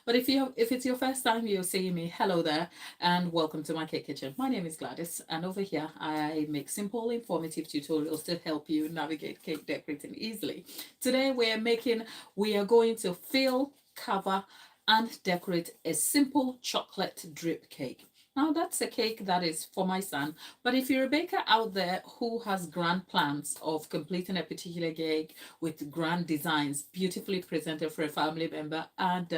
But if it's your first time you're seeing me, hello there and welcome to my cake kitchen. My name is Gladys, and over here I make simple, informative tutorials to help you navigate cake decorating easily. Today we are going to fill, cover, and decorate a simple chocolate drip cake. Now, that's a cake that is for my son, but if you're a baker out there who has grand plans of completing a particular cake with grand designs, beautifully presented for a family member, and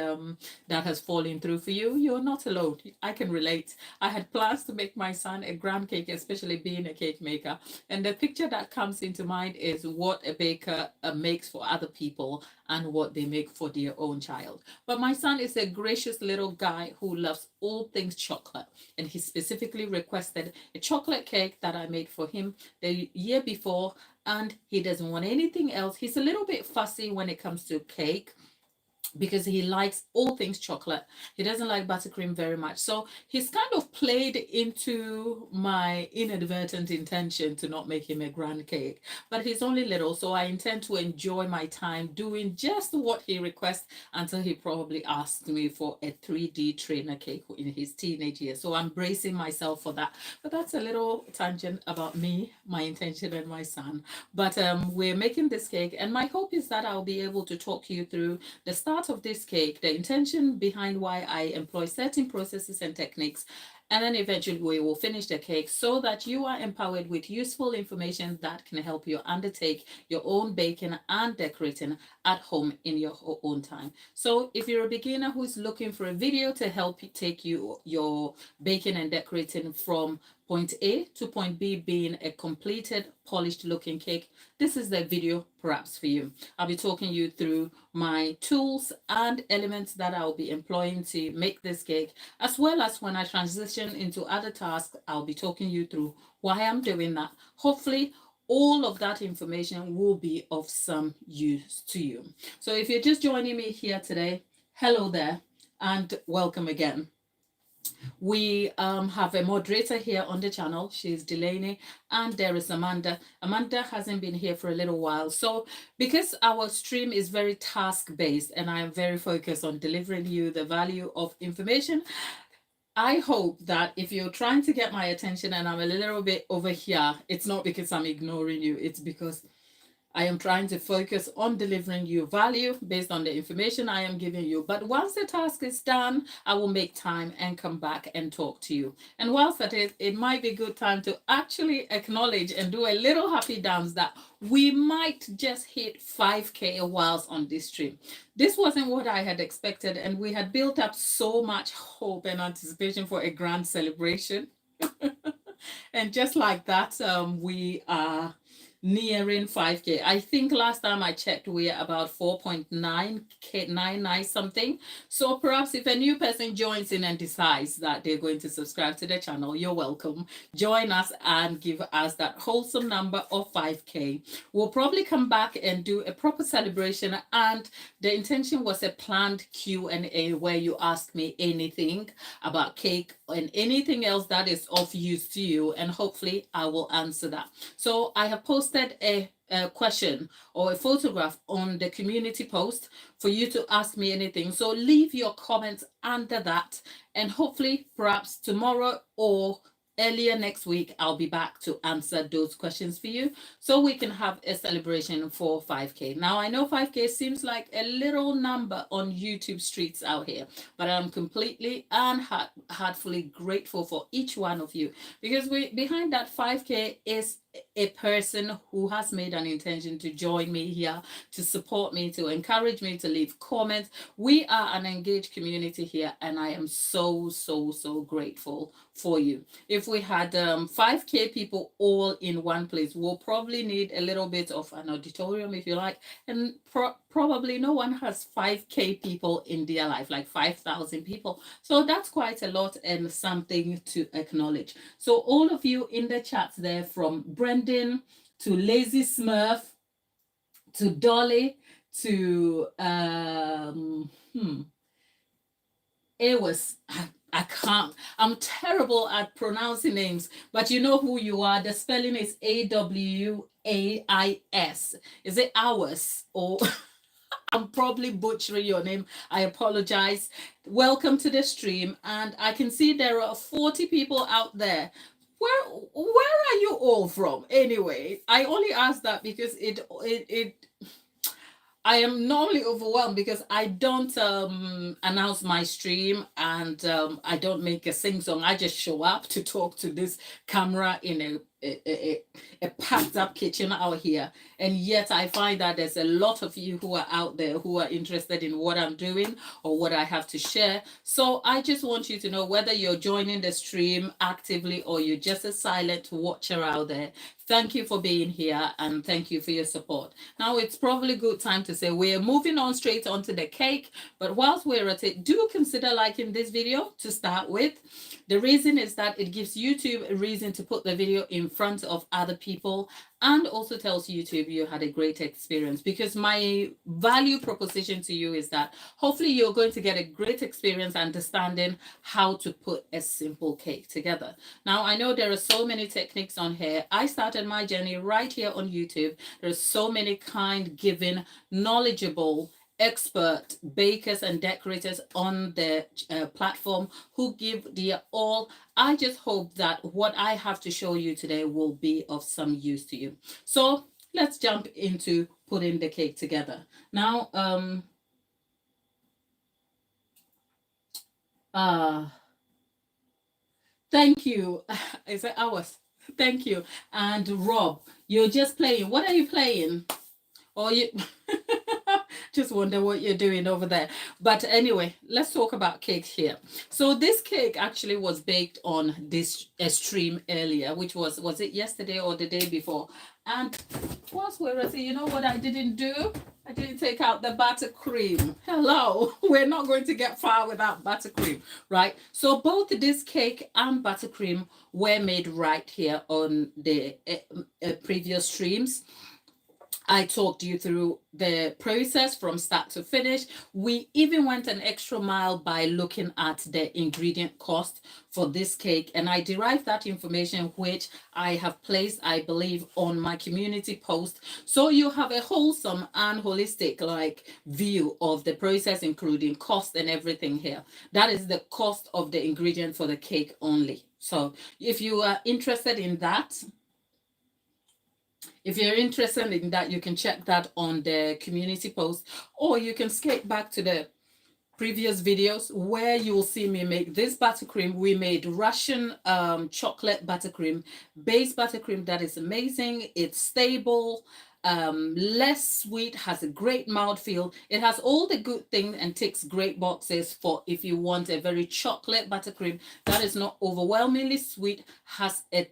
that has fallen through for you, you're not alone. I can relate. I had plans to make my son a grand cake, especially being a cake maker, and the picture that comes into mind is what a baker makes for other people and what they make for their own child. But my son is a gracious little guy who loves all things chocolate, and he specifically requested a chocolate cake that I made for him the year before, and he doesn't want anything else. He's a little bit fussy when it comes to cake because he likes all things chocolate. He doesn't like buttercream very much. So he's kind of played into my inadvertent intention to not make him a grand cake. But he's only little, so I intend to enjoy my time doing just what he requests until he probably asks me for a 3D trainer cake in his teenage years. So I'm bracing myself for that. But that's a little tangent about me, my intention, and my son. But we're making this cake, and my hope is that I'll be able to talk you through the start of this cake, the intention behind why I employ certain processes and techniques, and then eventually we will finish the cake so that you are empowered with useful information that can help you undertake your own baking and decorating at home in your own time. So if you're a beginner who's looking for a video to help you take your baking and decorating from point A to point B being a completed, polished looking cake, this is the video perhaps for you. I'll be talking you through my tools and elements that I'll be employing to make this cake, as well as when I transition into other tasks, I'll be talking you through why I'm doing that. Hopefully, all of that information will be of some use to you. So if you're just joining me here today, hello there and welcome again. We have a moderator here on the channel. She's Delaney, and there is Amanda. Amanda hasn't been here for a little while. So because our stream is very task-based and I am very focused on delivering you the value of information, I hope that if you're trying to get my attention and I'm a little bit over here, it's not because I'm ignoring you. It's because I am trying to focus on delivering you value based on the information I am giving you. But once the task is done, I will make time and come back and talk to you. And whilst that is, it might be a good time to actually acknowledge and do a little happy dance that we might just hit 5K whilst on this stream. This wasn't what I had expected, and we had built up so much hope and anticipation for a grand celebration. And just like that, we are nearing 5K. I think last time I checked, we are about 4.9K, something. So perhaps if a new person joins in and decides that they're going to subscribe to the channel, you're welcome. Join us and give us that wholesome number of 5K. We'll probably come back and do a proper celebration, and the intention was a planned Q&A where you ask me anything about cake and anything else that is of use to you, and hopefully I will answer that. So I have posted a question or a photograph on the community post for you to ask me anything. So leave your comments under that, and hopefully perhaps tomorrow or earlier next week, I'll be back to answer those questions for you so we can have a celebration for 5K. Now, I know 5K seems like a little number on YouTube streets out here, but I'm completely and heartfully grateful for each one of you, because behind that 5K is a person who has made an intention to join me here, to support me, to encourage me, to leave comments. We are an engaged community here, and I am so grateful for you. If we had 5K people all in one place, we'll probably need a little bit of an auditorium, if you like, and probably no one has 5K people in their life, like 5,000 people. So that's quite a lot and something to acknowledge. So all of you in the chats there, from Brendan to Lazy Smurf to Dolly to Awais. I'm terrible at pronouncing names, but you know who you are. The spelling is Awais. Is it Hours or I'm probably butchering your name. I apologize. Welcome to the stream. And I can see there are 40 people out there. Where are you all from? Anyway, I only ask that because it I am normally overwhelmed because I don't announce my stream, and I don't make a sing song. I just show up to talk to this camera in a packed up kitchen out here. And yet I find that there's a lot of you who are out there who are interested in what I'm doing or what I have to share. So I just want you to know, whether you're joining the stream actively or you're just a silent watcher out there, thank you for being here and thank you for your support. Now it's probably a good time to say we're moving on straight onto the cake, but whilst we're at it, do consider liking this video to start with. The reason is that it gives YouTube a reason to put the video in front of other people, and also tells YouTube you had a great experience, because my value proposition to you is that hopefully you're going to get a great experience understanding how to put a simple cake together. Now, I know there are so many techniques on here. I started my journey right here on YouTube. There's so many kind, giving, knowledgeable, expert bakers and decorators on the platform who give their all. I just hope that what I have to show you today will be of some use to you. So let's jump into putting the cake together. Now, thank you. Is it ours? Thank you. And Rob, you're just playing. What are you playing? Or you just wonder what you're doing over there. But anyway, let's talk about cakes here. So this cake actually was baked on this stream earlier, which was it yesterday or the day before? And whilst we're at it, you know what I didn't do? I didn't take out the buttercream. Hello, we're not going to get far without buttercream, right? So both this cake and buttercream were made right here on the previous streams. I talked you through the process from start to finish. We even went an extra mile by looking at the ingredient cost for this cake. And I derived that information, which I have placed, I believe, on my community post. So you have a wholesome and holistic view of the process, including cost and everything here. That is the cost of the ingredient for the cake only. So if you are interested in that, you can check that on the community post, or you can skate back to the previous videos where you will see me make this buttercream. We made Russian chocolate buttercream, base buttercream that is amazing. It's stable, less sweet, has a great mouthfeel. It has all the good things and ticks great boxes for if you want a very chocolate buttercream that is not overwhelmingly sweet, has a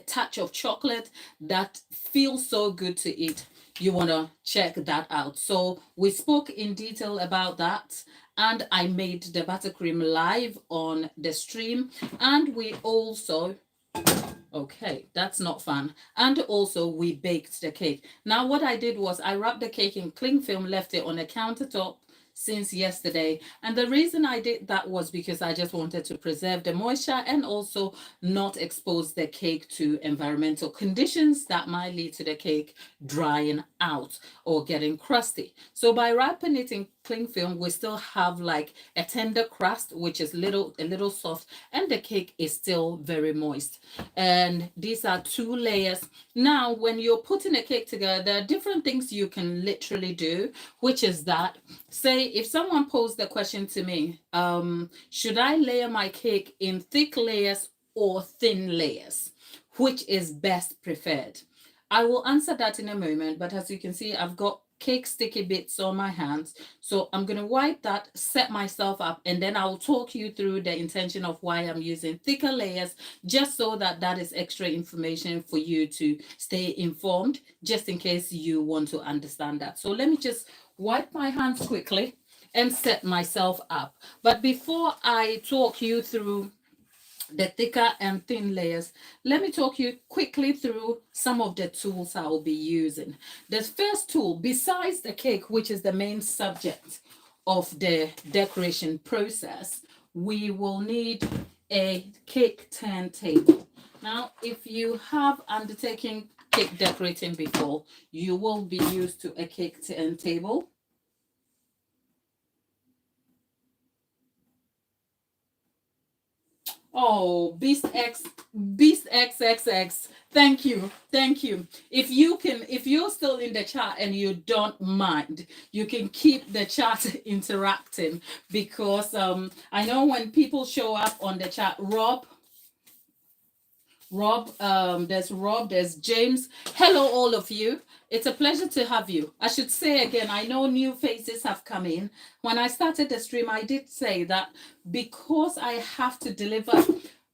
touch of chocolate that feels so good to eat. You want to check that out. So we spoke in detail about that, and I made the buttercream live on the stream. And we also, okay, that's not fun. And also we baked the cake. Now what I did was I wrapped the cake in cling film, left it on a countertop since yesterday. And the reason I did that was because I just wanted to preserve the moisture and also not expose the cake to environmental conditions that might lead to the cake drying out or getting crusty. So by wrapping it in cling film, we still have like a tender crust, which is a little soft, and the cake is still very moist. And these are 2 layers. Now, when you're putting a cake together, there are different things you can literally do, which is that, say, if someone posed the question to me, should I layer my cake in thick layers or thin layers? Which is best preferred? I will answer that in a moment, but as you can see, I've got cake sticky bits on my hands. So I'm going to wipe that, set myself up, and then I'll talk you through the intention of why I'm using thicker layers, just so that that is extra information for you to stay informed, just in case you want to understand that. So let me just wipe my hands quickly and set myself up. But before I talk you through the thicker and thin layers, let me talk you quickly through some of the tools I will be using. The first tool, besides the cake, which is the main subject of the decoration process, we will need a cake turntable. Now, if you have undertaken cake decorating before, you will be used to a cake table. Oh, Beast XXX. Thank you. Thank you. If you're still in the chat and you don't mind, you can keep the chat interacting, because I know when people show up on the chat, Rob, there's James. Hello, all of you. It's a pleasure to have you. I should say again, I know new faces have come in. When I started the stream, I did say that because I have to deliver,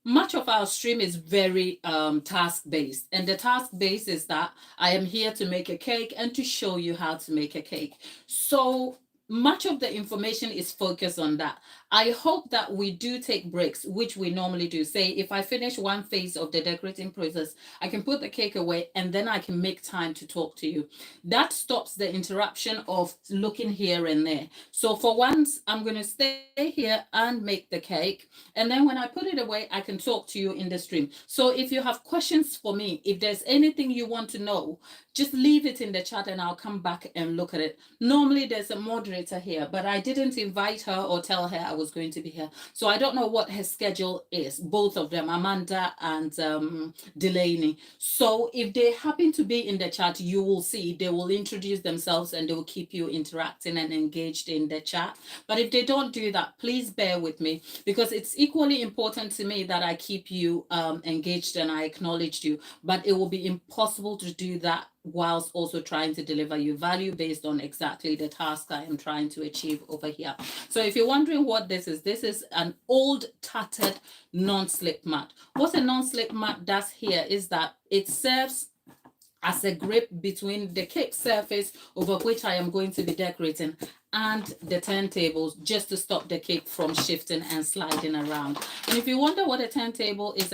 much of our stream is very task based. And the task base is that I am here to make a cake and to show you how to make a cake. So much of the information is focused on that. I hope that we do take breaks, which we normally do. Say, if I finish one phase of the decorating process, I can put the cake away and then I can make time to talk to you. That stops the interruption of looking here and there. So for once, I'm going to stay here and make the cake. And then when I put it away, I can talk to you in the stream. So if you have questions for me, if there's anything you want to know, just leave it in the chat and I'll come back and look at it. Normally there's a moderator here, but I didn't invite her or tell her I was going to be here. So I don't know what her schedule is, both of them, Amanda and Delaney. So if they happen to be in the chat, you will see they will introduce themselves and they will keep you interacting and engaged in the chat. But if they don't do that, please bear with me, because it's equally important to me that I keep you engaged and I acknowledge you. But it will be impossible to do that whilst also trying to deliver you value based on exactly the task I am trying to achieve over here. So if you're wondering what this is an old tattered non-slip mat. What a non-slip mat does here is that it serves as a grip between the cake surface over which I am going to be decorating and the turntables, just to stop the cake from shifting and sliding around. And if you wonder what a turntable is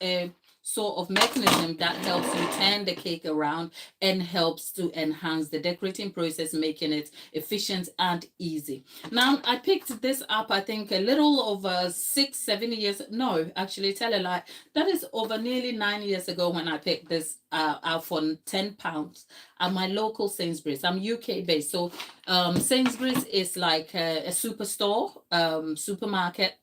a sort of mechanism that helps you turn the cake around and helps to enhance the decorating process, making it efficient and easy. Now, I picked this up, I think a little over 6-7 years, no, actually tell a lie, that is over nearly 9 years ago when I picked this out for £10 at my local Sainsbury's. I'm UK based, so Sainsbury's is like a superstore, supermarket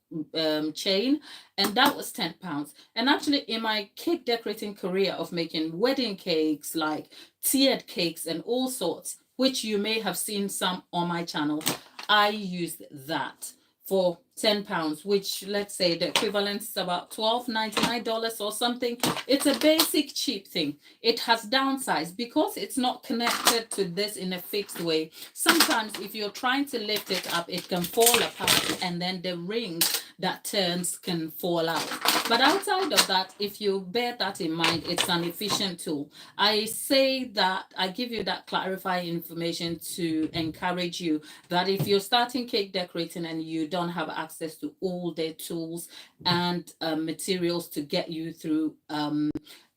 chain, and that was £10. And actually in my cake decorating career of making wedding cakes, like tiered cakes and all sorts, which you may have seen some on my channel, I used that for £10, which let's say the equivalent is about $12.99 or something. It's a basic cheap thing. It has downsides because it's not connected to this in a fixed way. Sometimes if you're trying to lift it up, it can fall apart and then the ring that turns can fall out. But outside of that, if you bear that in mind, it's an efficient tool. I say that, I give you that clarifying information to encourage you that if you're starting cake decorating and you don't have access to all the tools and materials to get you through,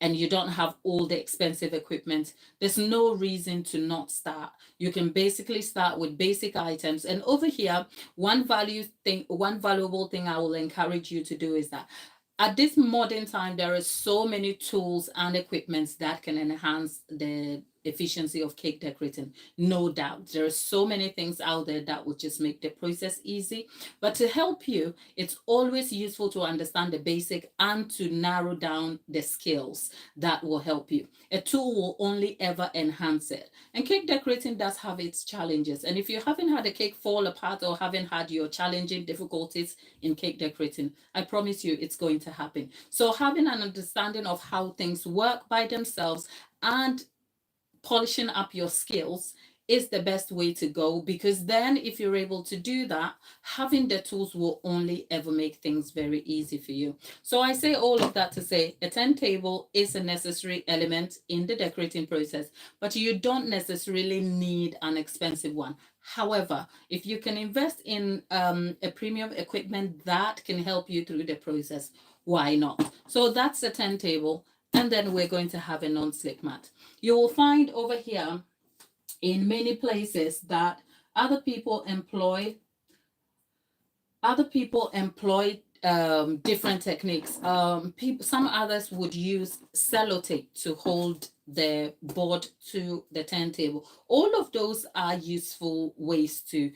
and you don't have all the expensive equipment, there's no reason to not start. You can basically start with basic items. And over here, one valuable thing I will encourage you to do is that at this modern time, there are so many tools and equipments that can enhance the efficiency of cake decorating. No doubt. There are so many things out there that will just make the process easy. But to help you, it's always useful to understand the basic and to narrow down the skills that will help you. A tool will only ever enhance it. And cake decorating does have its challenges. And if you haven't had a cake fall apart or haven't had your challenging difficulties in cake decorating, I promise you it's going to happen. So having an understanding of how things work by themselves and polishing up your skills is the best way to go, because then if you're able to do that, having the tools will only ever make things very easy for you. So I say all of that to say a turntable is a necessary element in the decorating process, but you don't necessarily need an expensive one. However, if you can invest in a premium equipment that can help you through the process, why not? So that's a turntable. And then we're going to have a non-slip mat. You will find over here in many places that other people employ different techniques. Some others would use sellotape to hold the board to the turntable. All of those are useful ways to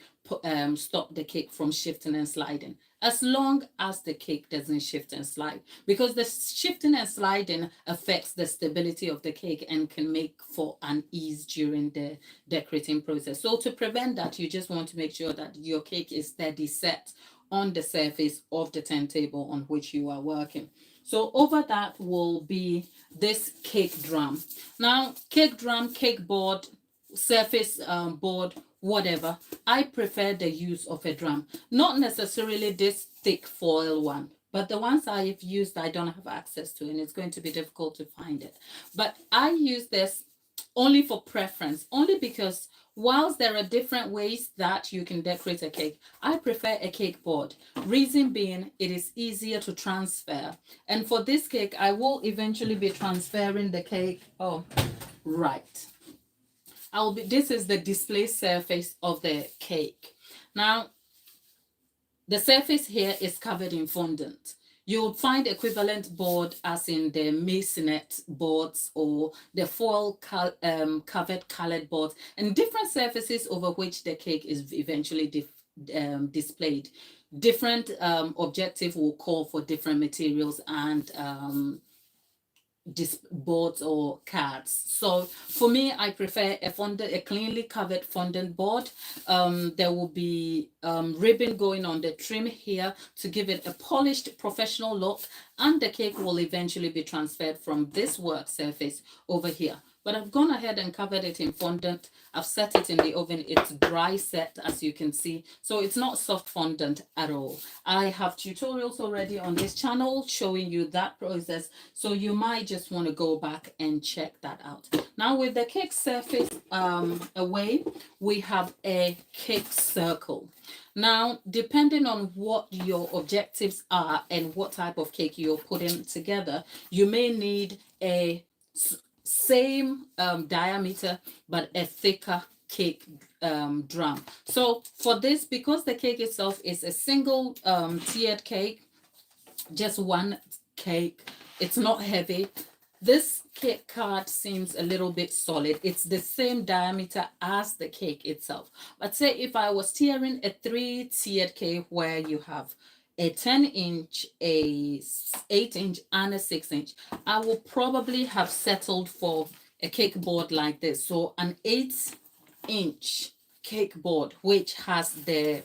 stop the cake from shifting and sliding, as long as the cake doesn't shift and slide, because the shifting and sliding affects the stability of the cake and can make for unease during the decorating process. So to prevent that, you just want to make sure that your cake is steady set on the surface of the turntable on which you are working. So over that will be this cake drum. Now, cake drum, cake board, surface board, whatever. I prefer the use of a drum, not necessarily this thick foil one, but the ones I've used, I don't have access to, and it's going to be difficult to find it. But I use this only for preference, only because whilst there are different ways that you can decorate a cake, I prefer a cake board. Reason being, it is easier to transfer. And for this cake, I will eventually be transferring the cake. Oh, right. This is the display surface of the cake. Now, the surface here is covered in fondant. You'll find equivalent board as in the masonette boards or the foil covered colored boards, and different surfaces over which the cake is eventually displayed. Different objective will call for different materials and boards or cards. So for me, I prefer a cleanly covered fondant board. There will be ribbon going on the trim here to give it a polished professional look, and the cake will eventually be transferred from this work surface over here. But I've gone ahead and covered it in fondant. I've set it in the oven. It's dry set, as you can see. So it's not soft fondant at all. I have tutorials already on this channel showing you that process. So you might just want to go back and check that out. Now with the cake surface away, we have a cake circle. Now, depending on what your objectives are and what type of cake you're putting together, you may need a same diameter but a thicker cake drum. So for this, because the cake itself is a single tiered cake, just one cake, it's not heavy. This cake card seems a little bit solid. It's the same diameter as the cake itself. But say if I was tiering a 3-tiered cake where you have a 10-inch, a 8-inch, and a 6-inch, I will probably have settled for a cake board like this. So an 8-inch cake board, which has the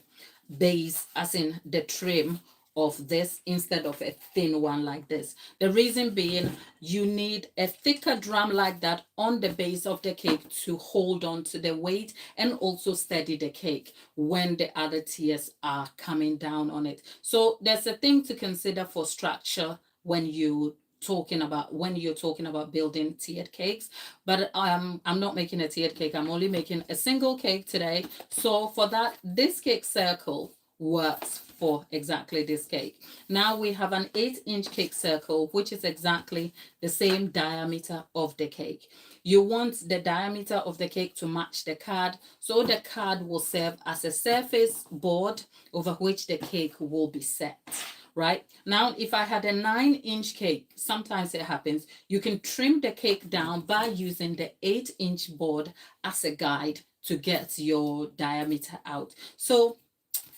base, as in the trim of this, instead of a thin one like this. The reason being, you need a thicker drum like that on the base of the cake to hold on to the weight and also steady the cake when the other tiers are coming down on it. So there's a thing to consider for structure when you're talking about building tiered cakes. But I'm not making a tiered cake. I'm only making a single cake today. So for that, this cake circle works for exactly this cake. Now we have an 8-inch cake circle, which is exactly the same diameter of the cake. You want the diameter of the cake to match the card, so the card will serve as a surface board over which the cake will be set. Right now, if I had a 9-inch cake, sometimes it happens, you can trim the cake down by using the 8-inch board as a guide to get your diameter out. So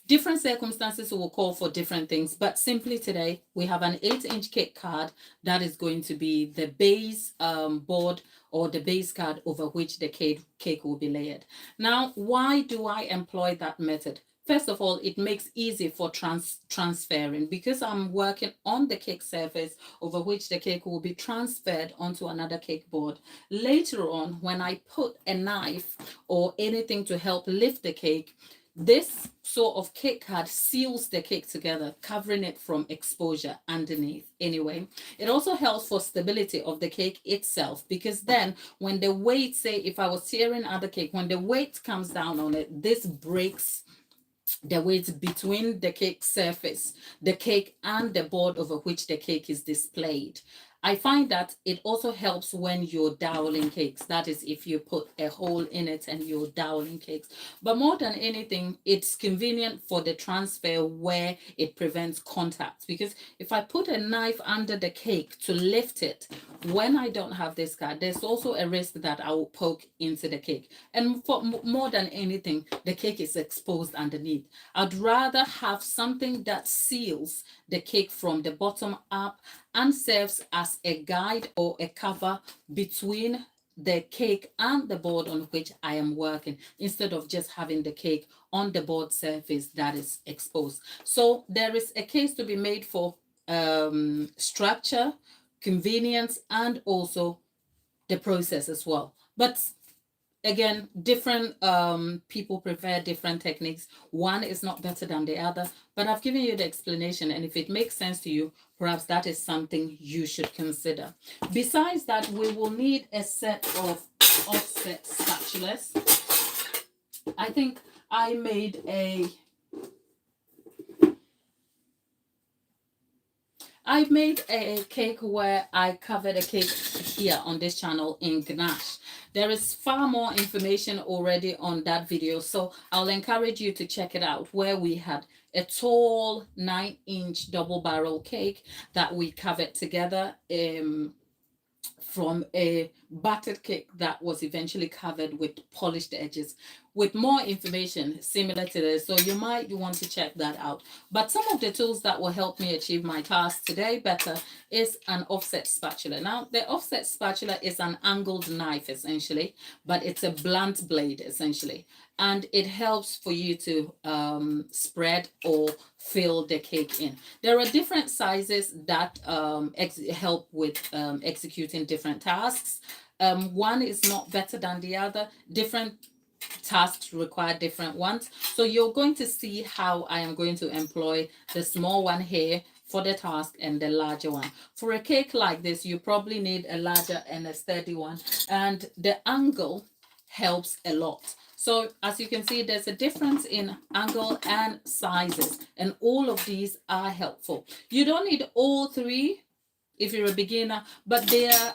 different circumstances will call for different things, but simply today we have an 8-inch cake card that is going to be the base board or the base card over which the cake will be layered. Now, why do I employ that method? First of all, it makes easy for transferring, because I'm working on the cake surface over which the cake will be transferred onto another cake board. Later on, when I put a knife or anything to help lift the cake, this sort of cake card seals the cake together, covering it from exposure underneath. Anyway, it also helps for stability of the cake itself, because then when the weight, say if I was tearing other cake, when the weight comes down on it, this breaks the weight between the cake surface, the cake, and the board over which the cake is displayed. I find that it also helps when you're doweling cakes. That is, if you put a hole in it and you're doweling cakes. But more than anything, it's convenient for the transfer where it prevents contact. Because if I put a knife under the cake to lift it, when I don't have this card, there's also a risk that I will poke into the cake. And for more than anything, the cake is exposed underneath. I'd rather have something that seals the cake from the bottom up and serves as a guide or a cover between the cake and the board on which I am working, instead of just having the cake on the board surface that is exposed. So there is a case to be made for structure, convenience, and also the process as well. But again, different people prefer different techniques. One is not better than the other, but I've given you the explanation, and if it makes sense to you, perhaps that is something you should consider. Besides that, we will need a set of offset spatulas. I think I made a cake where I covered a cake here on this channel in ganache. There is far more information already on that video, so I'll encourage you to check it out, where we had a tall 9-inch double barrel cake that we covered together from a battered cake that was eventually covered with polished edges, with more information similar to this. So you might want to check that out. But some of the tools that will help me achieve my task today better is an offset spatula. Now, the offset spatula is an angled knife essentially, but it's a blunt blade essentially. And it helps for you to spread or fill the cake in. There are different sizes that help with executing different tasks. One is not better than the other. Different tasks require different ones. So you're going to see how I am going to employ the small one here for the task and the larger one. For a cake like this, you probably need a larger and a sturdy one. And the angle helps a lot. So as you can see, there's a difference in angle and sizes, and all of these are helpful. You don't need all three if you're a beginner, but they are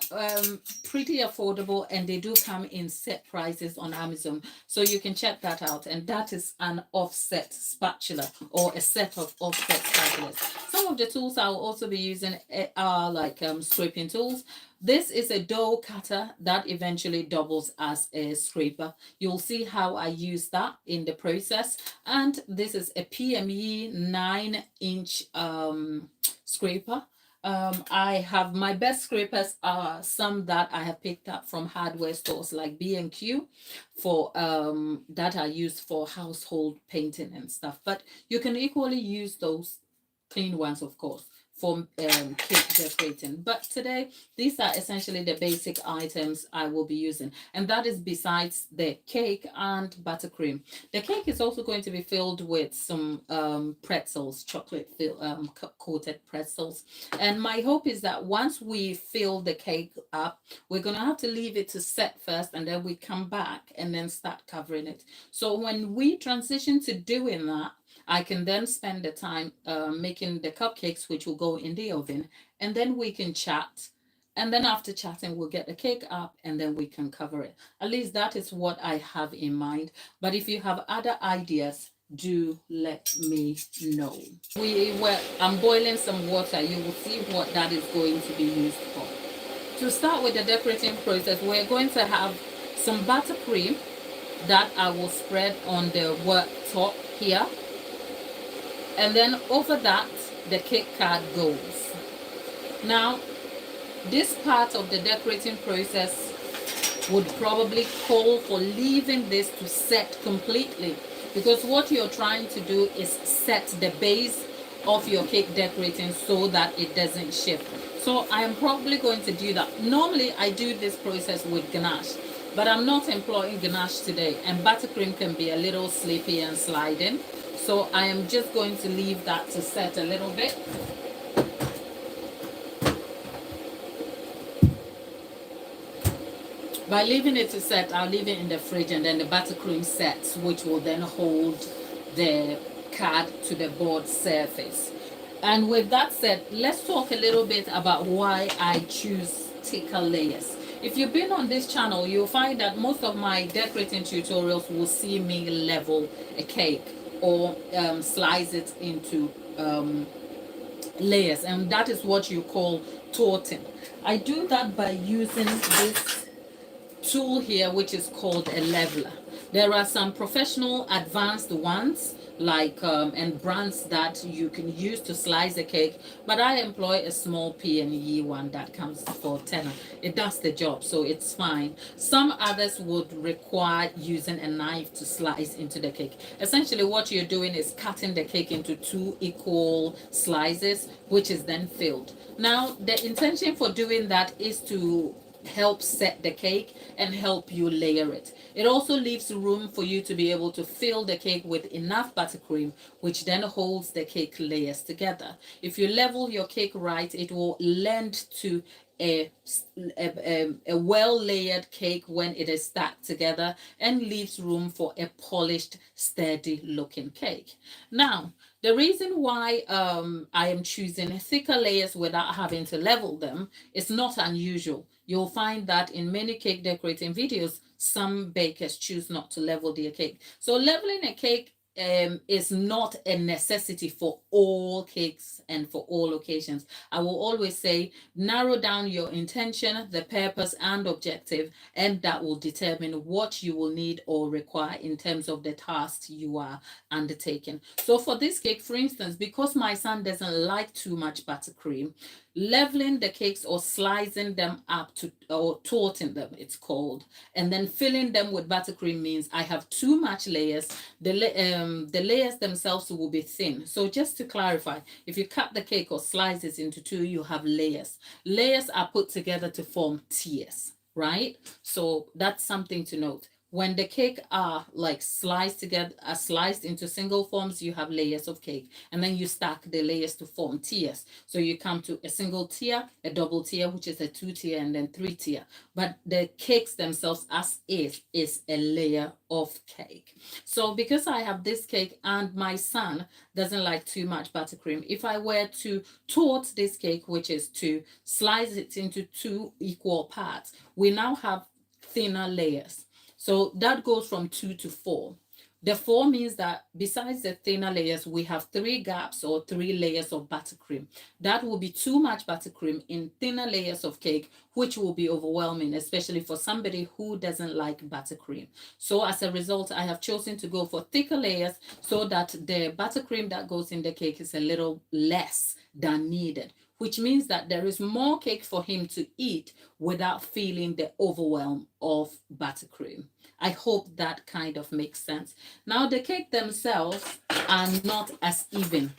pretty affordable, and they do come in set prices on Amazon. So you can check that out. And that is an offset spatula, or a set of offset spatulas. Some of the tools I will also be using are like scraping tools. This is a dough cutter that eventually doubles as a scraper. You'll see how I use that in the process. And this is a PME 9-inch scraper. I have my best scrapers are some that I have picked up from hardware stores like B&Q for that are used for household painting and stuff. But you can equally use those clean ones, of course, for cake decorating. But today, these are essentially the basic items I will be using. And that is besides the cake and buttercream. The cake is also going to be filled with some pretzels, chocolate coated pretzels. And my hope is that once we fill the cake up, we're going to have to leave it to set first, and then we come back and then start covering it. So when we transition to doing that, I can then spend the time making the cupcakes, which will go in the oven, and then we can chat. And then after chatting, we'll get the cake up, and then we can cover it. At least that is what I have in mind. But if you have other ideas, do let me know. I'm boiling some water. You will see what that is going to be used for. To start with the decorating process, we're going to have some buttercream that I will spread on the worktop here. And then over that, the cake card goes. Now, this part of the decorating process would probably call for leaving this to set completely, because what you're trying to do is set the base of your cake decorating so that it doesn't shift. So I am probably going to do that. Normally, I do this process with ganache, but I'm not employing ganache today, and buttercream can be a little slippery and sliding. So I am just going to leave that to set a little bit. By leaving it to set, I'll leave it in the fridge, and then the buttercream sets, which will then hold the card to the board surface. And with that said, let's talk a little bit about why I choose thicker layers. If you've been on this channel, you'll find that most of my decorating tutorials will see me level a cake or slice it into layers, and that is what you call torting. I do that by using this tool here, which is called a leveler. There are some professional advanced ones like and brands that you can use to slice a cake, but I employ a small P&E one that comes for tenner. It does the job, so it's fine. Some others would require using a knife to slice into the cake. Essentially what you're doing is cutting the cake into two equal slices, which is then filled. Now the intention for doing that is to help set the cake and help you layer it. It also leaves room for you to be able to fill the cake with enough buttercream, which then holds the cake layers together. If you level your cake right, it will lend to a well layered cake when it is stacked together and leaves room for a polished, sturdy looking cake. Now, the reason why I am choosing thicker layers without having to level them is not unusual. You'll find that in many cake decorating videos, some bakers choose not to level their cake. So leveling a cake is not a necessity for all cakes and for all occasions. I will always say narrow down your intention, the purpose and objective, and that will determine what you will need or require in terms of the task you are undertaking. So for this cake, for instance, because my son doesn't like too much buttercream, leveling the cakes or slicing them up to, or torting them it's called, and then filling them with buttercream means I have too much layers. The layers themselves will be thin. So just to clarify, if you cut the cake or slice it into two, you have layers. Layers are put together to form tiers, right? So that's something to note. When the cake are like sliced together, are sliced into single forms, you have layers of cake, and then you stack the layers to form tiers. So you come to a single tier, a double tier, which is a two tier, and then three tier. But the cakes themselves as is a layer of cake. So because I have this cake and my son doesn't like too much buttercream, if I were to tort this cake, which is to slice it into two equal parts, we now have thinner layers. So that goes from 2 to 4. The 4 means that besides the thinner layers, we have 3 gaps or 3 layers of buttercream. That will be too much buttercream in thinner layers of cake, which will be overwhelming, especially for somebody who doesn't like buttercream. So as a result, I have chosen to go for thicker layers so that the buttercream that goes in the cake is a little less than needed, which means that there is more cake for him to eat without feeling the overwhelm of buttercream. I hope that kind of makes sense. Now, the cake themselves are not as even.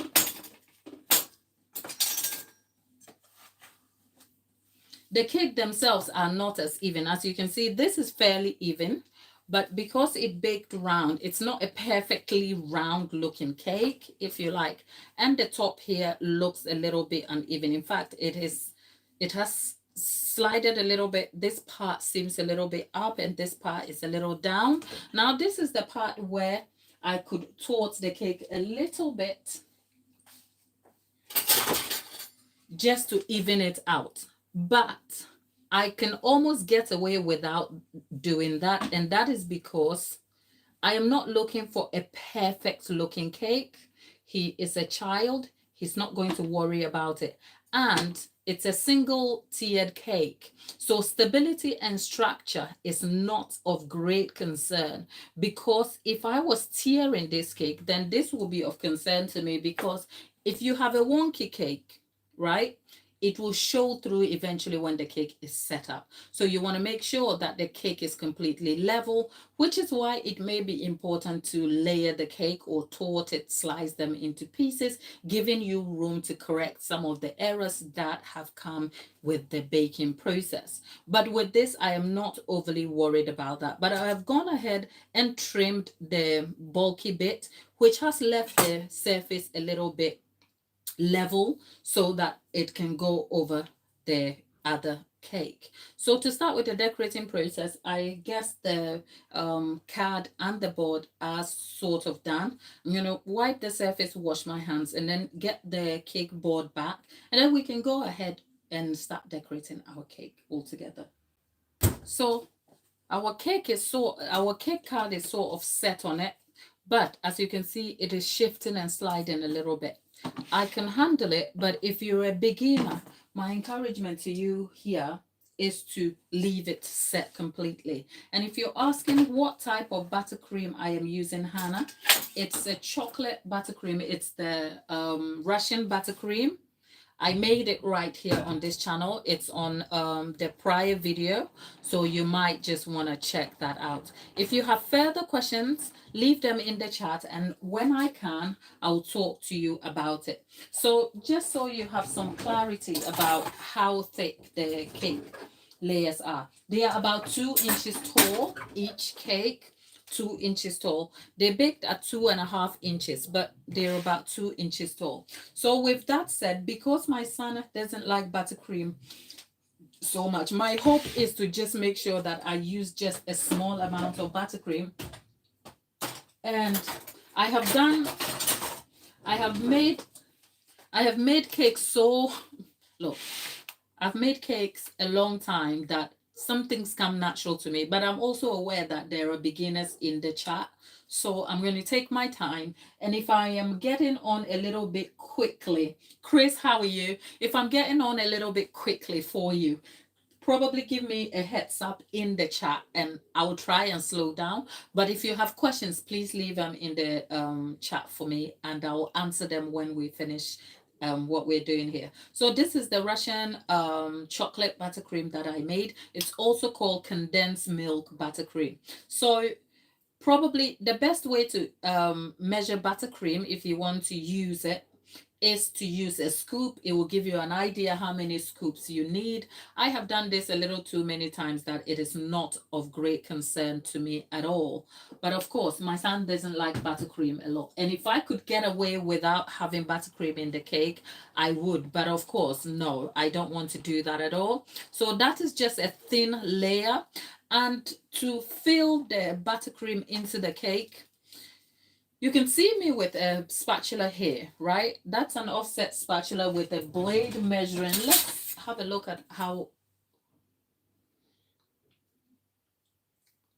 The cake themselves are not as even. As you can see, this is fairly even, but because it baked round, it's not a perfectly round looking cake, if you like. And the top here looks a little bit uneven. In fact, it has slided a little bit. This part seems a little bit up and this part is a little down. Now, this is the part where I could tort the cake a little bit just to even it out. But I can almost get away without doing that. And that is because I am not looking for a perfect looking cake. He is a child. He's not going to worry about it. And it's a single tiered cake. So stability and structure is not of great concern, because if I was tiering this cake, then this will be of concern to me, because if you have a wonky cake, right, it will show through eventually when the cake is set up. So you want to make sure that the cake is completely level, which is why it may be important to layer the cake or tort it, slice them into pieces, giving you room to correct some of the errors that have come with the baking process. But with this, I am not overly worried about that. But I have gone ahead and trimmed the bulky bit, which has left the surface a little bit level so that it can go over the other cake. So to start with the decorating process, I guess the card and the board are sort of done. I'm going to wipe the surface, wash my hands, and then get the cake board back. And then we can go ahead and start decorating our cake all together. So our cake card is sort of set on it, but as you can see, it is shifting and sliding a little bit. I can handle it, but if you're a beginner, my encouragement to you here is to leave it set completely. And if you're asking what type of buttercream I am using, Hannah, it's a chocolate buttercream. It's the Russian buttercream. I made it right here on this channel. It's on the prior video, so you might just want to check that out. If you have further questions, leave them in the chat, and when I can, I'll talk to you about it. So just so you have some clarity about how thick the cake layers are. They are about 2 inches tall, each cake. 2 inches tall. They baked at 2.5 inches, but they're about 2 inches tall. So with that said, because my son doesn't like buttercream so much, my hope is to just make sure that I use just a small amount of buttercream. And I have made cakes so, look, I've made cakes a long time that some things come natural to me, but I'm also aware that there are beginners in the chat. So I'm going to take my time. And if I am getting on a little bit quickly, Chris, how are you? If I'm getting on a little bit quickly for you, probably give me a heads up in the chat and I'll try and slow down. But if you have questions, please leave them in the chat for me and I'll answer them when we finish what we're doing here. So this is the Russian chocolate buttercream that I made. It's also called condensed milk buttercream. So probably the best way to measure buttercream, if you want to use it, is to use a scoop. It will give you an idea how many scoops you need. I have done this a little too many times that it is not of great concern to me at all. But of course, my son doesn't like buttercream a lot. And if I could get away without having buttercream in the cake, I would. But of course, no, I don't want to do that at all. So that is just a thin layer. And to fill the buttercream into the cake, you can see me with a spatula here, right? That's an offset spatula with a blade measuring. Let's have a look at how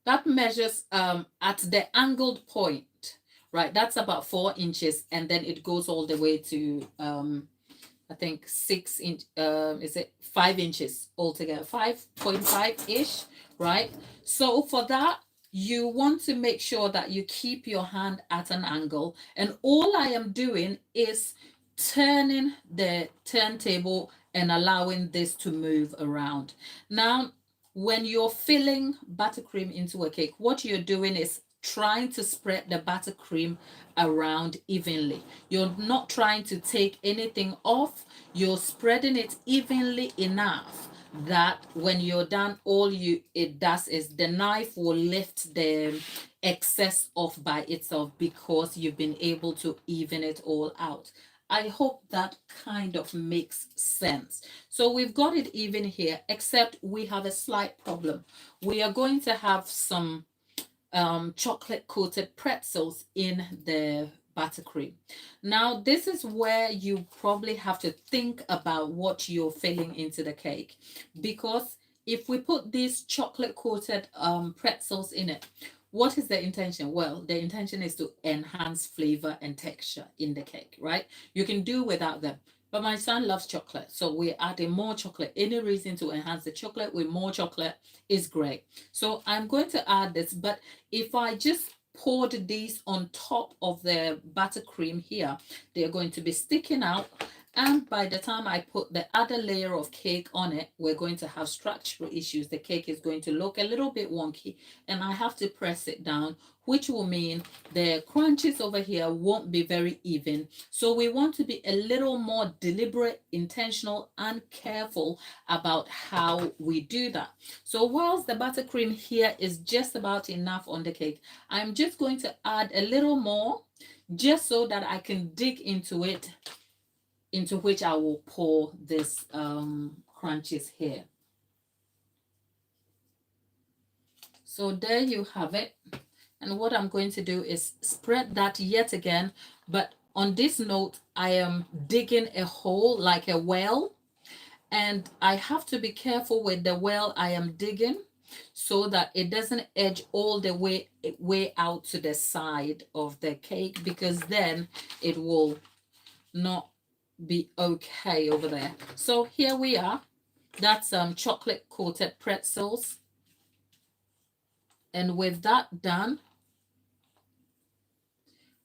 that measures at the angled point, right? That's about 4 inches, and then it goes all the way to I think 6 inch, is it 5 inches altogether, 5.5-ish, right? So for that, you want to make sure that you keep your hand at an angle. And all I am doing is turning the turntable and allowing this to move around. Now, when you're filling buttercream into a cake, what you're doing is trying to spread the buttercream around evenly. You're not trying to take anything off. You're spreading it evenly enough that when you're done, all it does is the knife will lift the excess off by itself because you've been able to even it all out. I hope that kind of makes sense. So we've got it even here, except we have a slight problem. We are going to have some chocolate coated pretzels in the buttercream. Now, this is where you probably have to think about what you're filling into the cake, because if we put these chocolate coated pretzels in it, what is the intention? Well, the intention is to enhance flavor and texture in the cake, right? You can do without them. But my son loves chocolate, so we're adding more chocolate. Any reason to enhance the chocolate with more chocolate is great. So I'm going to add this, but if I just poured these on top of the buttercream here, they're going to be sticking out. And by the time I put the other layer of cake on it, we're going to have structural issues. The cake is going to look a little bit wonky, and I have to press it down, which will mean the crunches over here won't be very even. So we want to be a little more deliberate, intentional, and careful about how we do that. So whilst the buttercream here is just about enough on the cake, I'm just going to add a little more just so that I can dig into it, into which I will pour this crunches here. So there you have it. And what I'm going to do is spread that yet again. But on this note, I am digging a hole like a well. And I have to be careful with the well I am digging so that it doesn't edge all the way out to the side of the cake, because then it will not be okay over there. So here we are. That's chocolate coated pretzels. And with that done,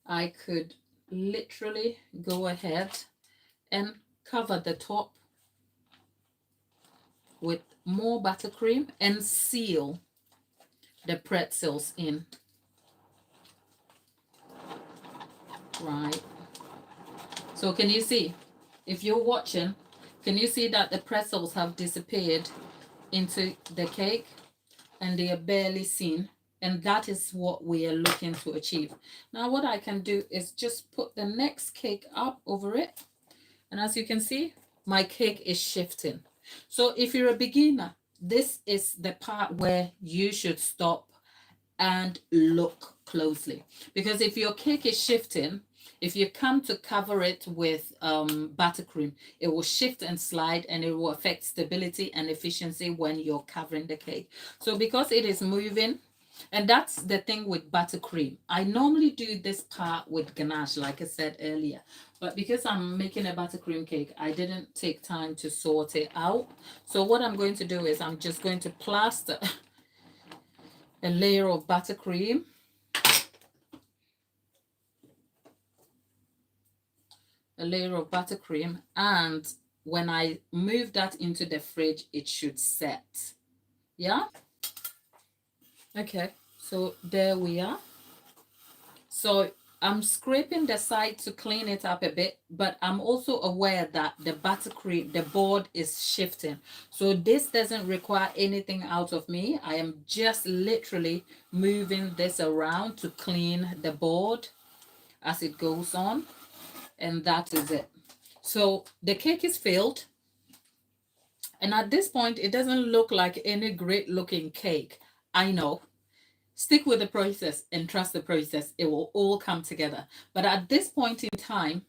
I could literally go ahead and cover the top with more buttercream and seal the pretzels in. Right. So can you see, if you're watching, can you see that the pretzels have disappeared into the cake and they are barely seen? And that is what we are looking to achieve. Now what I can do is just put the next cake up over it. And as you can see, my cake is shifting. So if you're a beginner, this is the part where you should stop and look closely. Because if your cake is shifting, if you come to cover it with buttercream, it will shift and slide, and it will affect stability and efficiency when you're covering the cake. So because it is moving, and that's the thing with buttercream. I normally do this part with ganache, like I said earlier. But because I'm making a buttercream cake, I didn't take time to sort it out. So what I'm going to do is I'm just going to plaster a layer of buttercream. A layer of buttercream. And when I move that into the fridge, it should set. Yeah? Okay, so there we are. So I'm scraping the side to clean it up a bit, but I'm also aware that the buttercream, the board is shifting. So this doesn't require anything out of me. I am just literally moving this around to clean the board as it goes on. And that is it. So the cake is filled. And at this point, it doesn't look like any great looking cake. I know. Stick with the process and trust the process. It will all come together. But at this point in time,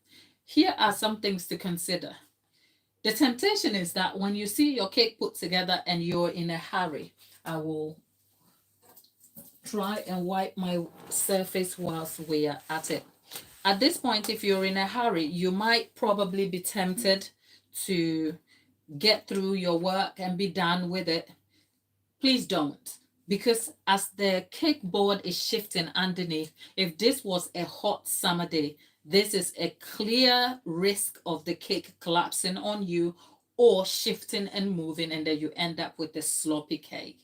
here are some things to consider. The temptation is that when you see your cake put together and you're in a hurry, I will try and wipe my surface whilst we are at it. At this point, if you're in a hurry, you might probably be tempted to get through your work and be done with it. Please don't. Because as the cake board is shifting underneath, if this was a hot summer day, this is a clear risk of the cake collapsing on you or shifting and moving, and then you end up with a sloppy cake.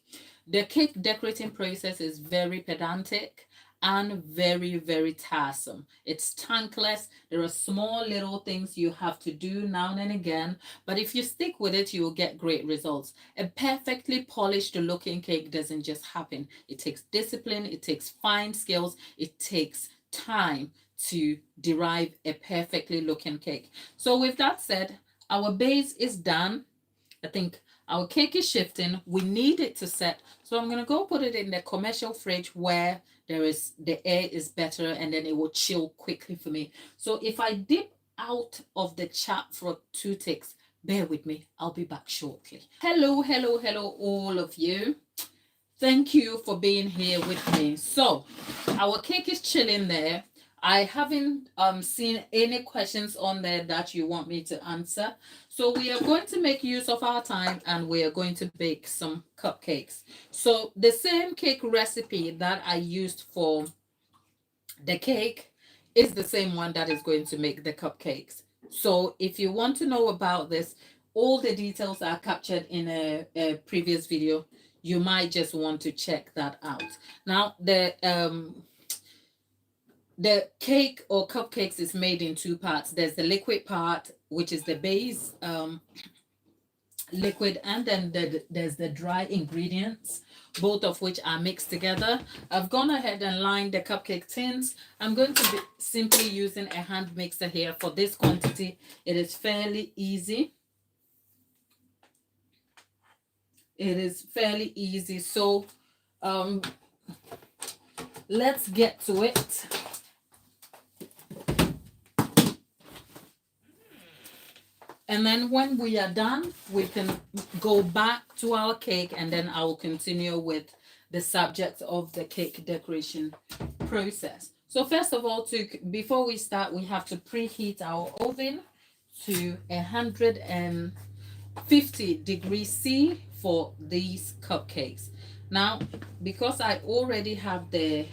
The cake decorating process is very pedantic and very, very tiresome. It's thankless. There are small little things you have to do now and again, but if you stick with it, you will get great results. A perfectly polished looking cake doesn't just happen. It takes discipline, it takes fine skills, it takes time to derive a perfectly looking cake. So with that said, our base is done. I think our cake is shifting. We need it to set. So I'm going to go put it in the commercial fridge where the air is better, and then it will chill quickly for me. So if I dip out of the chat for 2 ticks, bear with me. I'll be back shortly. Hello, hello, hello, all of you. Thank you for being here with me. So our cake is chilling there. I haven't seen any questions on there that you want me to answer. So we are going to make use of our time and we are going to bake some cupcakes. So the same cake recipe that I used for the cake is the same one that is going to make the cupcakes. So if you want to know about this, all the details are captured in a previous video. You might just want to check that out. Now, the cake or cupcakes is made in 2 parts. There's the liquid part, which is the base liquid, and then there's the dry ingredients, both of which are mixed together. I've gone ahead and lined the cupcake tins. I'm going to be simply using a hand mixer here for this quantity. It is fairly easy. It is fairly easy. So um let's get to it. And then when we are done, we can go back to our cake, and then I will continue with the subject of the cake decoration process. So first of all, before we start, we have to preheat our oven to 150 degrees C for these cupcakes. Now, because I already have the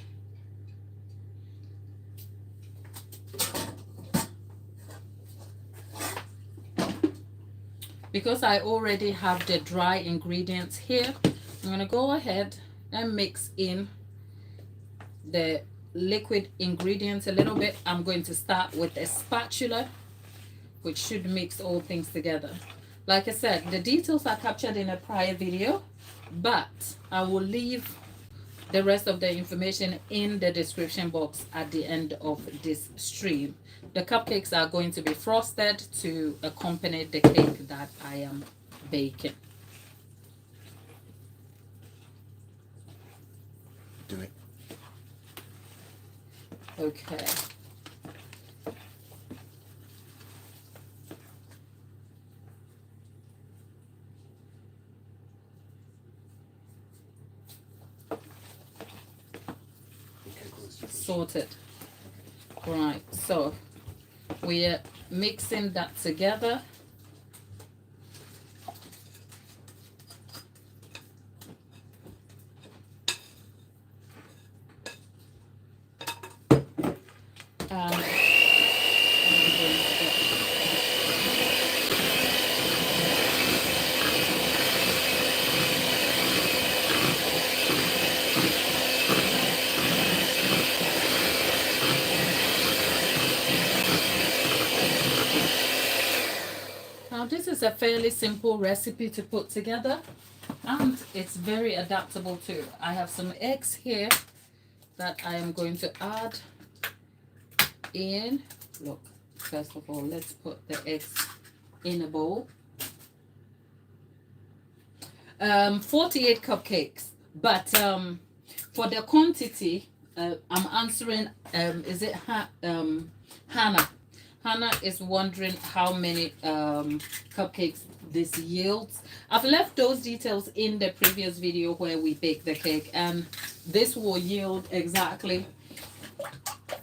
dry ingredients here, I'm going to go ahead and mix in the liquid ingredients a little bit. I'm going to start with a spatula, which should mix all things together. Like I said, the details are captured in a prior video, but I will leave the rest of the information in the description box at the end of this stream. The cupcakes are going to be frosted to accompany the cake that I am baking. Do it. Okay. Sorted. Right, so we are mixing that together. Now this is a fairly simple recipe to put together, and it's very adaptable too. I have some eggs here that I am going to add in. Look, first of all, let's put the eggs in a bowl. 48 cupcakes, but for the quantity, I'm answering, is it Hannah? Hannah is wondering how many cupcakes this yields. I've left those details in the previous video where we baked the cake, and this will yield exactly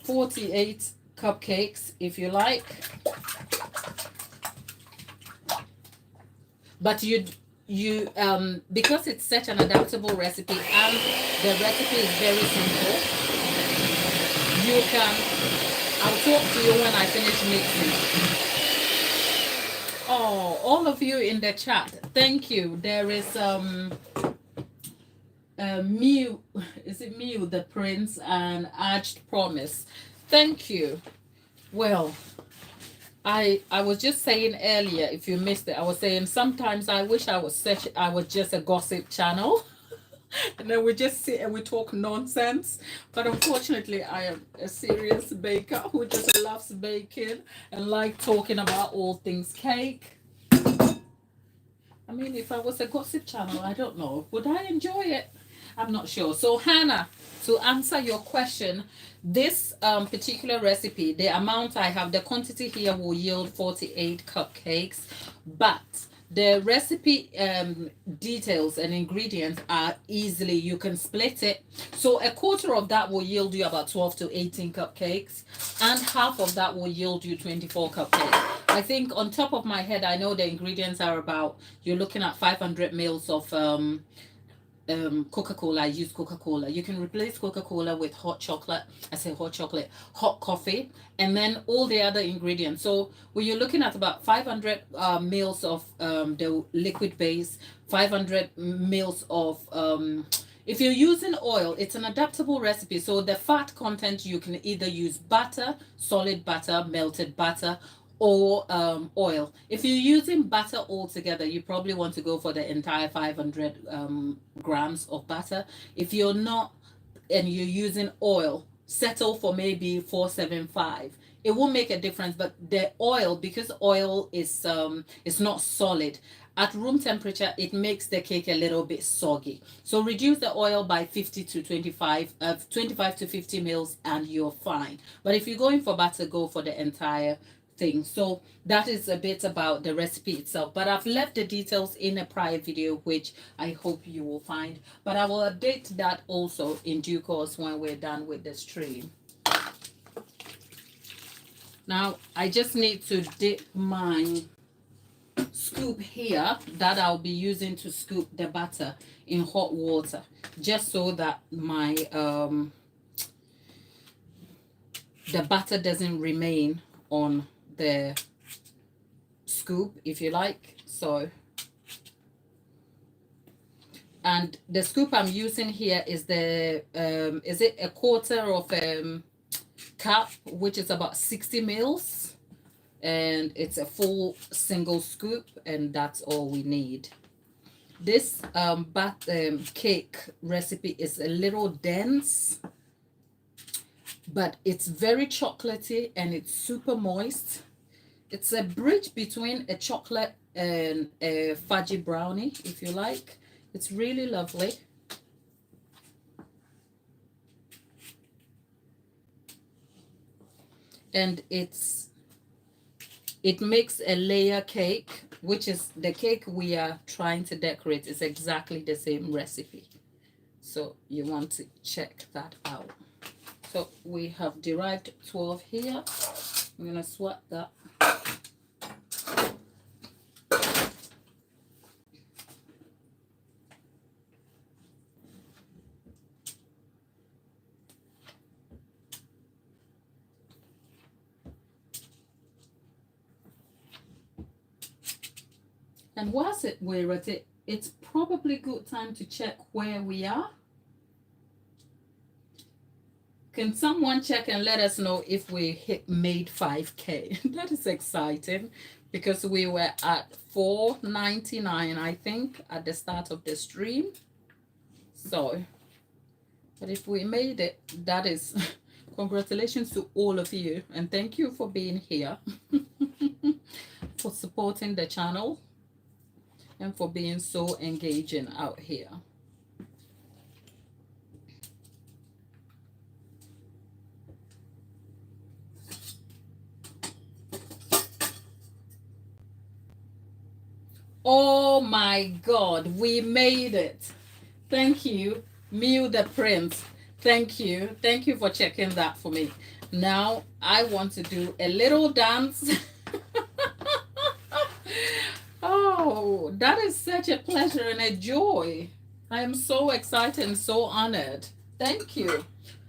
48 cupcakes if you like. But you because it's such an adaptable recipe and the recipe is very simple, you can, I'll talk to you when I finish mixing. Oh, all of you in the chat, thank you. There is Mew, is it Mew the Prince and Arched Promise? Thank you. Well, I was just saying earlier, if you missed it, I was saying sometimes I wish I was just a gossip channel. And then we just sit and we talk nonsense. But unfortunately, I am a serious baker who just loves baking and like talking about all things cake. I mean, if I was a gossip channel, I don't know, would I enjoy it? I'm not sure. So Hannah, to answer your question, this particular recipe, the amount I have, the quantity here will yield 48 cupcakes, but the recipe details and ingredients are easily, you can split it. So a quarter of that will yield you about 12 to 18 cupcakes, and half of that will yield you 24 cupcakes. I think on top of my head, I know the ingredients are about, you're looking at 500 mils of Coca Cola. I use Coca Cola. You can replace Coca Cola with hot chocolate. I say hot chocolate, hot coffee, and then all the other ingredients. So when you're looking at about 500 mils of the liquid base, 500 mils of if you're using oil, it's an adaptable recipe. So the fat content, you can either use butter, solid butter, melted butter, or oil. If you're using butter altogether, you probably want to go for the entire 500 grams of butter. If you're not and you're using oil, settle for maybe 475. It will make a difference, but the oil, because oil is it's not solid, at room temperature, it makes the cake a little bit soggy. So reduce the oil by 50 to 25, 25 to 50 mils, and you're fine. But if you're going for butter, go for the entire thing. So that is a bit about the recipe itself, but I've left the details in a prior video, which I hope you will find, but I will update that also in due course when we're done with the stream. Now I just need to dip my scoop here that I'll be using to scoop the butter in hot water, just so that my the butter doesn't remain on the scoop, if you like. So, and the scoop I'm using here is the is it a quarter of cup, which is about 60 mils, and it's a full single scoop, and that's all we need. This cake recipe is a little dense, but it's very chocolatey and it's super moist. It's a bridge between a chocolate and a fudgy brownie, if you like. It's really lovely. And it makes a layer cake, which is the cake we are trying to decorate. Is exactly the same recipe. So you want to check that out. So we have derived 12 here. I'm going to swap that. And whilst we're at it, it's probably good time to check where we are. Can someone check and let us know if we made 5K? That is exciting, because we were at 499, I think, at the start of the stream. So, but if we made it, that is congratulations to all of you, and thank you for being here, for supporting the channel, and for being so engaging out here. Oh my God, we made it. Thank you, Mew the Prince. Thank you. Thank you for checking that for me. Now I want to do a little dance. Oh, that is such a pleasure and a joy. I am so excited and so honored. Thank you.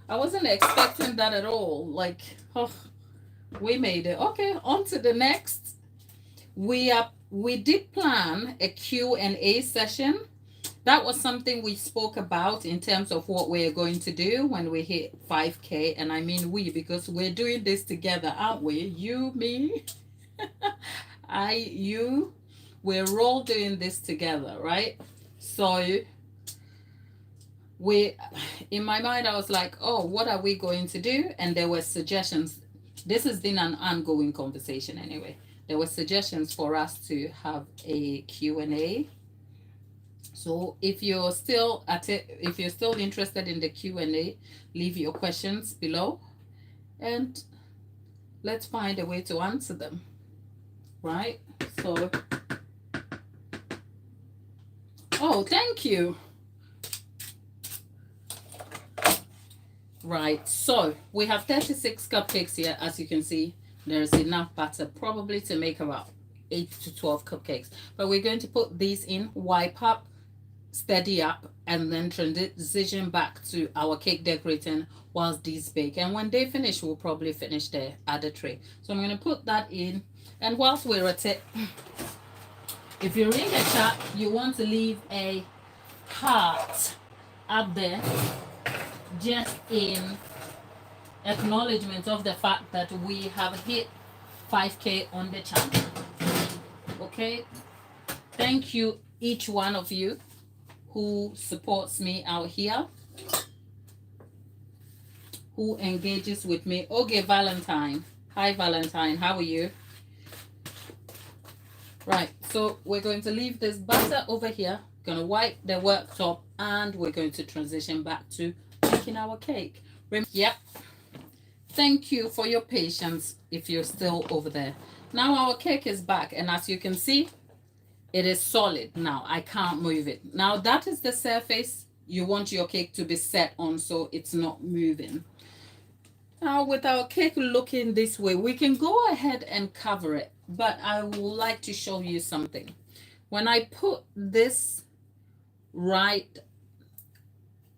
I wasn't expecting that at all. Like, oh, we made it. Okay, on to the next. We did plan a Q&A session. That was something we spoke about in terms of what we're going to do when we hit 5K. And I mean we, because we're doing this together, aren't we? You, me, you. We're all doing this together, right? So in my mind, I was like, oh, what are we going to do? And there were suggestions. This has been an ongoing conversation anyway. There were suggestions for us to have a Q&A. So if you're still at it, if you're still interested in the Q&A, leave your questions below, and let's find a way to answer them, right? So, oh, thank you. Right, so we have 36 cupcakes here. As you can see, there's enough batter probably to make about 8 to 12 cupcakes. But we're going to put these in, wipe up, steady up, and then transition back to our cake decorating whilst these bake. And when they finish, we'll probably finish the other tray. So I'm going to put that in. And whilst we're at it, if you're in the chat, you want to leave a heart up there, just in acknowledgement of the fact that we have hit 5K on the channel. Okay, thank you, each one of you who supports me out here, who engages with me. Okay, Valentine. Hi, Valentine. How are you? Right, So we're going to leave this butter over here, gonna wipe the worktop, and we're going to transition back to making our cake. Yep. Thank you for your patience if you're still over there. Now our cake is back, and as you can see, it is solid now. I can't move it. Now that is the surface you want your cake to be set on, so it's not moving. Now with our cake looking this way, we can go ahead and cover it, but I would like to show you something. When I put this right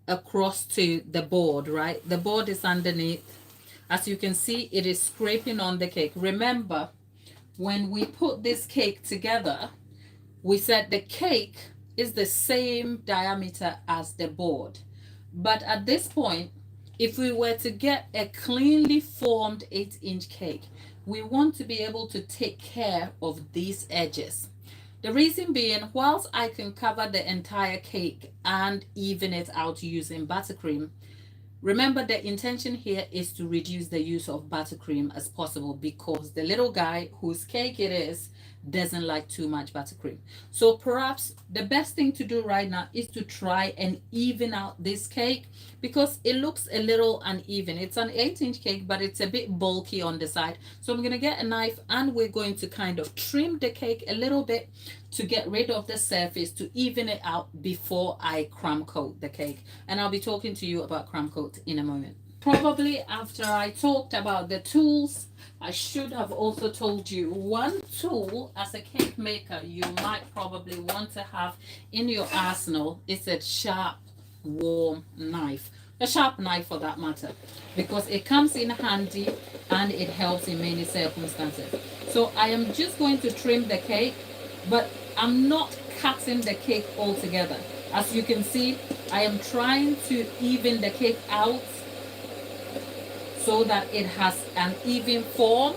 across to the board, right? The board is underneath. As you can see, it is scraping on the cake. Remember, when we put this cake together, we said the cake is the same diameter as the board. But at this point, if we were to get a cleanly formed 8-inch cake, we want to be able to take care of these edges. The reason being, whilst I can cover the entire cake and even it out using buttercream, remember the intention here is to reduce the use of buttercream as possible, because the little guy whose cake it is doesn't like too much buttercream. So perhaps the best thing to do right now is to try and even out this cake, because it looks a little uneven. It's an 8-inch cake, but it's a bit bulky on the side. So I'm going to get a knife and we're going to kind of trim the cake a little bit to get rid of the surface, to even it out before I crumb coat the cake. And I'll be talking to you about crumb coat in a moment. Probably after I talked about the tools, I should have also told you one tool as a cake maker you might probably want to have in your arsenal is a sharp, warm knife. A sharp knife for that matter, because it comes in handy and it helps in many circumstances. So I am just going to trim the cake, but I'm not cutting the cake altogether. As you can see, I am trying to even the cake out so that it has an even form.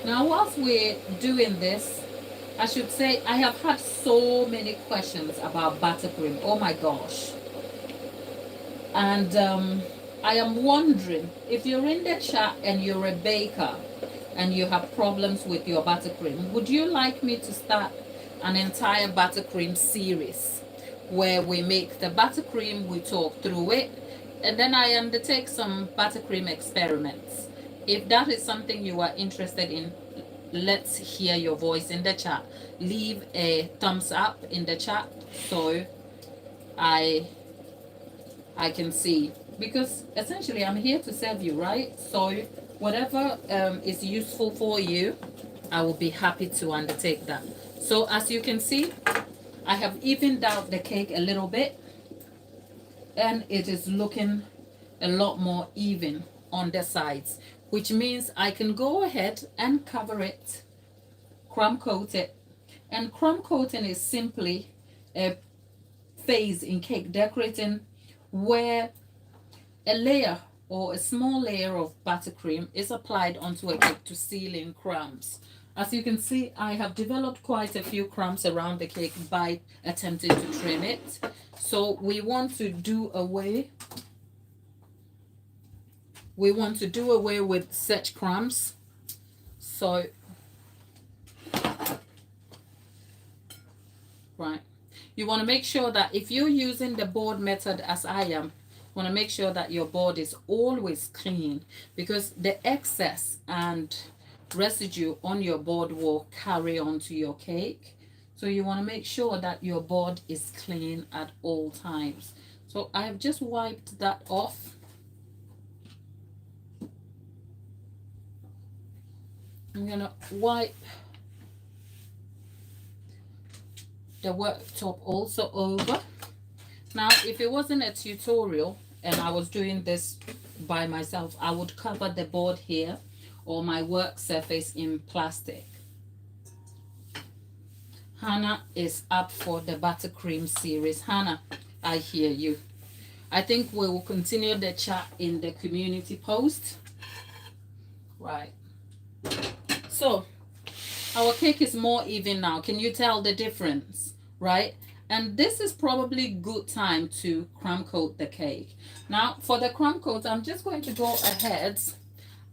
Now, whilst we're doing this, I should say I have had so many questions about buttercream. Oh my gosh. And I am wondering, if you're in the chat and you're a baker and you have problems with your buttercream, would you like me to start an entire buttercream series where we make the buttercream, we talk through it, and then I undertake some buttercream experiments? If that is something you are interested in, let's hear your voice in the chat. Leave a thumbs up in the chat so I can see, because essentially I'm here to serve you, right? So whatever is useful for you, I will be happy to undertake that. So as you can see, I have evened out the cake a little bit and it is looking a lot more even on the sides, which means I can go ahead and cover it, crumb coat it. And crumb coating is simply a phase in cake decorating where a layer or a small layer of buttercream is applied onto a cake to seal in crumbs. As you can see, I have developed quite a few crumbs around the cake by attempting to trim it. So we want to do away with such crumbs. So, right, you want to make sure that if you're using the board method as I am, you want to make sure that your board is always clean, because the excess and residue on your board will carry on to your cake. So you want to make sure that your board is clean at all times. So I have just wiped that off. I'm gonna wipe the worktop also over. Now, if it wasn't a tutorial and I was doing this by myself, I would cover the board here or my work surface in plastic. Hannah is up for the buttercream series. Hannah, I hear you. I think we will continue the chat in the community post. Right. So, our cake is more even now. Can you tell the difference? Right? And this is probably good time to crumb coat the cake. Now for the crumb coat, I'm just going to go ahead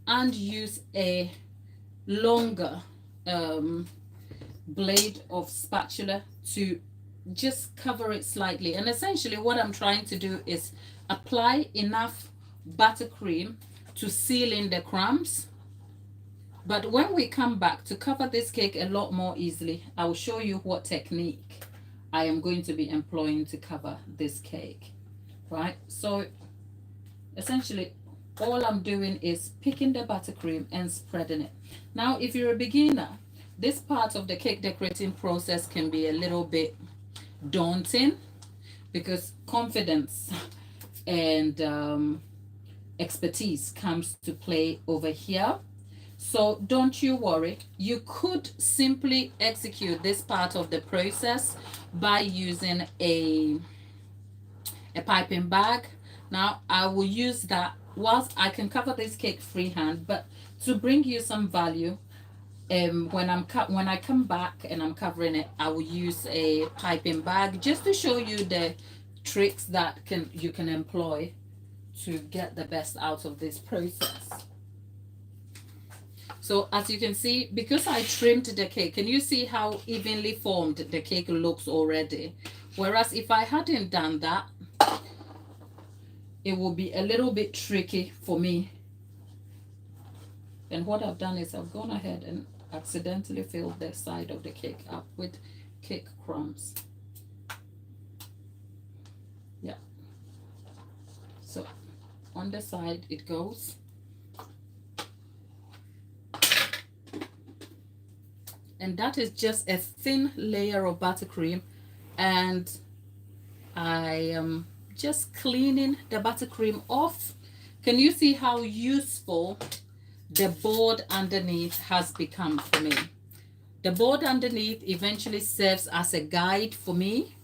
and use a longer blade of spatula to just cover it slightly. And essentially what I'm trying to do is apply enough buttercream to seal in the crumbs. But when we come back to cover this cake a lot more easily, I will show you what technique I am going to be employing to cover this cake, right? So essentially all I'm doing is picking the buttercream and spreading it. Now, if you're a beginner, this part of the cake decorating process can be a little bit daunting because confidence and expertise comes to play over here. So don't you worry. You could simply execute this part of the process by using a piping bag. Now I will use that whilst I can cover this cake freehand, but to bring you some value, when I come back and I'm covering it, I will use a piping bag just to show you the tricks that you can employ to get the best out of this process. So as you can see, because I trimmed the cake, can you see how evenly formed the cake looks already? Whereas if I hadn't done that, it will be a little bit tricky for me. And what I've done is I've gone ahead and accidentally filled the side of the cake up with cake crumbs. Yeah. So on the side it goes. And that is just a thin layer of buttercream, and I am just cleaning the buttercream off. Can you see how useful the board underneath has become for me? The board underneath eventually serves as a guide for me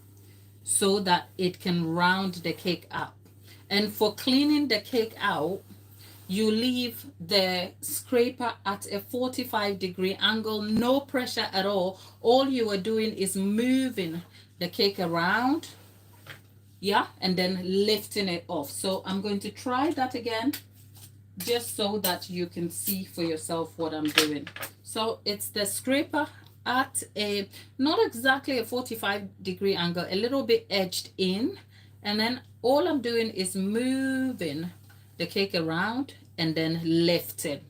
so that it can round the cake up. And for cleaning the cake out, you leave the scraper at a 45-degree angle, no pressure at all. All you are doing is moving the cake around, yeah, and then lifting it off. So I'm going to try that again just so that you can see for yourself what I'm doing. So it's the scraper at a not exactly a 45-degree angle, a little bit edged in, and then all I'm doing is moving the cake around and then lifting.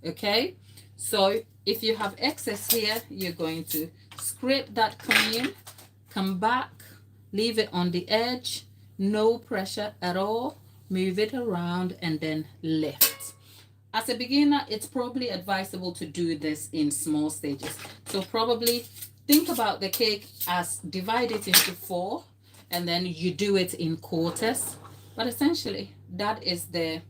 Okay, so if you have excess here, you're going to scrape that clean, come back, leave it on the edge, no pressure at all, move it around and then lift. As a beginner, it's probably advisable to do this in small stages. So probably think about the cake as divide it into 4 and then you do it in quarters. But essentially that is the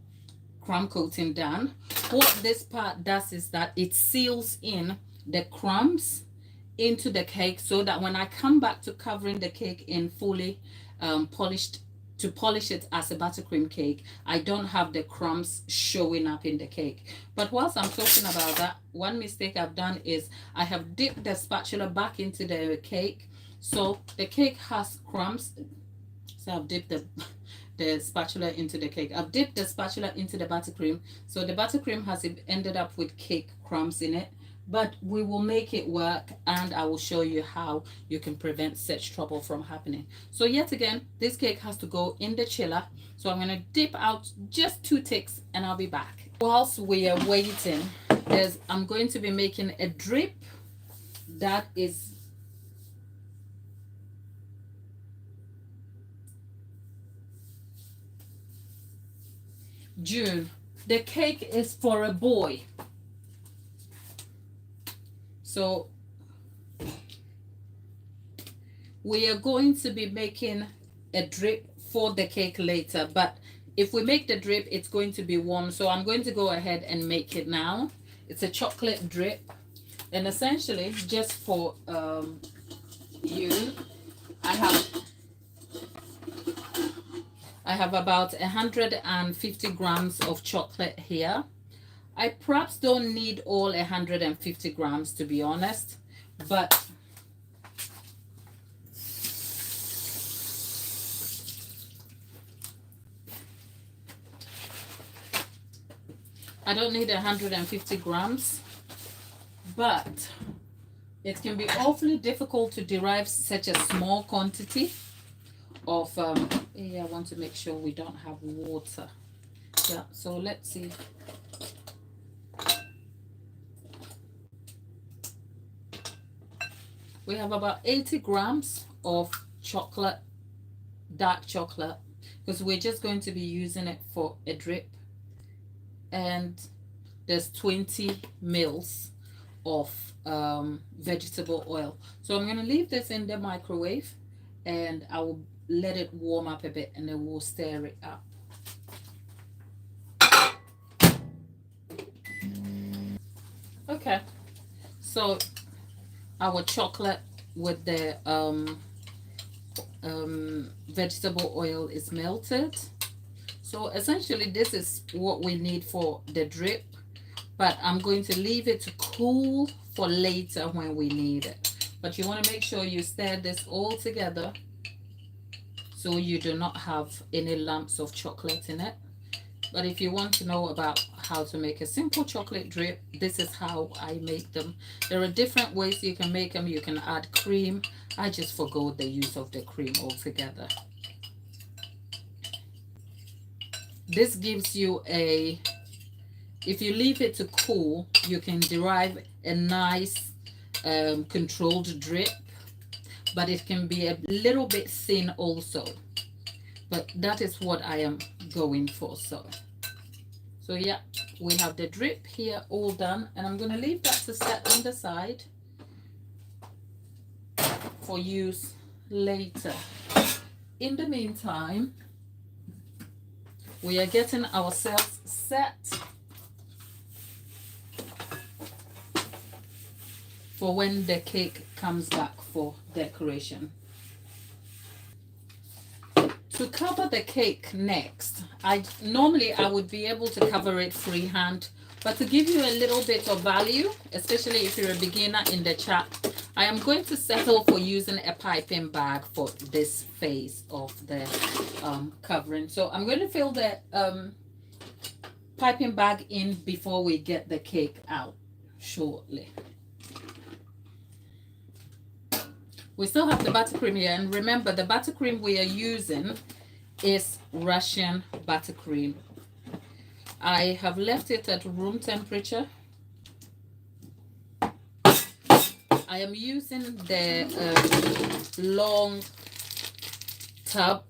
crumb coating done. What this part does is that it seals in the crumbs into the cake so that when I come back to covering the cake in fully polish it as a buttercream cake, I don't have the crumbs showing up in the cake. But whilst I'm talking about that, one mistake I've done is I have dipped the spatula back into the cake. So the cake has crumbs. So I've dipped the spatula into the cake. I've dipped the spatula into the buttercream. So the buttercream has ended up with cake crumbs in it. But we will make it work, and I will show you how you can prevent such trouble from happening. So yet again, this cake has to go in the chiller. So I'm going to dip out just 2 ticks and I'll be back. Whilst we are waiting, I'm going to be making a drip that is June. The cake is for a boy. So we are going to be making a drip for the cake later, but if we make the drip, it's going to be warm. So I'm going to go ahead and make it now. It's a chocolate drip. And essentially, just for you, I have about 150 grams of chocolate here. I perhaps don't need all 150 grams, to be honest, but I don't need 150 grams, but it can be awfully difficult to derive such a small quantity of, I want to make sure we don't have water. Yeah, so let's see. We have about 80 grams of chocolate, dark chocolate, because we're just going to be using it for a drip. And there's 20 mils of vegetable oil. So I'm going to leave this in the microwave and I will let it warm up a bit and then we'll stir it up. Okay, so our chocolate with the vegetable oil is melted. So essentially this is what we need for the drip, but I'm going to leave it to cool for later when we need it. But you want to make sure you stir this all together so you do not have any lumps of chocolate in it. But if you want to know about how to make a simple chocolate drip, this is how I make them. There are different ways you can make them. You can add cream. I just forgo the use of the cream altogether. This gives you a, if you leave it to cool, you can derive a nice controlled drip, but it can be a little bit thin also. But that is what I am going for. So yeah, we have the drip here all done, and I'm going to leave that to set on the side for use later. In the meantime, we are getting ourselves set for when the cake comes back for decoration. To cover the cake next, normally I would be able to cover it freehand, but to give you a little bit of value, especially if you're a beginner in the chat, I am going to settle for using a piping bag for this phase of the covering. So I'm going to fill the piping bag in before we get the cake out shortly. We still have the buttercream here, and remember the buttercream we are using is Russian buttercream. I have left it at room temperature. I am using the long tub.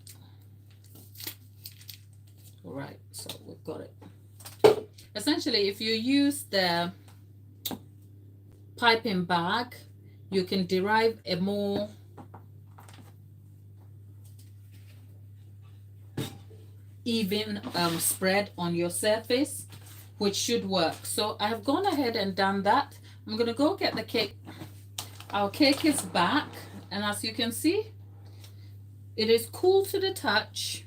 All right, so we've got it. Essentially, if you use the piping bag, you can derive a more even spread on your surface, which should work. So I have gone ahead and done that. I'm going to go get the cake. Our cake is back, and as you can see, it is cool to the touch.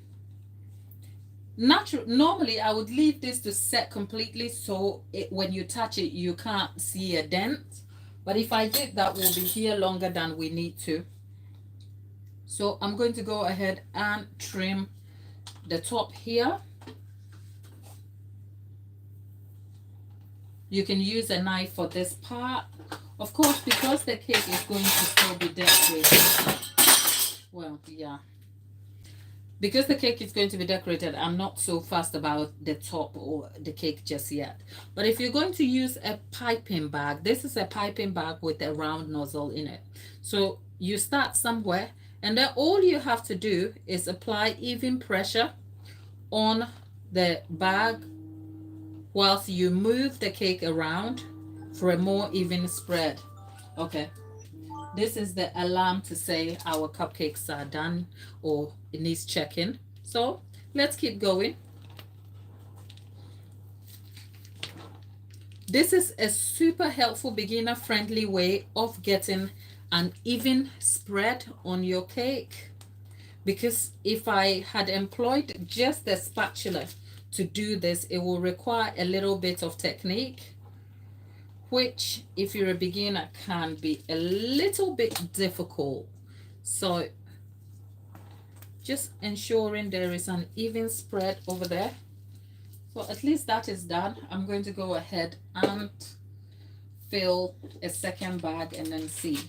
Normally I would leave this to set completely so when you touch it you can't see a dent. But if I did, that will be here longer than we need to. So I'm going to go ahead and trim the top here. You can use a knife for this part. Of course, because the cake is going to still be decorated. Well, yeah. Because the cake is going to be decorated, I'm not so fussed about the top or the cake just yet. But if you're going to use a piping bag, this is a piping bag with a round nozzle in it. So you start somewhere, and then all you have to do is apply even pressure on the bag whilst you move the cake around for a more even spread. Okay. This is the alarm to say our cupcakes are done or it needs checking. So let's keep going. This is a super helpful beginner friendly way of getting an even spread on your cake. Because if I had employed just the spatula to do this, it will require a little bit of technique, which if you're a beginner can be a little bit difficult. So just ensuring there is an even spread over there So at least that is done. I'm going to go ahead and fill a second bag and then see.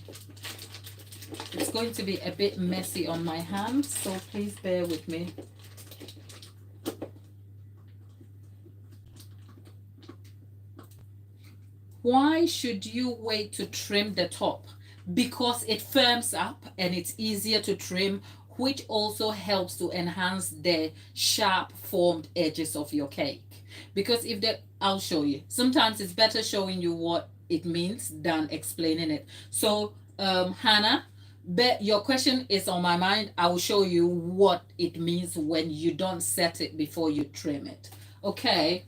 It's going to be a bit messy on my hands, so please bear with me. Why should you wait to trim the top? Because it firms up and it's easier to trim, which also helps to enhance the sharp formed edges of your cake. Because if the, I'll show you. Sometimes it's better showing you what it means than explaining it. So, Hannah, your question is on my mind. I will show you what it means when you don't set it before you trim it. Okay.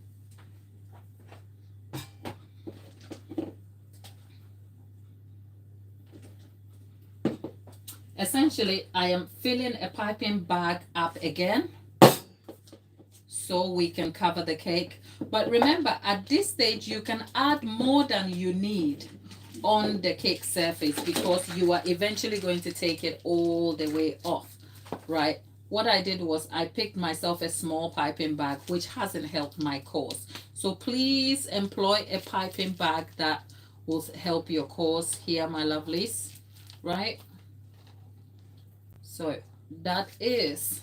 Essentially, I am filling a piping bag up again so we can cover the cake. But remember, at this stage, you can add more than you need on the cake surface because you are eventually going to take it all the way off, right? What I did was I picked myself a small piping bag, which hasn't helped my cause. So please employ a piping bag that will help your cause here, my lovelies, right? So that is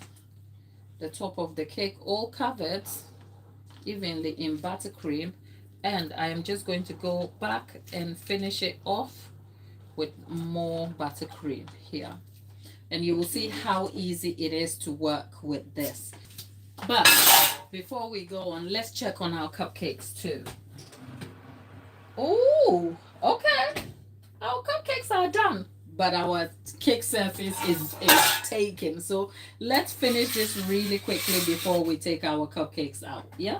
the top of the cake all covered evenly in buttercream, and I am just going to go back and finish it off with more buttercream here, and you will see how easy it is to work with this. But before we go on, let's check on our cupcakes too. Oh, okay, our cupcakes are done, but our cake surface is taken. So let's finish this really quickly before we take our cupcakes out. Yeah.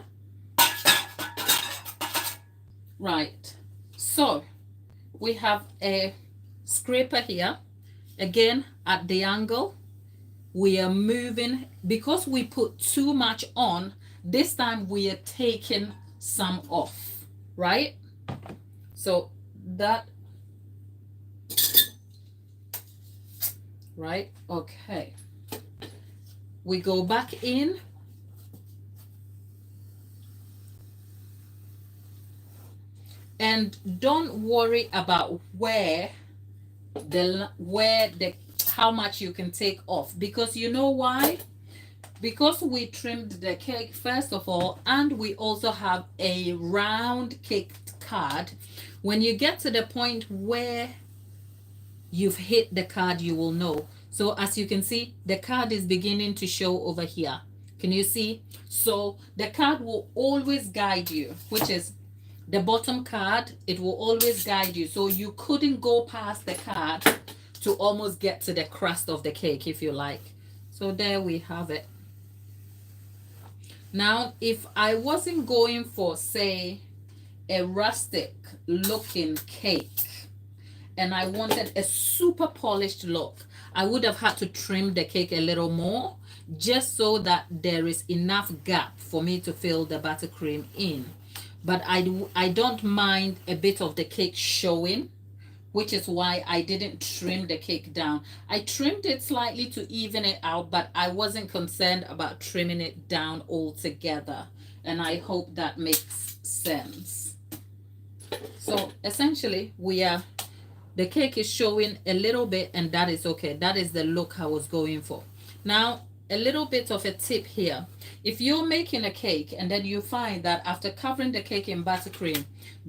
Right. So we have a scraper here. Again, at the angle, we are moving because we put too much on. This time we are taking some off, right? So that, right? Okay. We go back in. And don't worry about how much you can take off, because you know why? Because we trimmed the cake first of all, and we also have a round cake card. When you get to the point where you've hit the card, you will know. So as you can see, the card is beginning to show over here. Can you see? So the card will always guide you, which is the bottom card. It will always guide you. So you couldn't go past the card to almost get to the crust of the cake, if you like. So there we have it. Now, if I wasn't going for, say, a rustic looking cake and I wanted a super polished look, I would have had to trim the cake a little more just so that there is enough gap for me to fill the buttercream in. But I don't mind a bit of the cake showing, which is why I didn't trim the cake down. I trimmed it slightly to even it out, but I wasn't concerned about trimming it down altogether. And I hope that makes sense. So essentially, the cake is showing a little bit, and that is okay. That is the look I was going for. Now, a little bit of a tip here. If you're making a cake and then you find that after covering the cake in buttercream,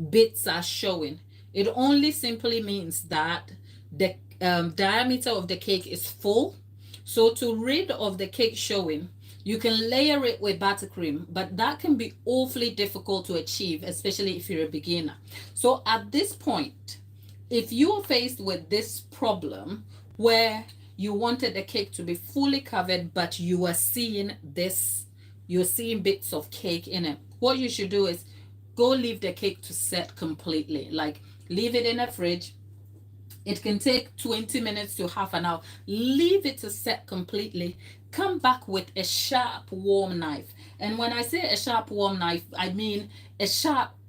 bits are showing, it only simply means that the diameter of the cake is full. So to rid of the cake showing, you can layer it with buttercream, but that can be awfully difficult to achieve, especially if you're a beginner. So at this point, if you are faced with this problem where you wanted the cake to be fully covered, but you are seeing this, you're seeing bits of cake in it, what you should do is go leave the cake to set completely. Like, leave it in a fridge. It can take 20 minutes to half an hour. Leave it to set completely. Come back with a sharp, warm knife. And when I say a sharp, warm knife, I mean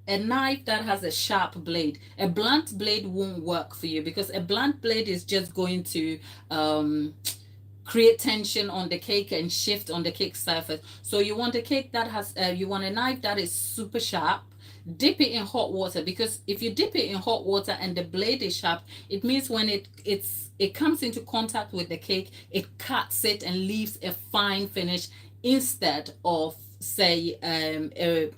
a knife that has a sharp blade. A blunt blade won't work for you because a blunt blade is just going to create tension on the cake and shift on the cake surface. So you want a cake that has, you want a knife that is super sharp. Dip it in hot water, because if you dip it in hot water and the blade is sharp, it means when it comes into contact with the cake, it cuts it and leaves a fine finish instead of, say, a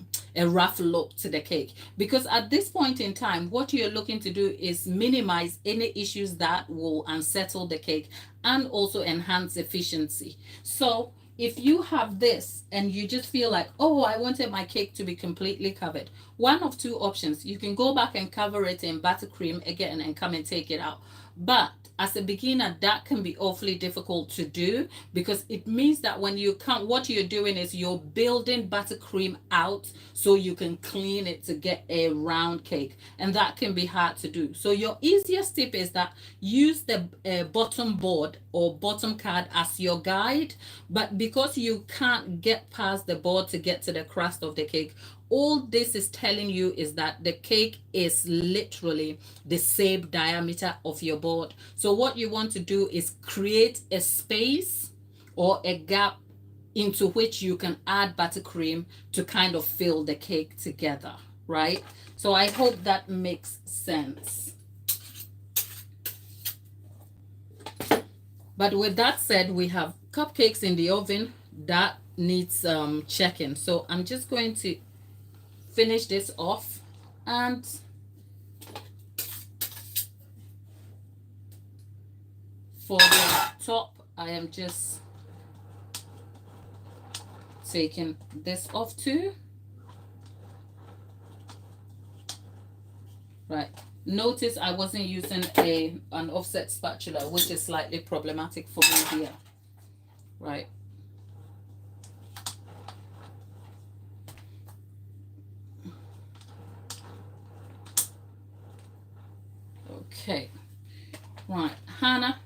rough look to the cake. Because at this point in time, what you're looking to do is minimize any issues that will unsettle the cake and also enhance efficiency. So if you have this and you just feel like, oh, I wanted my cake to be completely covered, one of two options: you can go back and cover it in buttercream again and come and take it out. But as a beginner, that can be awfully difficult to do, because it means that when you come, what you're doing is you're building buttercream out so you can clean it to get a round cake, and that can be hard to do. So your easiest tip is that use the bottom board or bottom card as your guide. But because you can't get past the board to get to the crust of the cake, all this is telling you is that the cake is literally the same diameter of your board. So what you want to do is create a space or a gap into which you can add buttercream to kind of fill the cake together, right? So I hope that makes sense. But with that said, we have cupcakes in the oven that needs checking. So I'm just going to finish this off, and for the top, I am just taking this off too. Right. Notice I wasn't using an offset spatula, which is slightly problematic for me here. Right. Okay. Right. Hannah,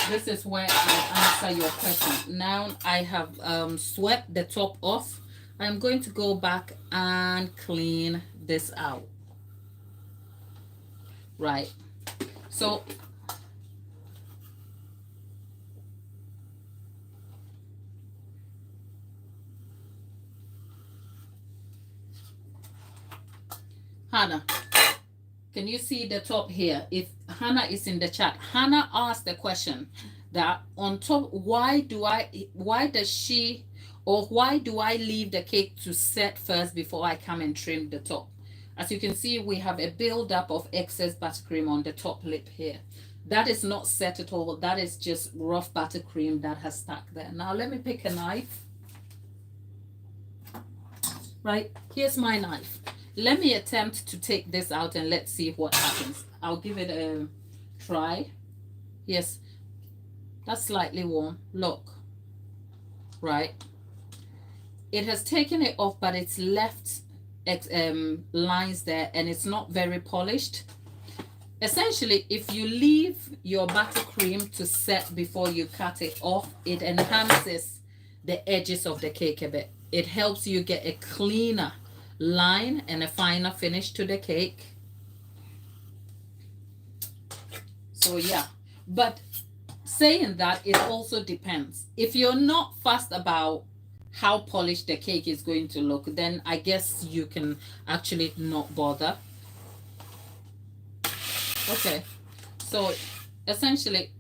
this is where I answer your question. Now I have swept the top off. I'm going to go back and clean this out. Right. So Hannah, can you see the top here? If Hannah is in the chat, Hannah asked the question that on top, why do I leave the cake to set first before I come and trim the top? As you can see, we have a buildup of excess buttercream on the top lip here. That is not set at all. That is just rough buttercream that has stuck there. Now let me pick a knife. Right, here's my knife. Let me attempt to take this out and let's see what happens. I'll give it a try. Yes, that's slightly warm. Look, right? It has taken it off, but it's left lines there, and it's not very polished. Essentially, if you leave your buttercream to set before you cut it off, it enhances the edges of the cake a bit. It helps you get a cleaner line and a finer finish to the cake. So yeah, but saying that, it also depends. If you're not fussed about how polished the cake is going to look, then I guess you can actually not bother. Okay, so essentially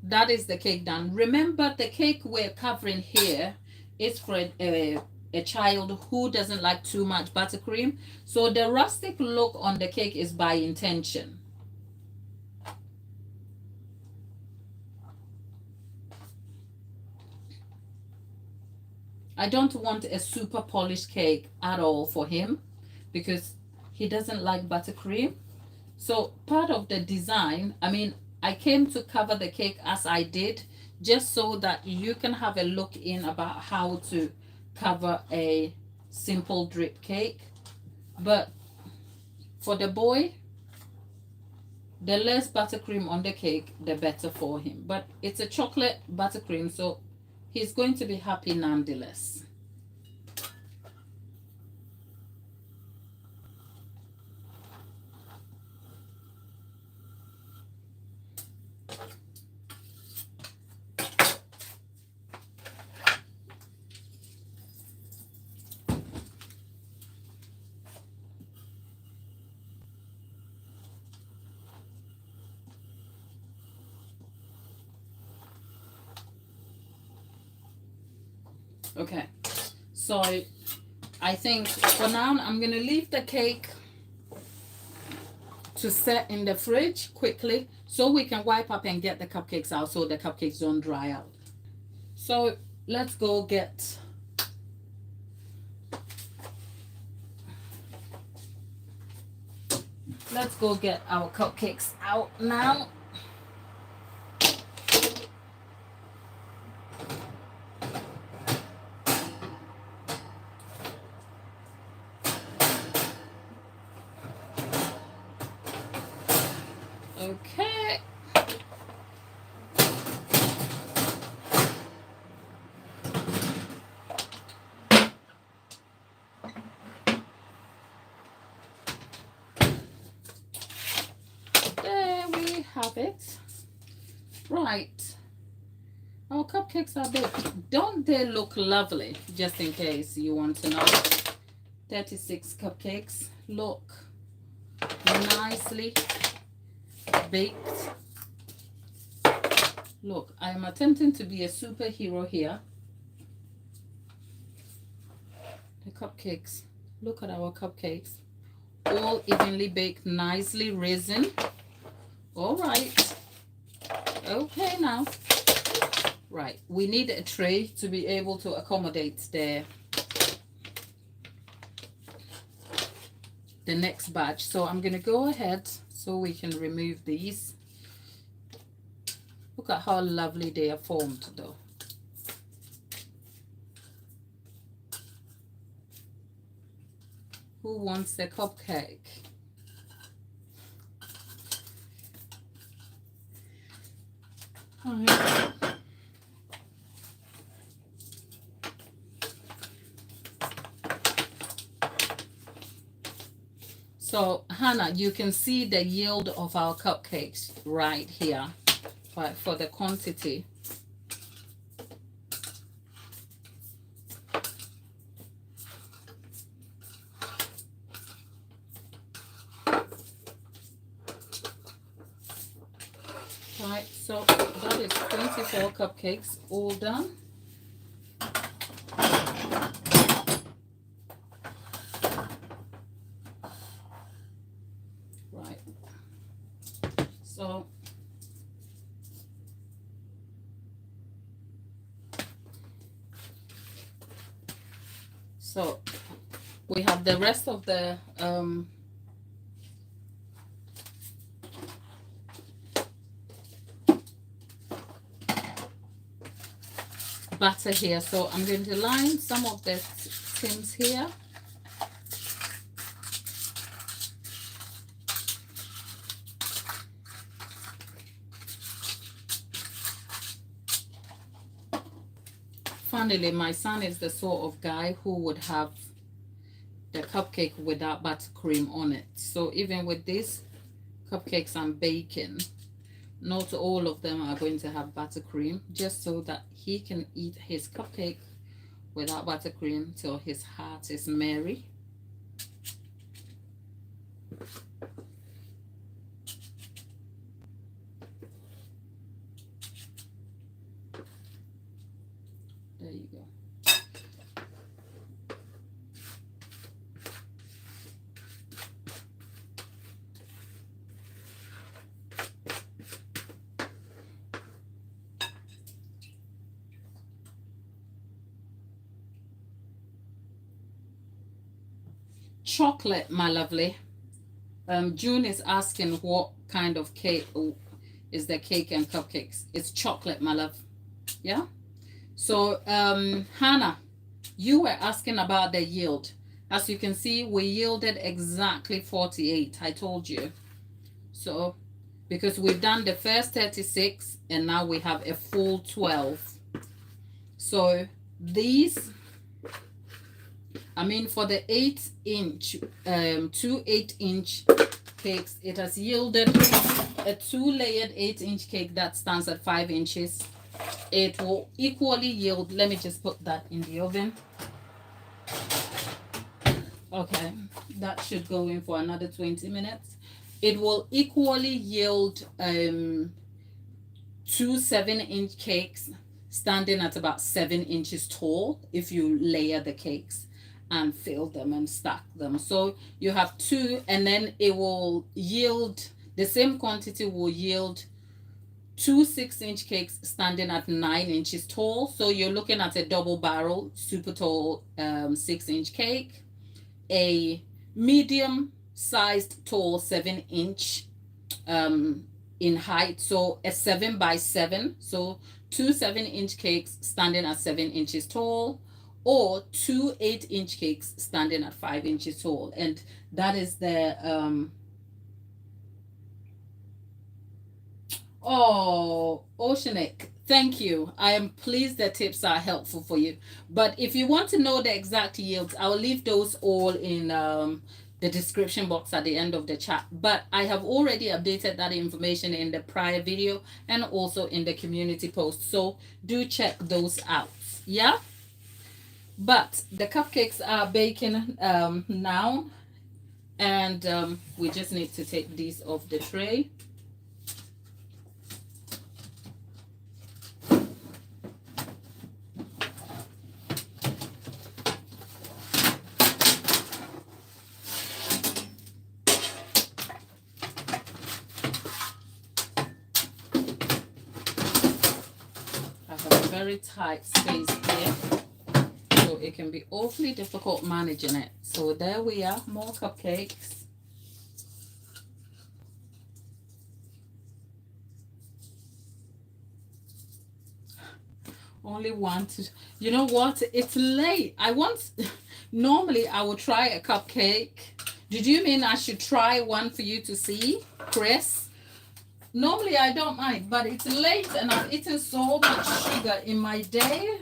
that is the cake done. Remember, the cake we're covering here is for a child who doesn't like too much buttercream. So the rustic look on the cake is by intention. I don't want a super polished cake at all for him because he doesn't like buttercream. So part of the design, I mean, I came to cover the cake as I did, just so that you can have a look in about how to cover a simple drip cake. But for the boy, the less buttercream on the cake, the better for him. But it's a chocolate buttercream, so he's going to be happy nonetheless. Okay, so I think for now I'm going to leave the cake to set in the fridge quickly so we can wipe up and get the cupcakes out so the cupcakes don't dry out. So let's go get our cupcakes out now. Okay. There we have it. Right. Our cupcakes are baked. Don't they look lovely? Just in case you want to know. 36 cupcakes look nicely baked. Look, I am attempting to be a superhero here. The cupcakes. Look at our cupcakes. All evenly baked, nicely risen. All right. Okay, now. Right. We need a tray to be able to accommodate the next batch. So I'm going to go ahead so we can remove these. Look at how lovely they are formed though. Who wants a cupcake? All right. So Hannah, you can see the yield of our cupcakes right here, right, for the quantity. Right, so that is 24 cupcakes all done. Right, so we have the rest of the butter here. So I'm going to line some of the tins here. Funnily, my son is the sort of guy who would have the cupcake without buttercream on it. So even with these cupcakes I'm baking, not all of them are going to have buttercream, just so that he can eat his cupcake without buttercream till his heart is merry. There you go. Chocolate, my lovely. June is asking what kind of cake is the cake and cupcakes. It's chocolate, my love. Yeah. So Hannah, you were asking about the yield. As you can see, we yielded exactly 48. I told you. So because we've done the first 36 and now we have a full 12. So these, I mean, for the 8-inch, 2 8-inch cakes, it has yielded a 2-layered 8-inch cake that stands at 5 inches. It will equally yield, let me just put that in the oven. Okay, that should go in for another 20 minutes. It will equally yield 2 7-inch cakes standing at about 7 inches tall if you layer the cakes and fill them and stack them. So you have two, and then it will yield, the same quantity will yield two 6-inch cakes standing at 9 inches tall. So you're looking at a double barrel, super tall 6-inch cake, a medium sized tall 7-inch in height, so a 7 by 7, so two 7-inch cakes standing at 7 inches tall, or two 8-inch cakes standing at 5 inches tall. And that is the oh, Oceanic, thank you. I am pleased the tips are helpful for you. But if you want to know the exact yields, I'll leave those all in the description box at the end of the chat. But I have already updated that information in the prior video and also in the community post. So do check those out. Yeah? But the cupcakes are baking now. And we just need to take these off the tray. Very tight space here, so it can be awfully difficult managing it. So there we are, more cupcakes. Only one to, you know what, it's late. Normally I would try a cupcake. Did you mean I should try one for you to see, Chris? Normally I don't mind, but it's late and I've eaten so much sugar in my day.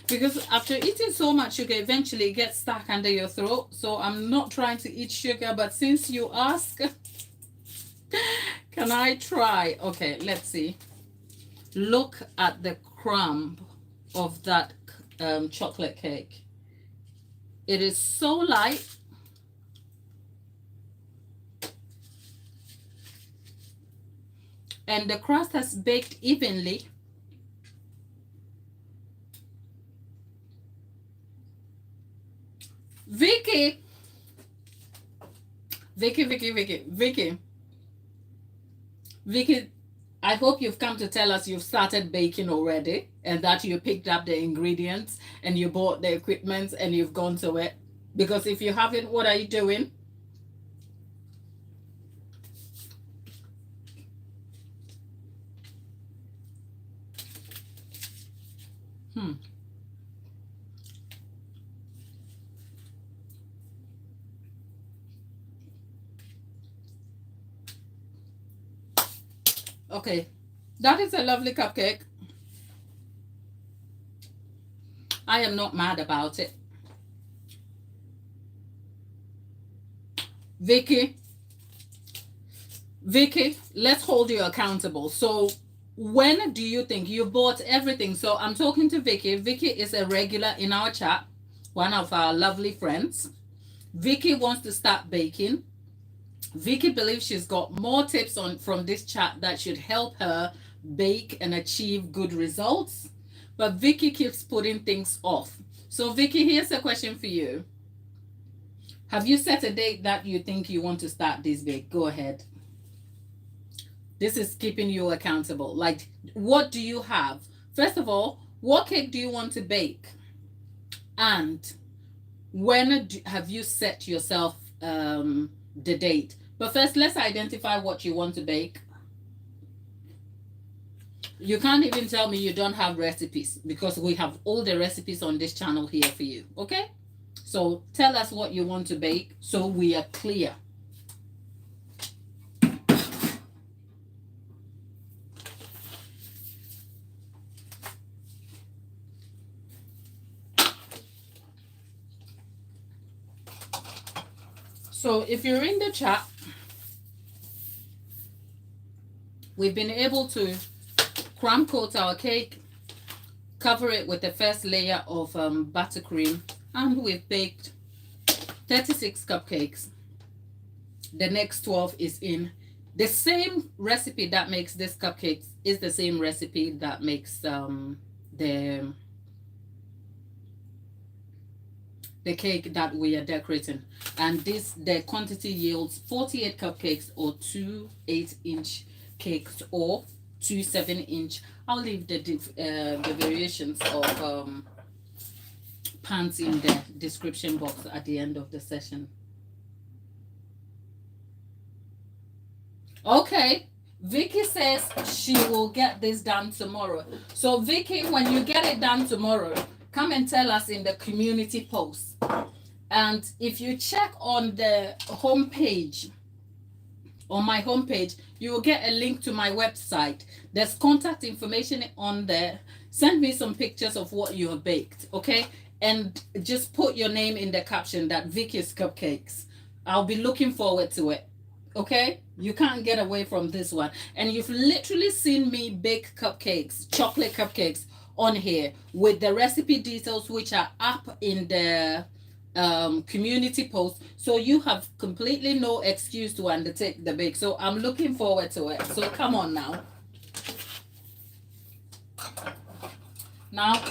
Because after eating so much sugar, eventually it gets stuck under your throat. So I'm not trying to eat sugar, but since you ask, can I try? Okay, let's see. Look at the crumb of that chocolate cake. It is so light. And the crust has baked evenly. Vicky, I hope you've come to tell us you've started baking already and that you picked up the ingredients and you bought the equipment and you've gone to it. Because if you haven't, what are you doing? Okay, that is a lovely cupcake. I am not mad about it. Vicky, let's hold you accountable. So when do you think you bought everything? So I'm talking to Vicky. Vicky is a regular in our chat, one of our lovely friends. Vicky wants to start baking. Vicky believes she's got more tips from this chat that should help her bake and achieve good results. But Vicky keeps putting things off. So Vicky, here's a question for you. Have you set a date that you think you want to start this bake? Go ahead. This is keeping you accountable. Like, what do you have? First of all, what cake do you want to bake? And when have you set yourself the date? But first, let's identify what you want to bake. You can't even tell me you don't have recipes, because we have all the recipes on this channel here for you. Okay? So tell us what you want to bake so we are clear. So if you're in the chat, we've been able to crumb coat our cake, cover it with the first layer of buttercream, and we've baked 36 cupcakes. The next 12 is in. The same recipe that makes this cupcakes is the same recipe that makes the cake that we are decorating. And the quantity yields 48 cupcakes, or 2 8-inch cakes, or 2 7-inch. I'll leave the variations of pans in the description box at the end of the session. Okay, Vicky says she will get this done tomorrow. So Vicky, when you get it done tomorrow, come and tell us in the community post. And if you check on the homepage, on my homepage, you will get a link to my website. There's contact information on there. Send me some pictures of what you have baked, okay? And just put your name in the caption that Vicky's Cupcakes. I'll be looking forward to it, okay? You can't get away from this one. And you've literally seen me bake cupcakes, chocolate cupcakes on here with the recipe details, which are up in the community post. So you have completely no excuse to undertake the bake. So I'm looking forward to it. So come on now. Now,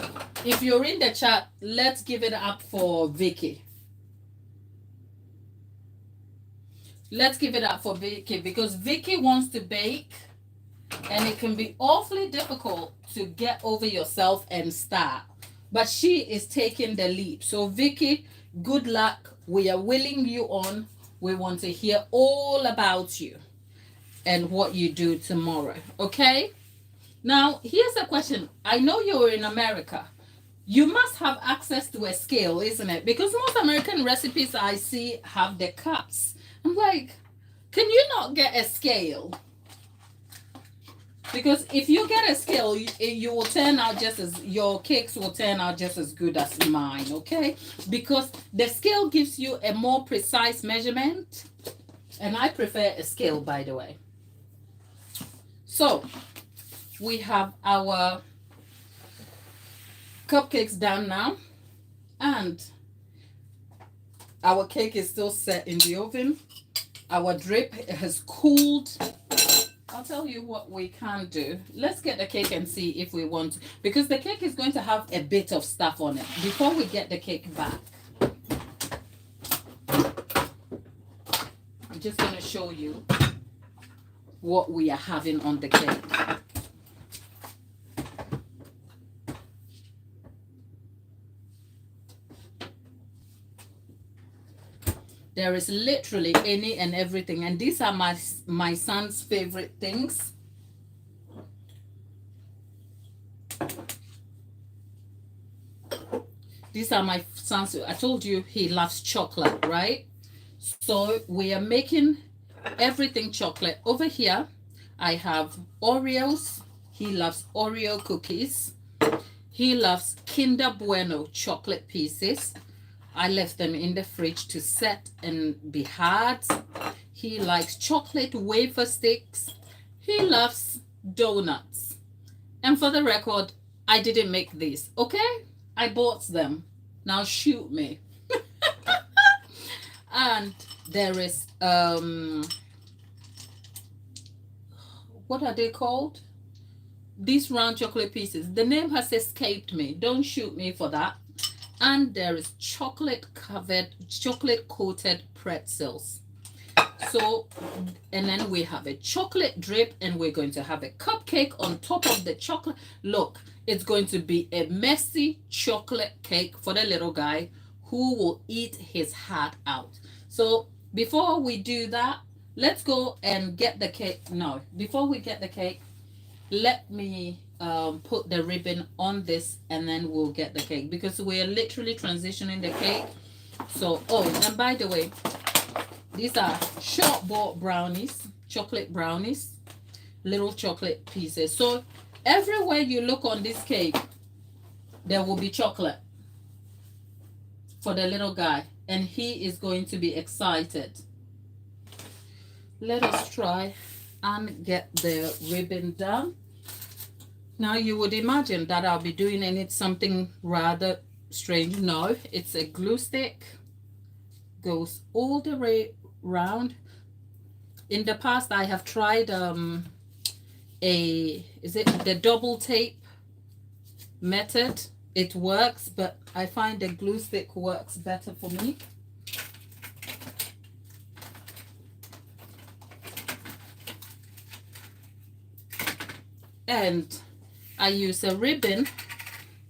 if you're in the chat, let's give it up for Vicky. Let's give it up for Vicky, because Vicky wants to bake, and it can be awfully difficult to get over yourself and start. But she is taking the leap. So Vicky, good luck. We are willing you on. We want to hear all about you and what you do tomorrow. Okay? Now, here's a question. I know you're in America. You must have access to a scale, isn't it? Because most American recipes I see have the cups. I'm like, can you not get a scale? Because if you get a scale, you will turn out just as, your cakes will turn out just as good as mine, okay? Because the scale gives you a more precise measurement. And I prefer a scale, by the way. So, we have our cupcakes done now. And our cake is still set in the oven. Our drip has cooled. I'll tell you what we can do. Let's get the cake and see if we want to, because the cake is going to have a bit of stuff on it before we get the cake back. I'm just going to show you what we are having on the cake. There is literally any and everything. And these are my son's favorite things. These are my son's. I told you he loves chocolate, right? So we are making everything chocolate. Over here, I have Oreos. He loves Oreo cookies. He loves Kinder Bueno chocolate pieces. I left them in the fridge to set and be hard. He likes chocolate wafer sticks. He loves donuts. And for the record, I didn't make these, okay? I bought them. Now shoot me. And there is, what are they called? These round chocolate pieces. The name has escaped me. Don't shoot me for that. And there is chocolate coated pretzels. So, and then we have a chocolate drip, and we're going to have a cupcake on top of the chocolate. Look, it's going to be a messy chocolate cake for the little guy who will eat his heart out. So before we do that, let's go and get the cake. No, before we get the cake, let me put the ribbon on this, and then we'll get the cake, because we're literally transitioning the cake. So, oh, and by the way, these are short bought brownies, chocolate brownies, little chocolate pieces. So everywhere you look on this cake, there will be chocolate for the little guy, and he is going to be excited. Let us try and get the ribbon done. Now you would imagine that I'll be doing something rather strange. No, it's a glue stick. Goes all the way round. In the past, I have tried is it the double tape? method. It works, but I find the glue stick works better for me. And I use a ribbon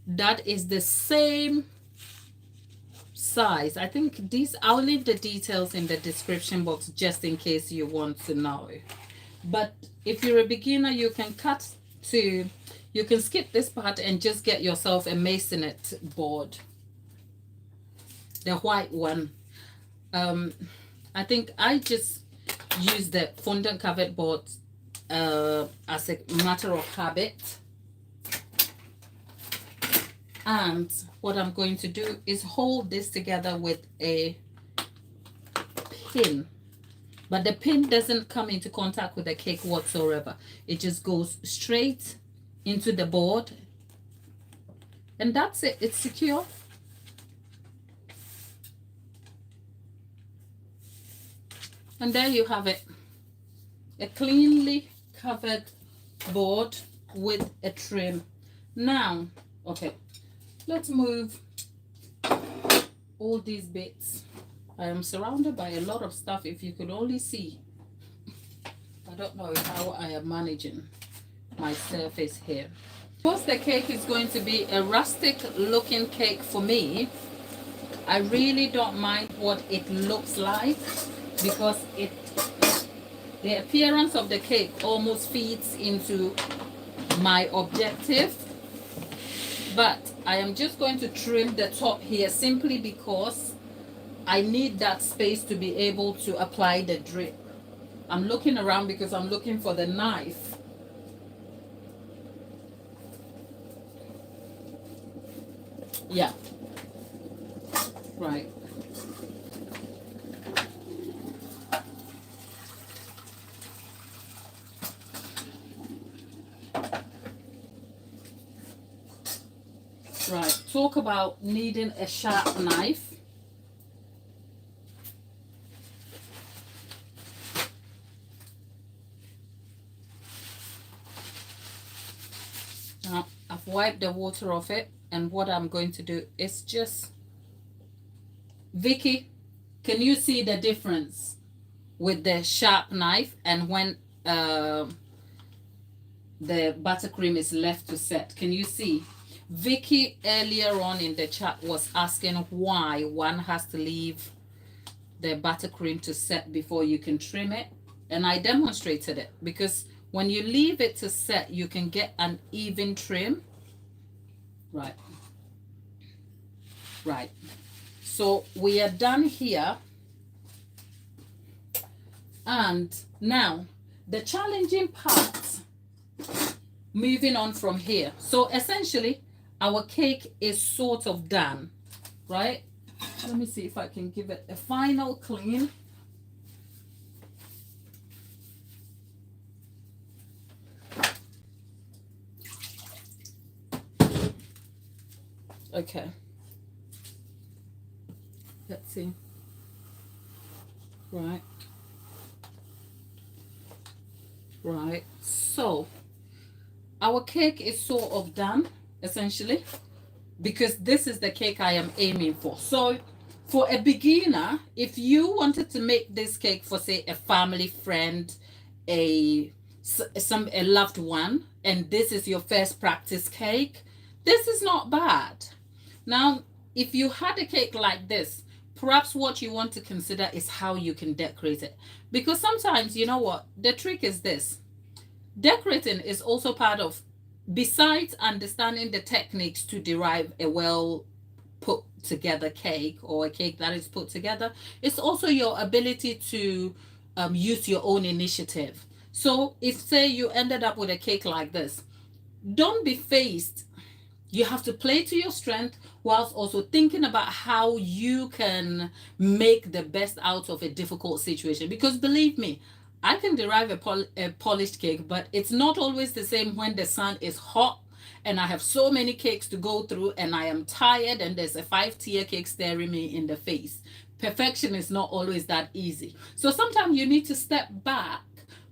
that is the same size. I think these, I'll leave the details in the description box just in case you want to know. But if you're a beginner, you can you can skip this part and just get yourself a masonette board, the white one. I think I just use the fondant covered board as a matter of habit. And what I'm going to do is hold this together with a pin. But the pin doesn't come into contact with the cake whatsoever. It just goes straight into the board. And that's it. It's secure. And there you have it. A cleanly covered board with a trim. Now, okay, let's move all these bits. I am surrounded by a lot of stuff. If you could only see. I don't know how I am managing my surface here. Because the cake is going to be a rustic looking cake for me, I really don't mind what it looks like, because the appearance of the cake almost feeds into my objective. But I am just going to trim the top here simply because I need that space to be able to apply the drip. I'm looking around because I'm looking for the knife. Yeah. Right. Right. Talk about needing a sharp knife. Now, I've wiped the water off it, and what I'm going to do is just... Vicky, can you see the difference with the sharp knife and when the buttercream is left to set? Can you see? Vicky earlier on in the chat was asking why one has to leave the buttercream to set before you can trim it. And I demonstrated it, because when you leave it to set, you can get an even trim. Right. Right. So we are done here. And now the challenging part, moving on from here. So essentially, our cake is sort of done, right? Let me see if I can give it a final clean. Okay. Let's see. Right. Right. So our cake is sort of done, essentially, because this is the cake I am aiming for. So for a beginner, if you wanted to make this cake for, say, a family friend, a loved one, and this is your first practice cake, this is not bad. Now, if you had a cake like this, perhaps what you want to consider is how you can decorate it. Because sometimes, you know what, the trick is this. Decorating is also part of, besides understanding the techniques to derive a well put together cake, or a cake that is put together, it's also your ability to use your own initiative. So if, say, you ended up with a cake like this, don't be phased. You have to play to your strength whilst also thinking about how you can make the best out of a difficult situation. Because believe me, I can derive a polished cake, but it's not always the same when the sun is hot and I have so many cakes to go through and I am tired and there's a 5-tier cake staring me in the face. Perfection is not always that easy. So sometimes you need to step back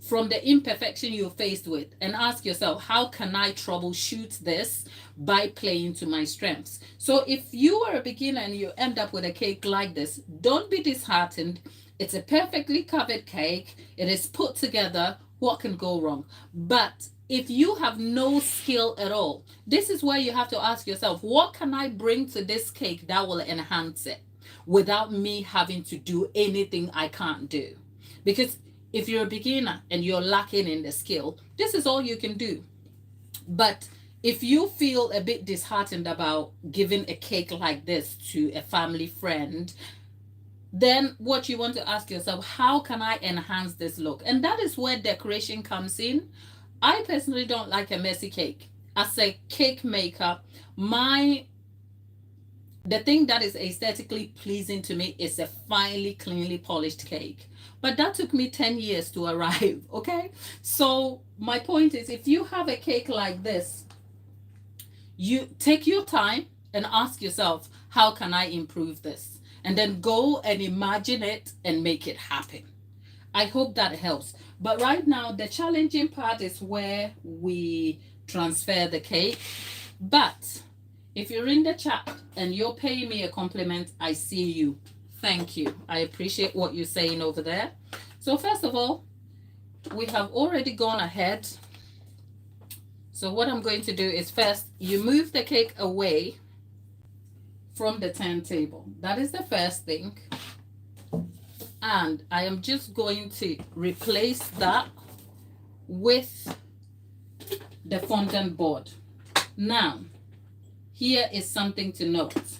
from the imperfection you're faced with and ask yourself, how can I troubleshoot this by playing to my strengths? So if you are a beginner and you end up with a cake like this, don't be disheartened. It's a perfectly covered cake. It is put together. What can go wrong? But if you have no skill at all, this is where you have to ask yourself, what can I bring to this cake that will enhance it without me having to do anything I can't do? Because if you're a beginner and you're lacking in the skill, this is all you can do. But if you feel a bit disheartened about giving a cake like this to a family friend, then what you want to ask yourself, how can I enhance this look? And that is where decoration comes in. I personally don't like a messy cake. As a cake maker, the thing that is aesthetically pleasing to me is a finely, cleanly polished cake. But that took me 10 years to arrive, okay? So my point is, if you have a cake like this, you take your time and ask yourself, how can I improve this? And then go and imagine it and make it happen. I hope that helps. But right now, the challenging part is where we transfer the cake. But if you're in the chat and you're paying me a compliment, I see you. Thank you. I appreciate what you're saying over there. So first of all, we have already gone ahead. So what I'm going to do is first, you move the cake away from the turntable. That is the first thing. And I am just going to replace that with the fondant board. Now, here is something to note.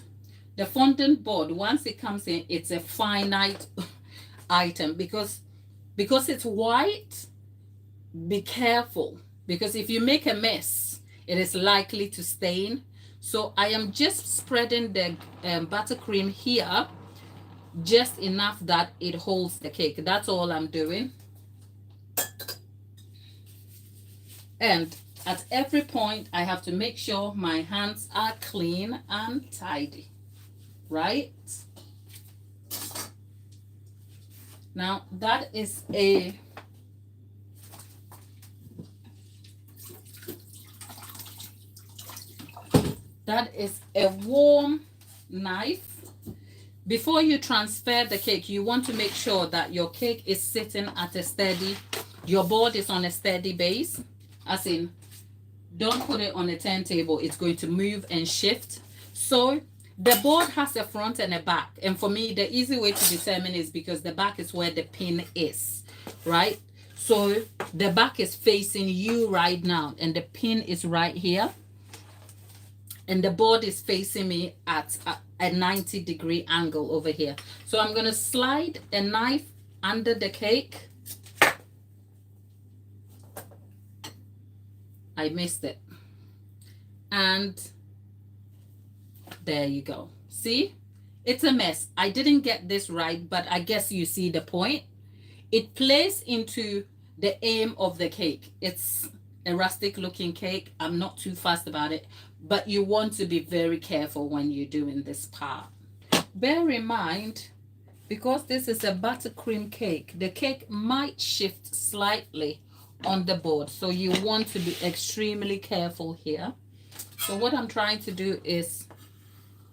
The fondant board, once it comes in, it's a finite item because it's white. Be careful, because if you make a mess, it is likely to stain. So I am just spreading the buttercream here, just enough that it holds the cake. That's all I'm doing. And at every point, I have to make sure my hands are clean and tidy, right? Now, that is a warm knife. Before you transfer the cake, you want to make sure that your cake is sitting at a steady, your board is on a steady base. As in, don't put it on a turntable. It's going to move and shift. So the board has a front and a back. And for me, the easy way to determine is because the back is where the pin is, right? So the back is facing you right now, and the pin is right here. And the board is facing me at a 90-degree angle over here. So I'm going to slide a knife under the cake. I missed it. And there you go. See? It's a mess. I didn't get this right, but I guess you see the point. It plays into the aim of the cake. It's a rustic looking cake. I'm not too fussed about it, but you want to be very careful when you're doing this part. Bear in mind, because this is a buttercream cake, the cake might shift slightly on the board. So you want to be extremely careful here. So what I'm trying to do is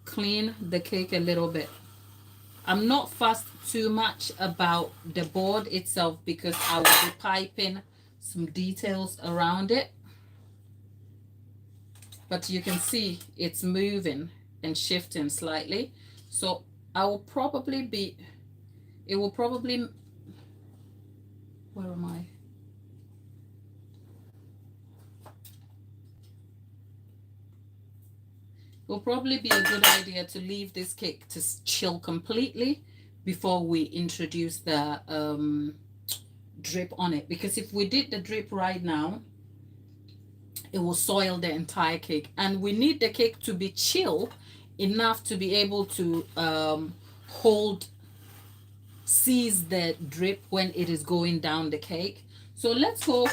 clean the cake a little bit. I'm not fussed too much about the board itself because I will be piping some details around it. But you can see it's moving and shifting slightly. So I will probably be, it will probably, where am I? It will probably be a good idea to leave this cake to chill completely before we introduce the drip on it. Because if we did the drip right now, it will soil the entire cake. And we need the cake to be chill enough to be able to seize the drip when it is going down the cake. So let's go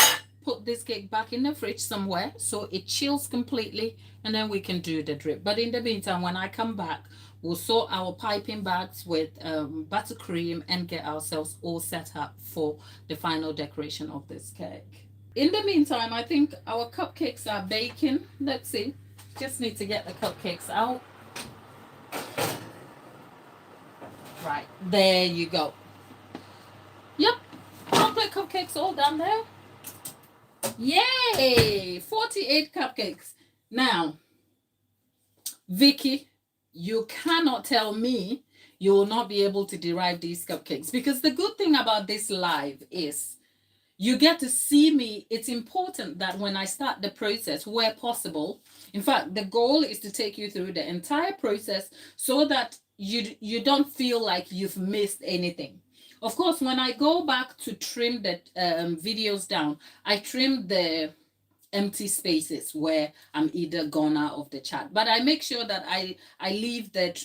put this cake back in the fridge somewhere so it chills completely, and then we can do the drip. But in the meantime, when I come back, we'll sort our piping bags with buttercream and get ourselves all set up for the final decoration of this cake. In the meantime, I think our cupcakes are baking. Let's see. Just need to get the cupcakes out. Right, there you go. Yep, chocolate cupcakes all done there. Yay! 48 cupcakes. Now, Vicky, you cannot tell me you will not be able to derive these cupcakes, because the good thing about this live is you get to see me. It's important that when I start the process, where possible, in fact, the goal is to take you through the entire process so that you don't feel like you've missed anything. Of course, when I go back to trim the videos down, I trim the empty spaces where I'm either gone out of the chat, but I make sure that I leave that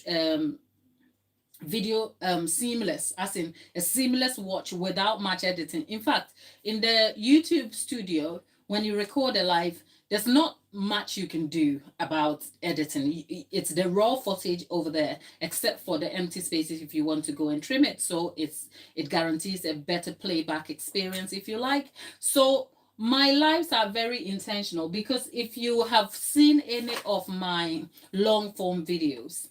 video seamless, as in a seamless watch without much editing. In fact, in the YouTube studio, when you record a live, there's not much you can do about editing. It's the raw footage over there, except for the empty spaces if you want to go and trim it, so it guarantees a better playback experience, if you like. So my lives are very intentional, because if you have seen any of my long form videos,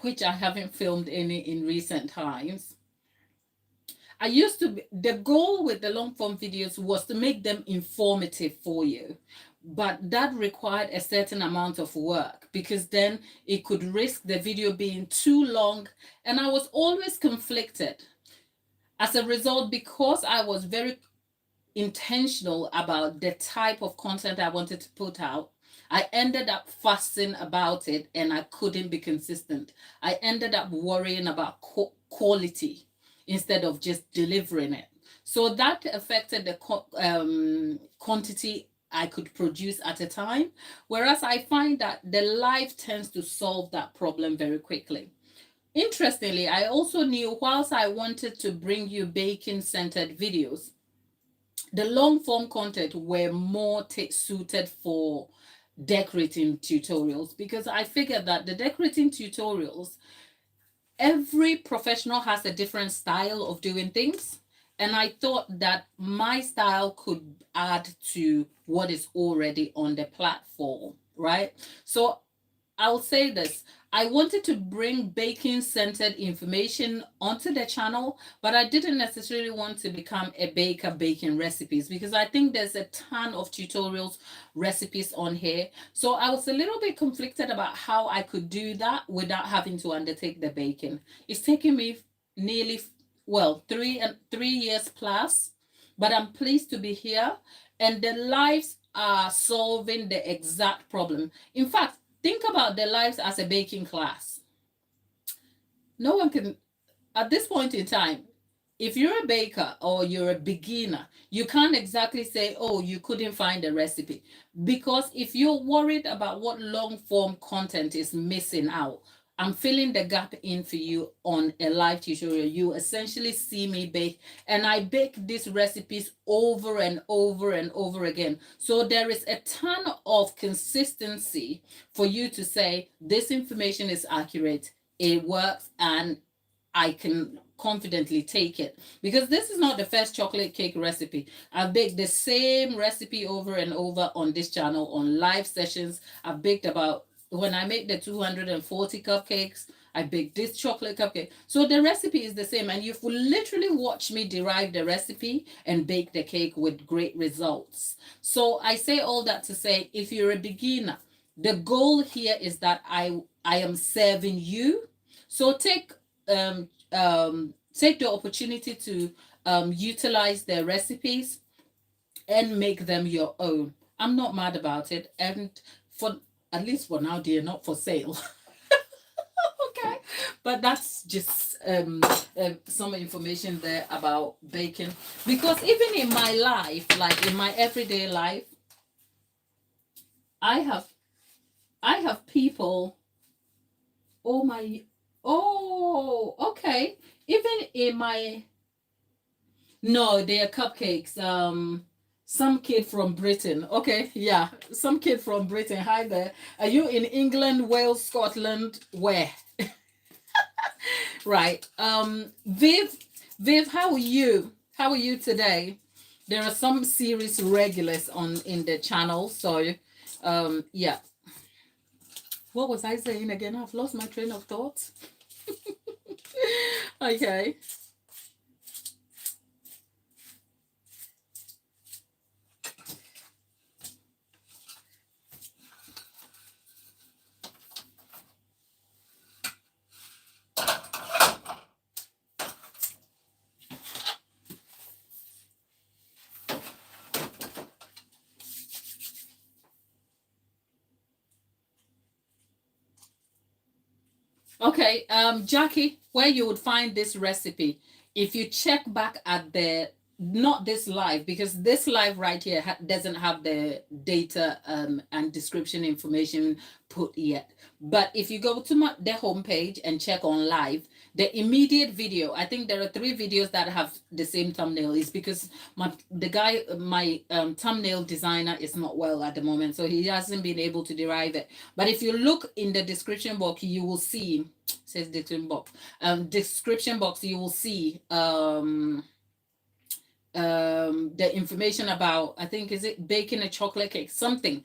which I haven't filmed any in recent times, the goal with the long form videos was to make them informative for you. But that required a certain amount of work, because then it could risk the video being too long. And I was always conflicted. As a result, because I was very intentional about the type of content I wanted to put out, I ended up fussing about it, and I couldn't be consistent. I ended up worrying about quality instead of just delivering it. So that affected the quantity I could produce at a time. Whereas I find that the live tends to solve that problem very quickly. Interestingly, I also knew, whilst I wanted to bring you baking centered videos, the long form content were more suited for decorating tutorials, because I figured that the decorating tutorials, every professional has a different style of doing things, and I thought that my style could add to what is already on the platform, right? So I'll say this. I wanted to bring baking centered information onto the channel, but I didn't necessarily want to become a baker baking recipes, because I think there's a ton of tutorials, recipes on here. So I was a little bit conflicted about how I could do that without having to undertake the baking. It's taken me nearly, well, 3 years plus, but I'm pleased to be here, and the lives are solving the exact problem. In fact, think about their lives as a baking class. No one can, at this point in time, if you're a baker or you're a beginner, you can't exactly say, oh, you couldn't find a recipe. Because if you're worried about what long form content is missing out, I'm filling the gap in for you on a live tutorial. You essentially see me bake, and I bake these recipes over and over and over again. So there is a ton of consistency for you to say, this information is accurate, it works, and I can confidently take it. Because this is not the first chocolate cake recipe. I've baked the same recipe over and over on this channel, on live sessions. I've baked about, when I make the 240 cupcakes, I bake this chocolate cupcake. So the recipe is the same, and you've literally watched me derive the recipe and bake the cake with great results. So I say all that to say, if you're a beginner, the goal here is that I am serving you. So take the opportunity to utilize their recipes and make them your own. I'm not mad about it, and for at least for now, they're not for sale. Okay, but that's just some information there about baking, because even in my life, like in my everyday life, I have people. Okay, even in my, no, they are cupcakes. Some kid from Britain. Okay, yeah, some kid from Britain. Hi there. Are you in England, Wales, Scotland? Where? Right. Viv, how are you? How are you today? There are some series regulars on in the channel, so yeah. What was I saying again? I've lost my train of thought. Okay. Okay, Jackie, where you would find this recipe, if you check back at the not this live, because this live right here doesn't have the data and description information put yet. But if you go to the homepage and check on live, the immediate video, I think there are 3 videos that have the same thumbnail. Is because my thumbnail designer is not well at the moment, so he hasn't been able to derive it. But if you look in the description box, you will see, says description box, you will see the information about, I think, is it baking a chocolate cake, something.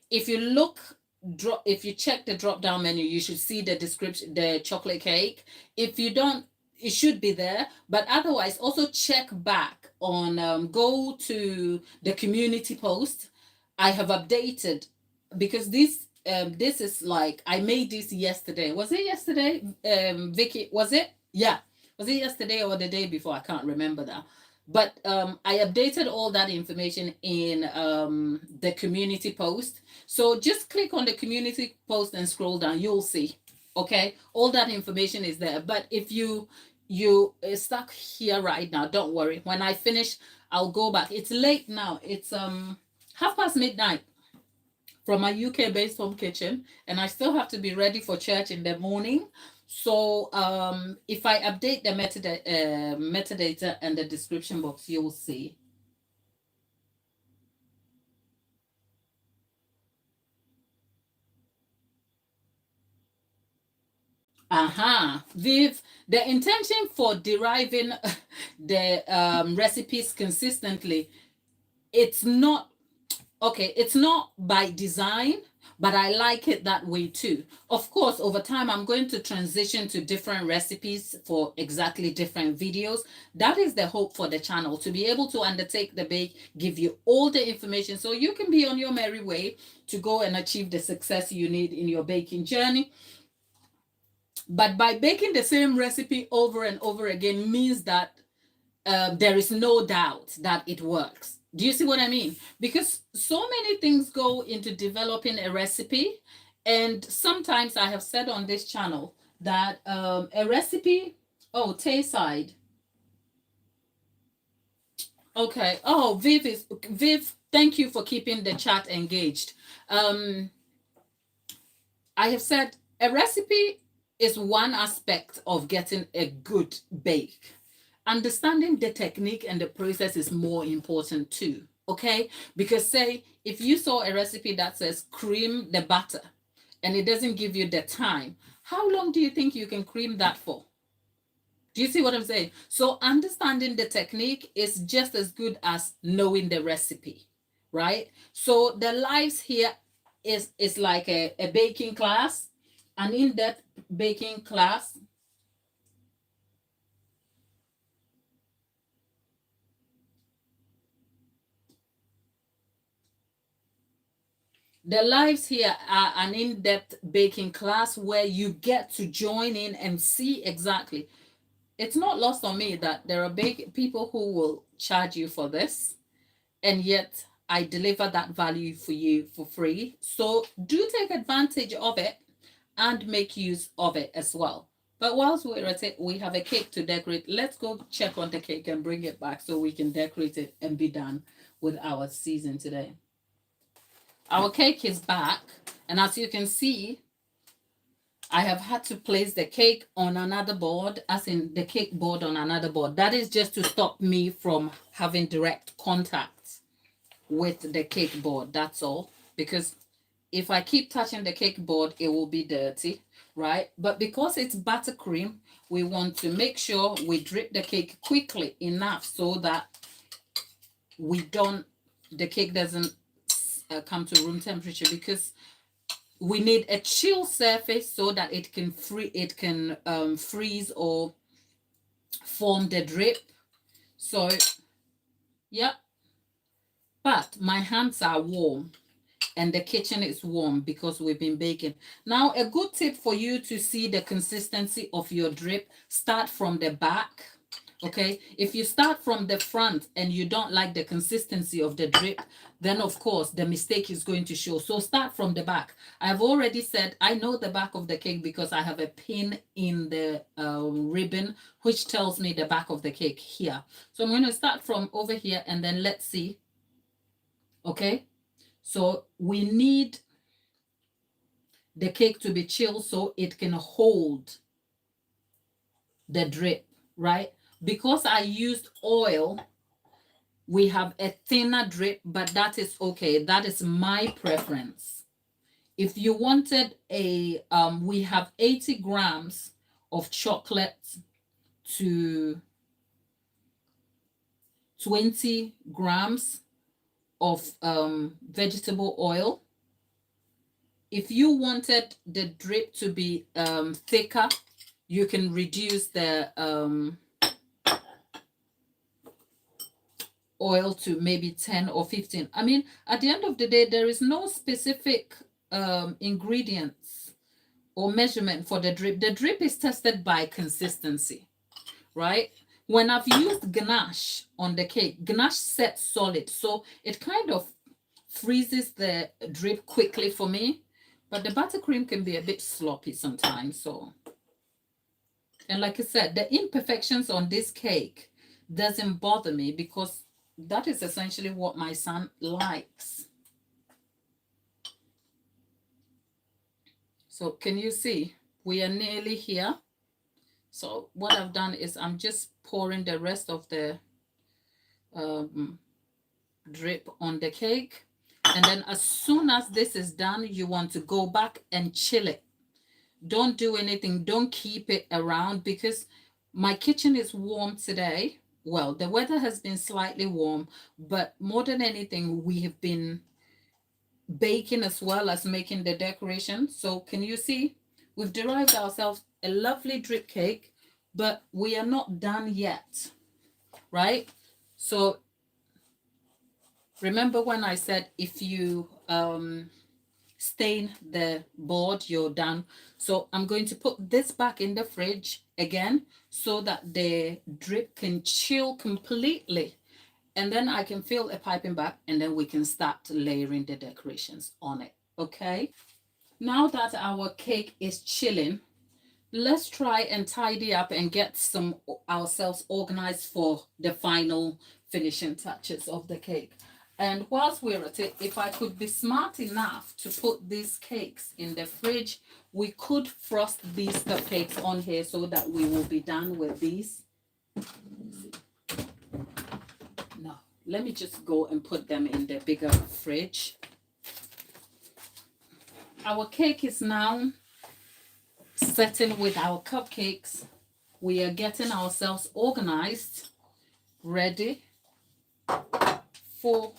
If you look, if you check the drop down menu, you should see the description, the chocolate cake. If you don't, it should be there. But otherwise, also check back on, go to the community post. I have updated, because this is like, I made this yesterday. Was it yesterday? Vicky, was it? Yeah. Was it yesterday or the day before? I can't remember that. But I updated all that information in the community post. So just click on the community post and scroll down. You'll see. Okay, all that information is there. But if you stuck here right now, don't worry. When I finish, I'll go back. It's late now. It's midnight from my UK based home kitchen, and I still have to be ready for church in the morning. So if I update the metadata and the description box, you'll see. Viv, the intention for deriving the recipes consistently, it's not okay, it's not by design, but I like it that way too. Of course, over time, I'm going to transition to different recipes for exactly different videos. That is the hope for the channel, to be able to undertake the bake, give you all the information so you can be on your merry way to go and achieve the success you need in your baking journey. But by baking the same recipe over and over again means that there is no doubt that it works. Do you see what I mean? Because so many things go into developing a recipe. And sometimes I have said on this channel that a recipe, oh, Tayside. Okay. Oh, Viv, thank you for keeping the chat engaged. I have said a recipe is one aspect of getting a good bake. Understanding the technique and the process is more important too. Okay, because say if you saw a recipe that says cream the butter and it doesn't give you the time, how long do you think you can cream that for? Do you see what I'm saying? So understanding the technique is just as good as knowing the recipe, right? So the lives here is like a baking class, an in-depth baking class. The lives here are an in-depth baking class where you get to join in and see exactly. It's not lost on me that there are people who will charge you for this, and yet I deliver that value for you for free. So do take advantage of it and make use of it as well. But whilst we're at it, we have a cake to decorate. Let's go check on the cake and bring it back so we can decorate it and be done with our season today. Our cake is back, and as you can see, I have had to place the cake on another board, as in the cake board on another board. That is just to stop me from having direct contact with the cake board. That's all. Because if I keep touching the cake board, it will be dirty, right? But because it's buttercream, we want to make sure we drip the cake quickly enough so that the cake doesn't come to room temperature, because we need a chill surface so that it can freeze or form the drip. So yeah, but my hands are warm and the kitchen is warm because we've been baking. Now, a good tip for you to see the consistency of your drip: start from the back. Okay, if you start from the front and you don't like the consistency of the drip, then of course the mistake is going to show. So start from the back. I've already said I know the back of the cake because I have a pin in the ribbon which tells me the back of the cake here. So I'm going to start from over here and then let's see. Okay, so we need the cake to be chill so it can hold the drip, right? Because I used oil, we have a thinner drip, but that is okay. That is my preference. If you wanted we have 80 grams of chocolate to 20 grams of vegetable oil. If you wanted the drip to be thicker, you can reduce the oil to maybe 10 or 15. I mean, at the end of the day, there is no specific ingredients or measurement for the drip. The drip is tested by consistency, right? When I've used ganache on the cake, ganache sets solid, so it kind of freezes the drip quickly for me. But the buttercream can be a bit sloppy sometimes. So, and like I said, the imperfections on this cake doesn't bother me because that is essentially what my son likes. So can you see? We are nearly here. So what I've done is I'm just pouring the rest of the drip on the cake. And then as soon as this is done, you want to go back and chill it. Don't do anything. Don't keep it around because my kitchen is warm today. Well, the weather has been slightly warm, but more than anything, we have been baking as well as making the decoration. So can you see? We've derived ourselves a lovely drip cake, but we are not done yet, right? So remember when I said if you stain the board, you're done. So I'm going to put this back in the fridge again so that the drip can chill completely. And then I can fill a piping bag and then we can start layering the decorations on it. Okay. Now that our cake is chilling, let's try and tidy up and get ourselves organized for the final finishing touches of the cake. And whilst we're at it, if I could be smart enough to put these cakes in the fridge, we could frost these cupcakes on here so that we will be done with these. No, let me just go and put them in the bigger fridge. Our cake is now setting with our cupcakes. We are getting ourselves organized, ready for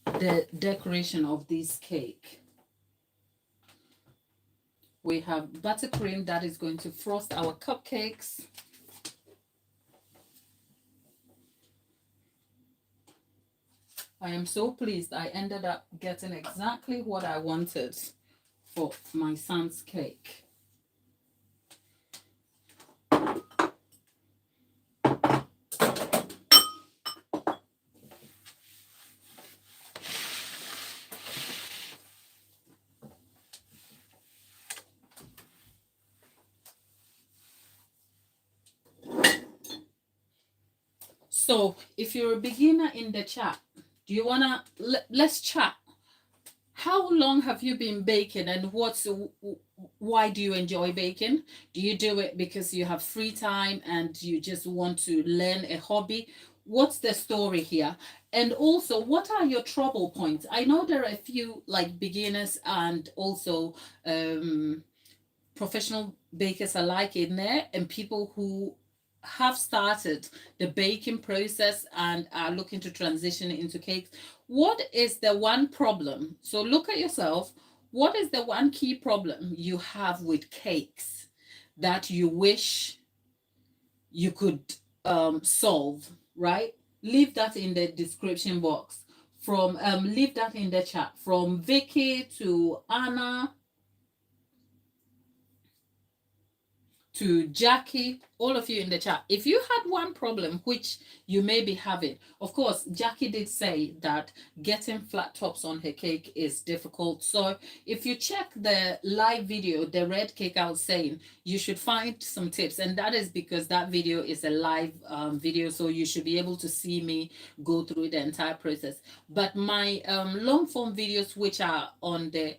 the decoration of this cake. We have buttercream that is going to frost our cupcakes. I am so pleased I ended up getting exactly what I wanted for my son's cake. So if you're a beginner in the chat, do you want to, let's chat. How long have you been baking and why do you enjoy baking? Do you do it because you have free time and you just want to learn a hobby? What's the story here? And also, what are your trouble points? I know there are a few like beginners and also professional bakers alike in there, and people who have started the baking process and are looking to transition into cakes. What is the one problem? So look at yourself. What is the one key problem you have with cakes that you wish you could solve, right? Leave that in the description box. From leave that in the chat. From Vicky to Anna to Jackie, all of you in the chat. If you had one problem which you may be having, of course, Jackie did say that getting flat tops on her cake is difficult. So if you check the live video, the red cake I was saying, you should find some tips. And that is because that video is a live video. So you should be able to see me go through the entire process. But my long form videos, which are on the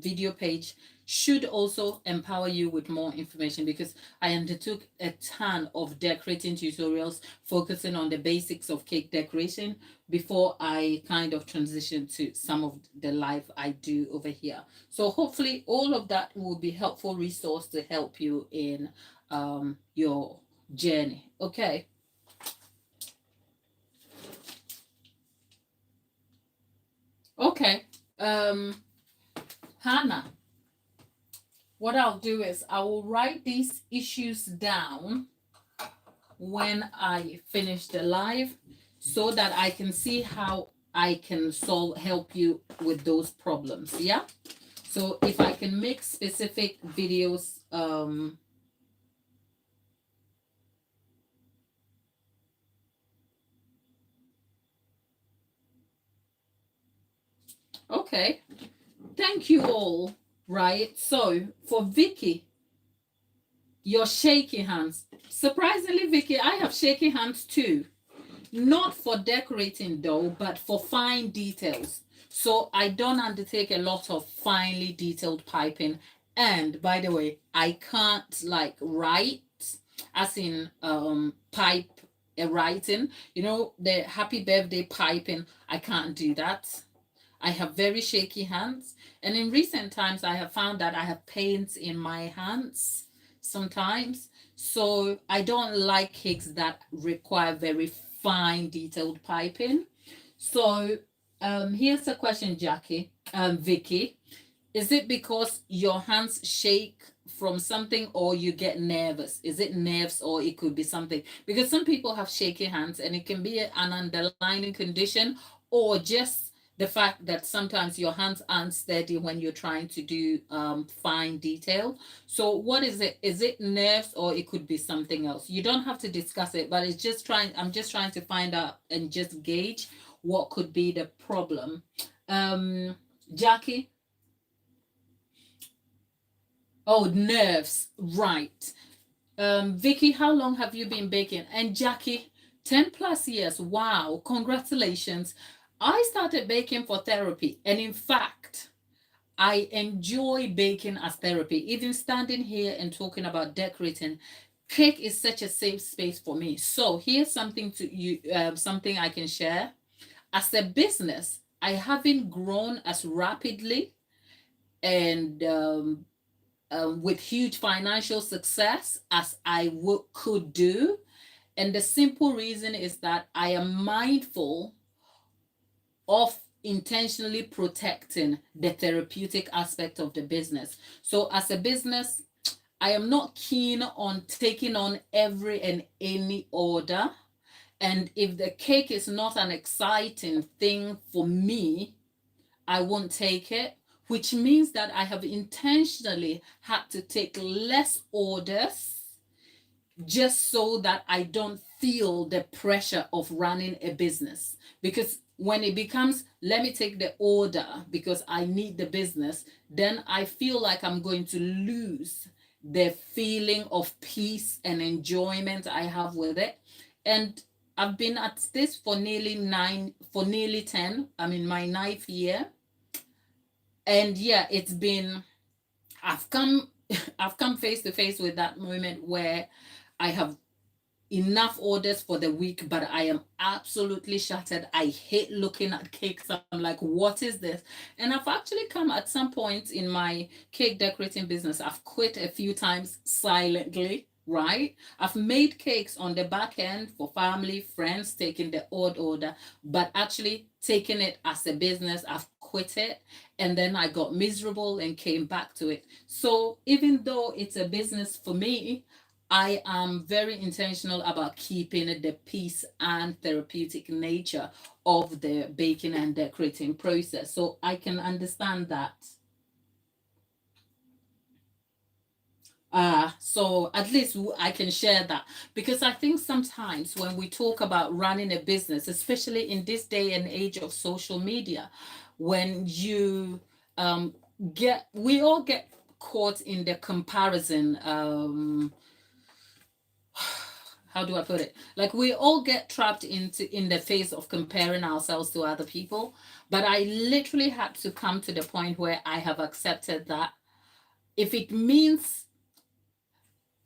video page, should also empower you with more information, because I undertook a ton of decorating tutorials focusing on the basics of cake decoration before I kind of transitioned to some of the live I do over here. So hopefully all of that will be helpful resource to help you in your journey. Okay. Okay. Hannah, what I'll do is I will write these issues down when I finish the live so that I can see how I can help you with those problems. Yeah. So if I can make specific videos, okay. Thank you all. Right. So for Vicky, your shaky hands. Surprisingly, Vicky, I have shaky hands too. Not for decorating though, but for fine details. So I don't undertake a lot of finely detailed piping. And by the way, I can't like write, as in pipe a writing, you know, the happy birthday piping. I can't do that. I have very shaky hands. And in recent times, I have found that I have pains in my hands sometimes. So I don't like cakes that require very fine, detailed piping. So here's a question, Jackie, Vicky. Is it because your hands shake from something, or you get nervous? Is it nerves, or it could be something? Because some people have shaky hands and it can be an underlying condition, or just the fact that sometimes your hands aren't steady when you're trying to do fine detail. So what is it? Is it nerves, or it could be something else? You don't have to discuss it, but I'm just trying to find out and just gauge what could be the problem. Jackie? Oh, nerves. Right. Vicky, how long have you been baking? And Jackie, 10 plus years. Wow. Congratulations. I started baking for therapy. And in fact, I enjoy baking as therapy. Even standing here and talking about decorating, cake is such a safe space for me. So here's something to you, something I can share. As a business, I haven't grown as rapidly and with huge financial success as I could do. And the simple reason is that I am mindful of intentionally protecting the therapeutic aspect of the business. So as a business, I am not keen on taking on every and any order. And if the cake is not an exciting thing for me, I won't take it, which means that I have intentionally had to take less orders just so that I don't feel the pressure of running a business. Because when it becomes, let me take the order because I need the business, then I feel like I'm going to lose the feeling of peace and enjoyment I have with it. And I've been at this for nearly 10. I'm in my 9th year. And yeah, I've come face to face with that moment where I have enough orders for the week, but I am absolutely shattered. I hate looking at cakes. I'm like, what is this? And I've actually come at some point in my cake decorating business, I've quit a few times silently, right? I've made cakes on the back end for family, friends, taking the odd order, but actually taking it as a business, I've quit it. And then I got miserable and came back to it. So even though it's a business for me, I am very intentional about keeping the peace and therapeutic nature of the baking and decorating process. So I can understand that. So at least I can share that, because I think sometimes when we talk about running a business, especially in this day and age of social media, when you um, we all get caught in the comparison. How do I put it? Like, we all get trapped into in the phase of comparing ourselves to other people. But I literally had to come to the point where I have accepted that if it means,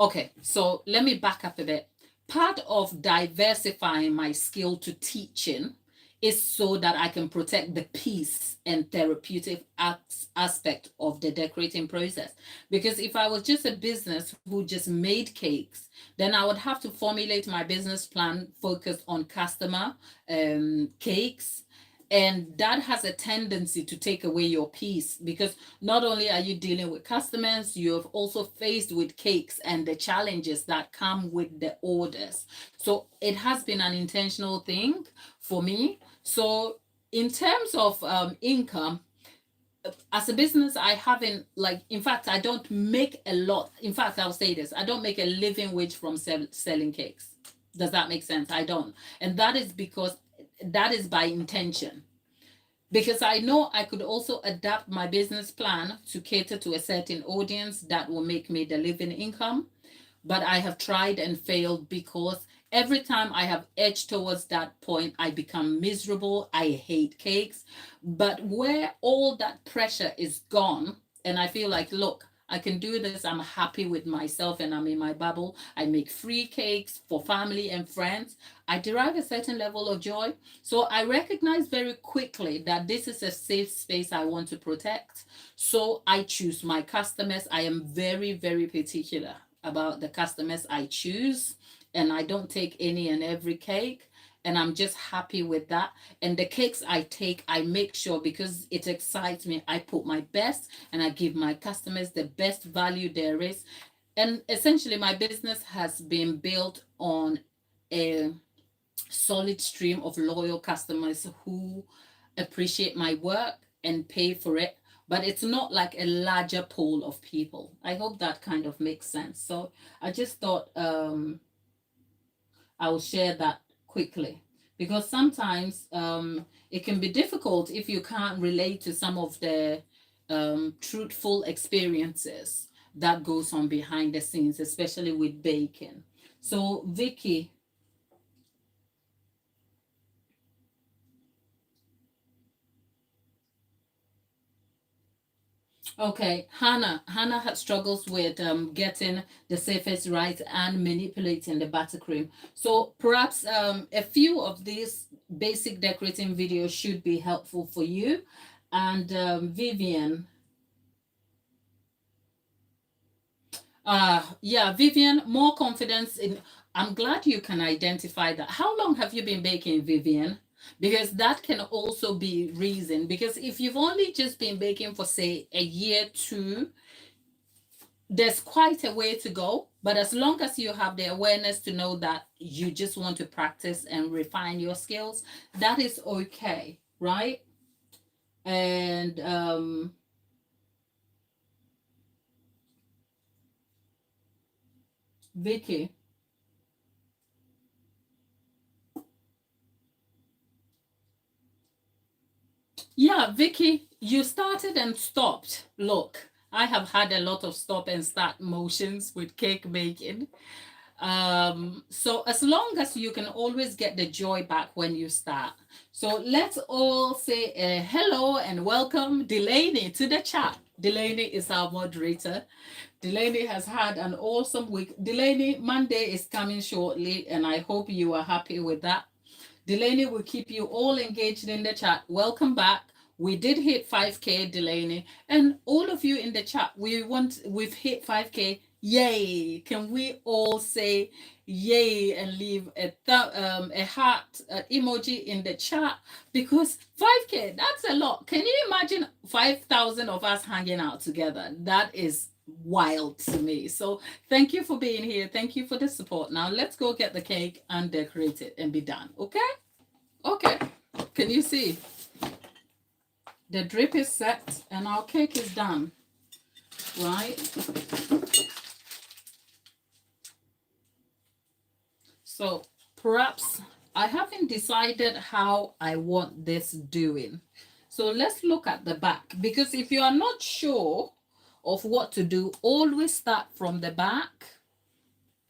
okay, so let me back up a bit. Part of diversifying my skill to teaching is so that I can protect the peace and therapeutic aspect of the decorating process. Because if I was just a business who just made cakes, then I would have to formulate my business plan focused on customer cakes. And that has a tendency to take away your peace, because not only are you dealing with customers, you have also faced with cakes and the challenges that come with the orders. So it has been an intentional thing for me. So in terms of income, as a business, I haven't, like, in fact, I don't make a lot. In fact, I'll say this, I don't make a living wage from selling cakes. Does that make sense? I don't. And that is because that is by intention, because I know I could also adapt my business plan to cater to a certain audience that will make me the living income. But I have tried and failed, because every time I have edged towards that point, I become miserable. I hate cakes. But where all that pressure is gone, and I feel like, look, I can do this. I'm happy with myself and I'm in my bubble. I make free cakes for family and friends. I derive a certain level of joy. So I recognize very quickly that this is a safe space I want to protect. So I choose my customers. I am very, very particular about the customers I choose, and I don't take any and every cake. And I'm just happy with that. And the cakes I take, I make sure, because it excites me, I put my best and I give my customers the best value there is. And essentially, my business has been built on a solid stream of loyal customers who appreciate my work and pay for it. But it's not like a larger pool of people. I hope that kind of makes sense. So I just thought I will share that quickly, because sometimes it can be difficult if you can't relate to some of the truthful experiences that goes on behind the scenes, especially with baking. So Vicky, okay, Hannah had struggles with getting the surface right and manipulating the buttercream. So perhaps a few of these basic decorating videos should be helpful for you. And Vivian, yeah, Vivian, more confidence in. I'm glad you can identify that. How long have you been baking, Vivian? Because that can also be reason. Because if you've only just been baking for, say, a year, two, there's quite a way to go. But as long as you have the awareness to know that you just want to practice and refine your skills, that is okay, right? And Vicky, yeah, Vicky, you started and stopped. Look, I have had a lot of stop and start motions with cake making. So as long as you can always get the joy back when you start. So let's all say hello and welcome Delaney to the chat. Delaney is our moderator. Delaney has had an awesome week. Delaney, Monday is coming shortly, and I hope you are happy with that. Delaney will keep you all engaged in the chat. Welcome back. We did hit 5K, Delaney, and all of you in the chat. We've hit 5K. Yay! Can we all say yay and leave a heart emoji in the chat? Because 5K, that's a lot. Can you imagine 5,000 of us hanging out together? That is wild to me. So thank you for being here. Thank you for the support. Now let's go get the cake and decorate it and be done. Okay? Okay. Can you see? The drip is set and our cake is done. Right? So perhaps I haven't decided how I want this doing. So let's look at the back, because if you are not sure of what to do, always start from the back,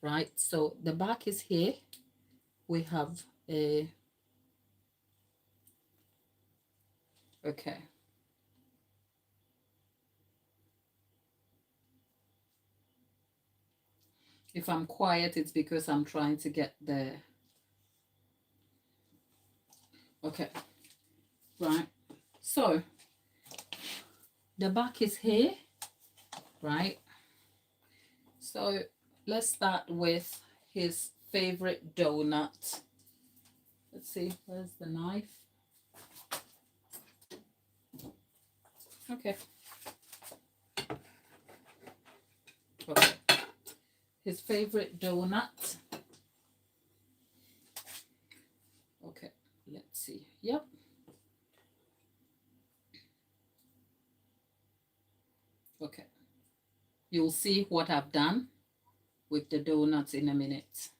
right? So the back is here. We have a, okay. If I'm quiet, it's because I'm trying to get the, okay, right? So the back is here, right? So let's start with his favorite donut. Let's see, where's the knife? Okay. Okay. His favorite donut. Okay, let's see. Yep. Okay. You'll see what I've done with the donuts in a minute.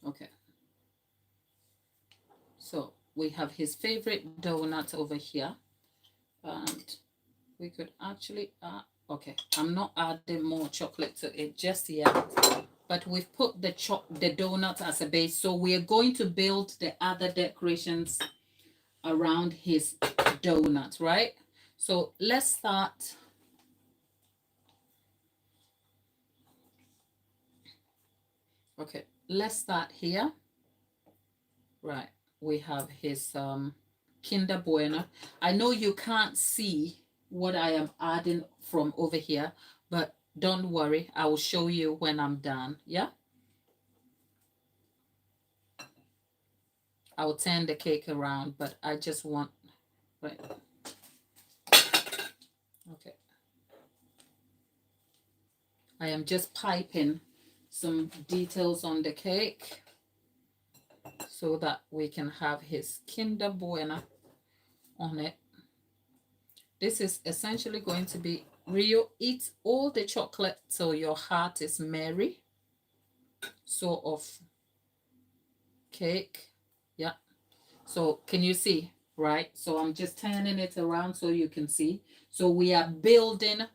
Okay. So we have his favorite donut over here. And we could actually add, okay, I'm not adding more chocolate to it just yet. But we've put the donut as a base. So we are going to build the other decorations around his donut, right? So let's start. Okay, let's start here. Right, we have his Kinder Bueno. I know you can't see what I am adding from over here, but don't worry, I will show you when I'm done. Yeah, I will turn the cake around, but I just want, right. Okay, I am just piping some details on the cake so that we can have his Kinder Bueno on it. This is essentially going to be Rio eats all the chocolate so your heart is merry sort of cake. Yeah. So can you see? Right. So I'm just turning it around so you can see. So we are building.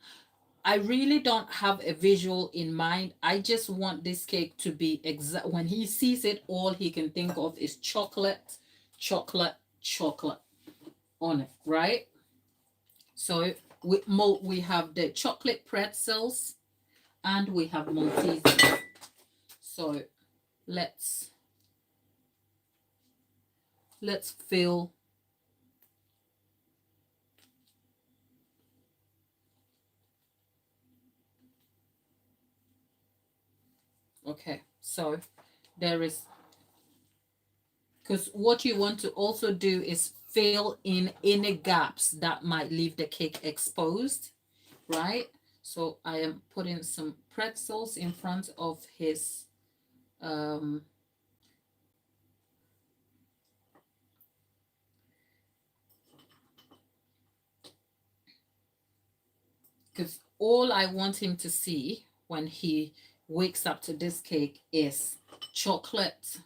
I really don't have a visual in mind. I just want this cake to be exact. When he sees it, all he can think of is chocolate, chocolate, chocolate on it. Right. So we have the chocolate pretzels and we have Maltesers. So let's fill okay. So there is, because what you want to also do is fill in any gaps that might leave the cake exposed, right? So I am putting some pretzels in front of his because all I want him to see when he wakes up to this cake is chocolate,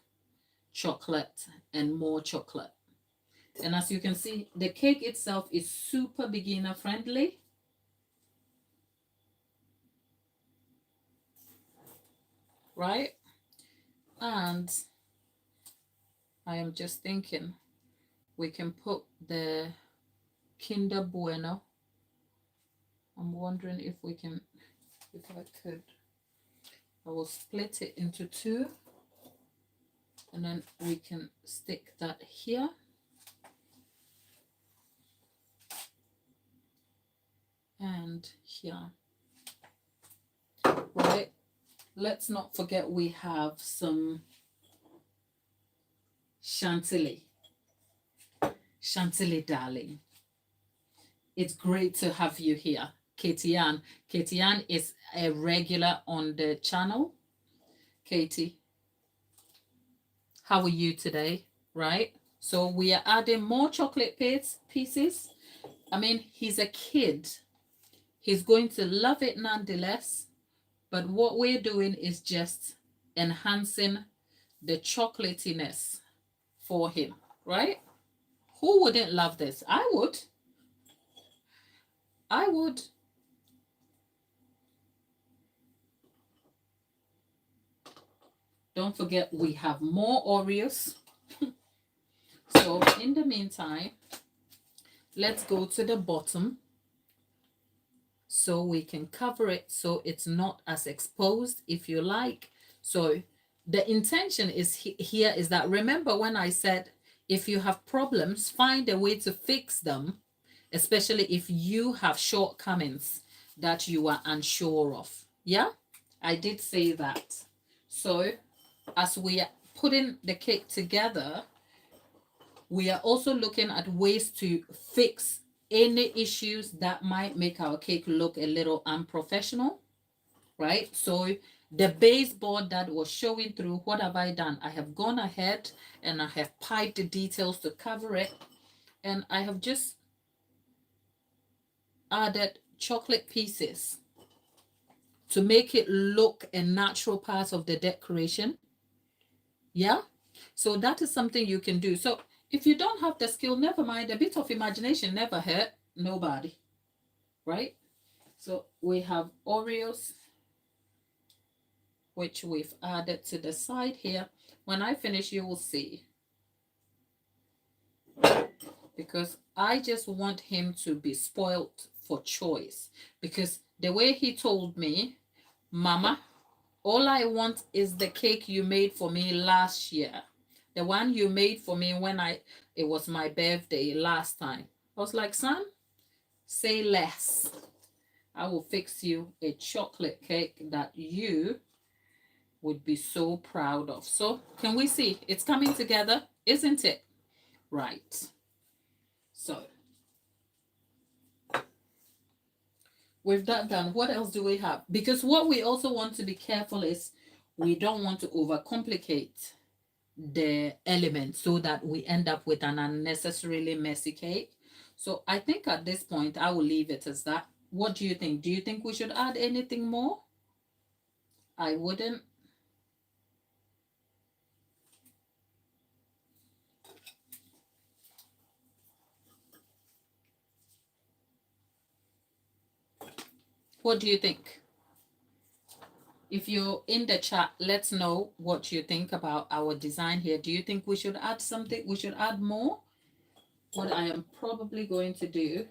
chocolate, and more chocolate. And as you can see, the cake itself is super beginner friendly. Right? And I am just thinking we can put the Kinder Bueno. I'm wondering if we can, if I could, I will split it into two, and then we can stick that here. And here. Right? Let's not forget we have some chantilly. Chantilly, darling. It's great to have you here. Katie Ann. Katie Ann is a regular on the channel. Katie, how are you today? Right? So we are adding more chocolate pieces. I mean, he's a kid. He's going to love it nonetheless. But what we're doing is just enhancing the chocolatiness for him, right? Who wouldn't love this? I would. I would. Don't forget we have more Oreos. So in the meantime, let's go to the bottom so we can cover it so it's not as exposed, if you like. So the intention is here is that, remember when I said if you have problems, find a way to fix them, especially if you have shortcomings that you are unsure of. Yeah, I did say that. So as we are putting the cake together, we are also looking at ways to fix any issues that might make our cake look a little unprofessional, right? So the baseboard that was showing through, what have I done? I have gone ahead and I have piped the details to cover it, and I have just added chocolate pieces to make it look a natural part of the decoration. Yeah, so that is something you can do. So if you don't have the skill, never mind, a bit of imagination never hurt nobody, right? So we have Oreos, which we've added to the side here. When I finish, you will see, because I just want him to be spoiled for choice, because the way he told me, Mama, all I want is the cake you made for me last year. The one you made for me when it was my birthday last time. I was like, son, say less. I will fix you a chocolate cake that you would be so proud of. So can we see it's coming together, isn't it? Right. So with that done, what else do we have? Because what we also want to be careful is we don't want to overcomplicate the element so that we end up with an unnecessarily messy cake. So I think at this point I will leave it as that. What do you think? Do you think we should add anything more? I wouldn't. What do you think? If you're in the chat, let's know what you think about our design here. Do you think we should add something? We should add more? What I am probably going to do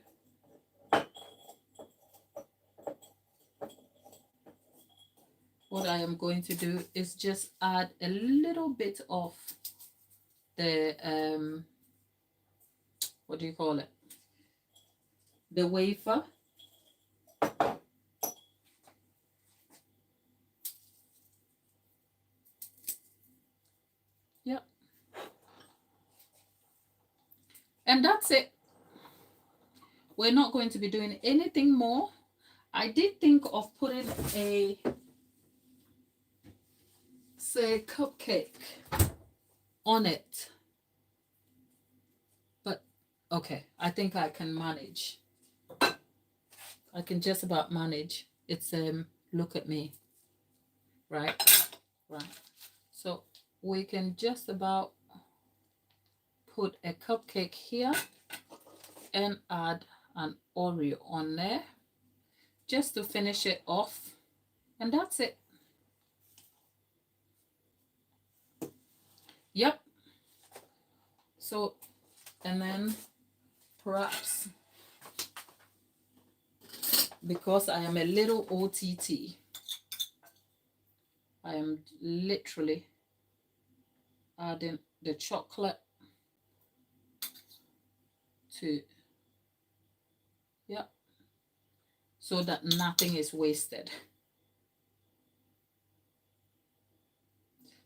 is just add a little bit of the what do you call it? The wafer. Yep. And that's it. We're not going to be doing anything more. I did think of putting a, say, cupcake on it. But okay, I think I can manage. I can just about manage. It's look at me. Right? Right. So we can just about put a cupcake here and add an Oreo on there just to finish it off, and that's it. Yep. So, and then perhaps because I am a little OTT, I am literally adding the chocolate to, yeah, so that nothing is wasted.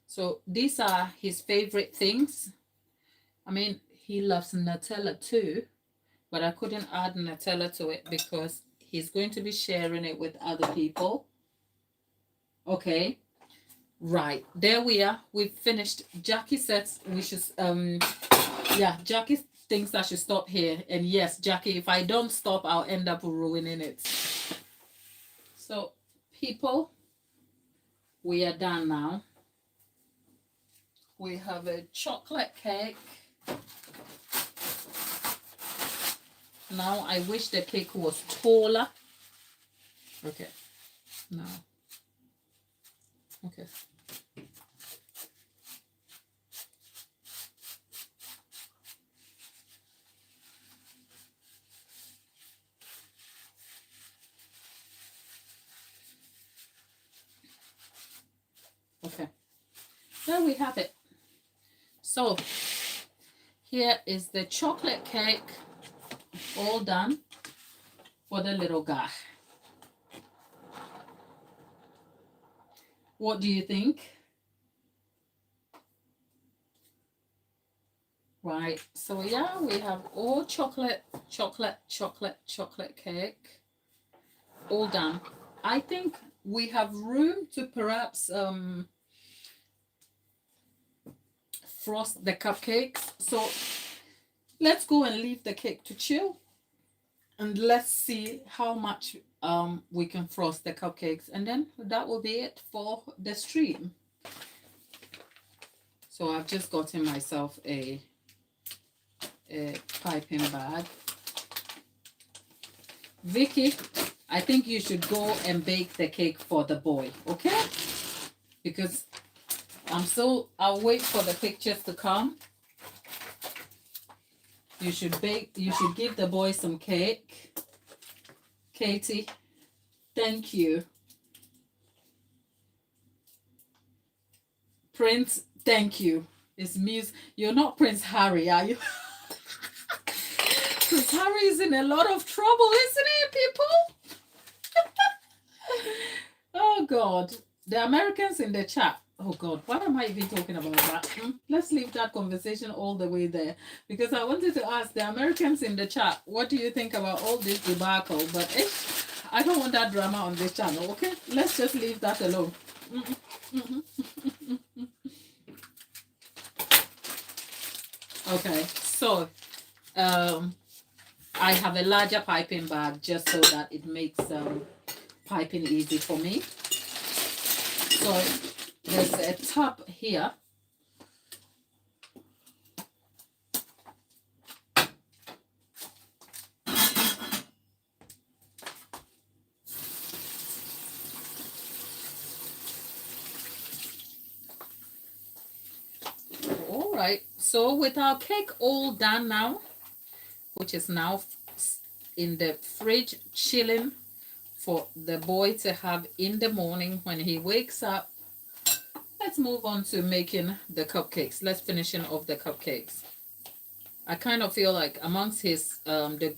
So these are his favorite things. I mean, he loves Nutella too, but I couldn't add Nutella to it because he's going to be sharing it with other people. Okay. Right. There we are. We've finished. Jackie says we should, yeah, Jackie thinks I should stop here. And yes, Jackie, if I don't stop, I'll end up ruining it. So, people, we are done now. We have a chocolate cake. Now, I wish the cake was taller. Okay. Now. Okay. Okay. There we have it. So, here is the chocolate cake all done for the little guy. What do you think? Right, so yeah, we have all chocolate cake all done. I think we have room to perhaps frost the cupcakes. So let's go and leave the cake to chill, and let's see how much we can frost the cupcakes, and then that will be it for the stream. So I've just gotten myself a piping bag. Vicky, I think you should go and bake the cake for the boy, okay? Because I'll wait for the pictures to come. You should give the boy some cake. Katie, thank you. Prince, thank you. It's music. You're not Prince Harry, are you? Prince Harry is in a lot of trouble, isn't he, people? Oh, God. The Americans in the chat. Oh, God. Why am I even talking about that? Let's leave that conversation all the way there. Because I wanted to ask the Americans in the chat, what do you think about all this debacle? But I don't want that drama on this channel, okay? Let's just leave that alone. Okay, so I have a larger piping bag just so that it makes piping easy for me. So there's a tub here. All right, so with our cake all done now, which is now in the fridge chilling for the boy to have in the morning when he wakes up, let's move on to making the cupcakes. Let's finish off the cupcakes. I kind of feel like amongst his the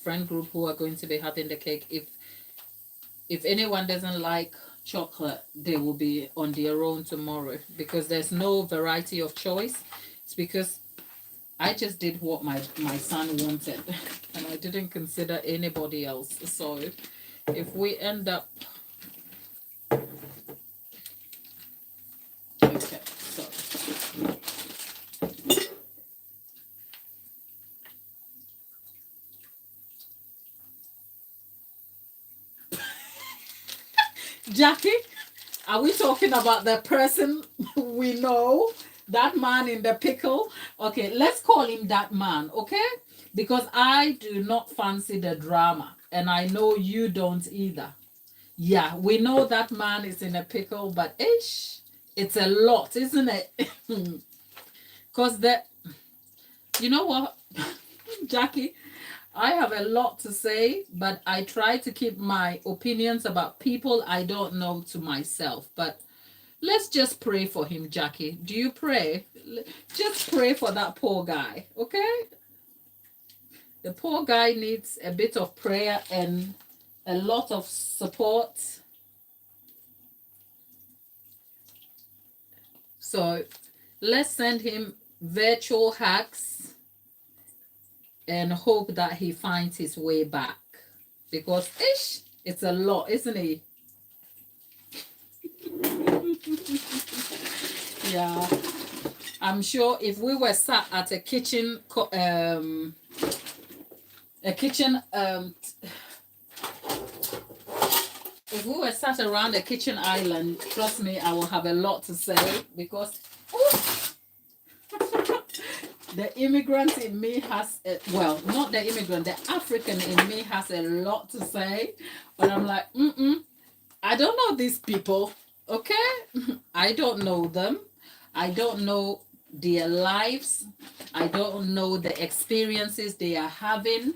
friend group who are going to be having the cake, if anyone doesn't like chocolate, they will be on their own tomorrow, because there's no variety of choice. It's because I just did what my son wanted and I didn't consider anybody else. So if we end up, okay, so Jackie, are we talking about the person we know? That man in the pickle? Okay, let's call him that man, okay? Because I do not fancy the drama, and I know you don't either. Yeah, we know that man is in a pickle, but it's a lot, isn't it? Because You know what, Jackie? I have a lot to say, but I try to keep my opinions about people I don't know to myself. But let's just pray for him, Jackie. Do you pray? Just pray for that poor guy, okay? The poor guy needs a bit of prayer and a lot of support. So let's send him virtual hugs and hope that he finds his way back. Because it's a lot, isn't it? Yeah. I'm sure if we were sat at a kitchen if we were sat around a kitchen island, trust me, I will have a lot to say because the immigrant in me has, well, not the immigrant, the African in me has a lot to say. But I'm like, I don't know these people, okay? I don't know them. I don't know their lives. I don't know the experiences they are having.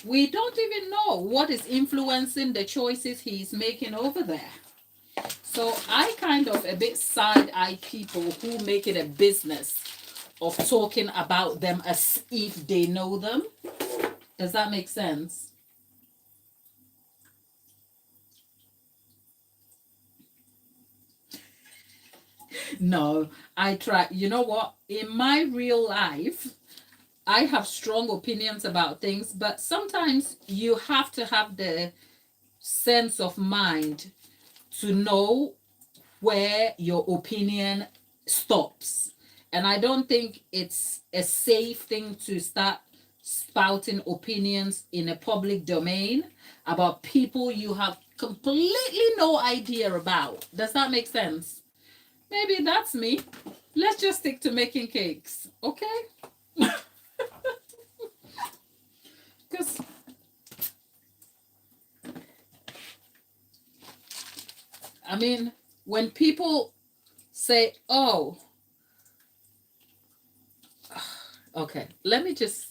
We don't even know what is influencing the choices he's making over there. So I kind of a bit side-eye people who make it a business of talking about them as if they know them. Does that make sense? No, I try. You know what? In my real life, I have strong opinions about things, but sometimes you have to have the sense of mind to know where your opinion stops. And I don't think it's a safe thing to start spouting opinions in a public domain about people you have completely no idea about. Does that make sense? Maybe that's me. Let's just stick to making cakes, okay? Because I mean, when people say, oh, okay, let me just,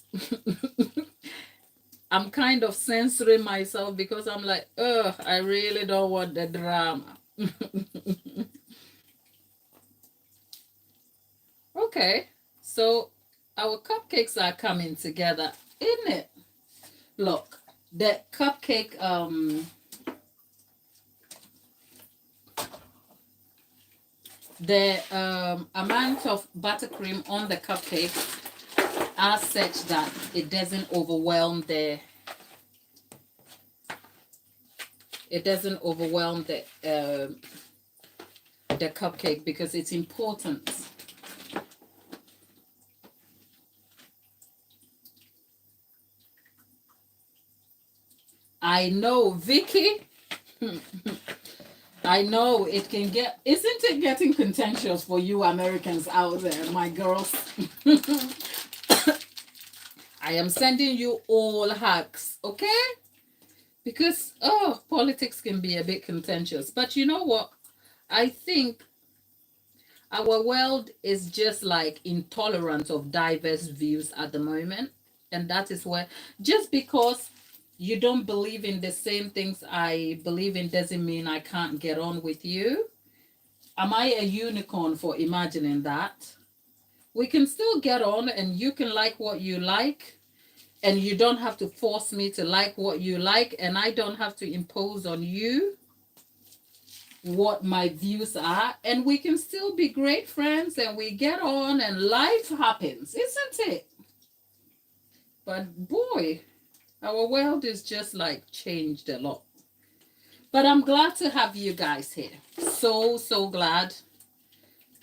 I'm kind of censoring myself because I'm like, ugh, I really don't want the drama. Okay, so our cupcakes are coming together, isn't it? Look, the cupcake, the amount of buttercream on the cupcake are such that it doesn't overwhelm the cupcake because it's important. I know, Vicky. I know it can get, isn't it getting contentious for you Americans out there, my girls? I am sending you all hugs, okay? Because, oh, politics can be a bit contentious. But you know what? I think our world is just like intolerant of diverse views at the moment. And that is where, just because you don't believe in the same things I believe in doesn't mean I can't get on with you. Am I a unicorn for imagining that? We can still get on and you can like what you like and you don't have to force me to like what you like and I don't have to impose on you what my views are and we can still be great friends and we get on and life happens, isn't it? But boy, our world is just like changed a lot. But I'm glad to have you guys here. So glad.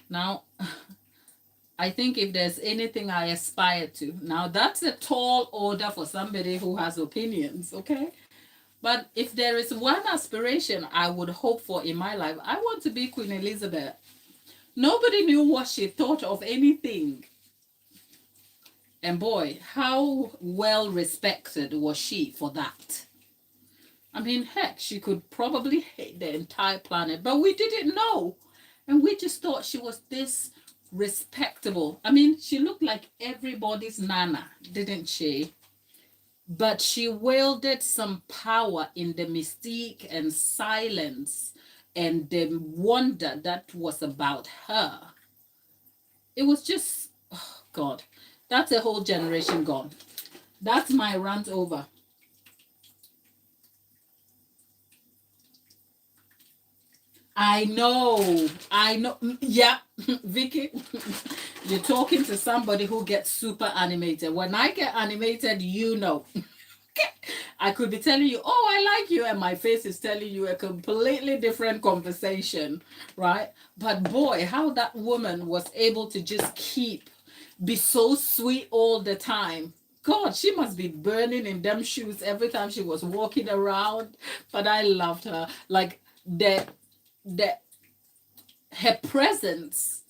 Now, I think if there's anything I aspire to, now that's a tall order for somebody who has opinions, okay? But if there is one aspiration I would hope for in my life, I want to be Queen Elizabeth. Nobody knew what she thought of anything. And boy, how well respected was she for that? I mean, heck, she could probably hate the entire planet, but we didn't know. And we just thought she was this respectable. I mean, she looked like everybody's nana, didn't she? But she wielded some power in the mystique and silence and the wonder that was about her. It was just, oh God, that's a whole generation gone. That's my rant over. I know. Yeah, Vicky, you're talking to somebody who gets super animated. When I get animated, you know. I could be telling you, oh, I like you, and my face is telling you a completely different conversation, right? But boy, how that woman was able to just be so sweet all the time. God, she must be burning in them shoes every time she was walking around. But I loved her. Like the her presence,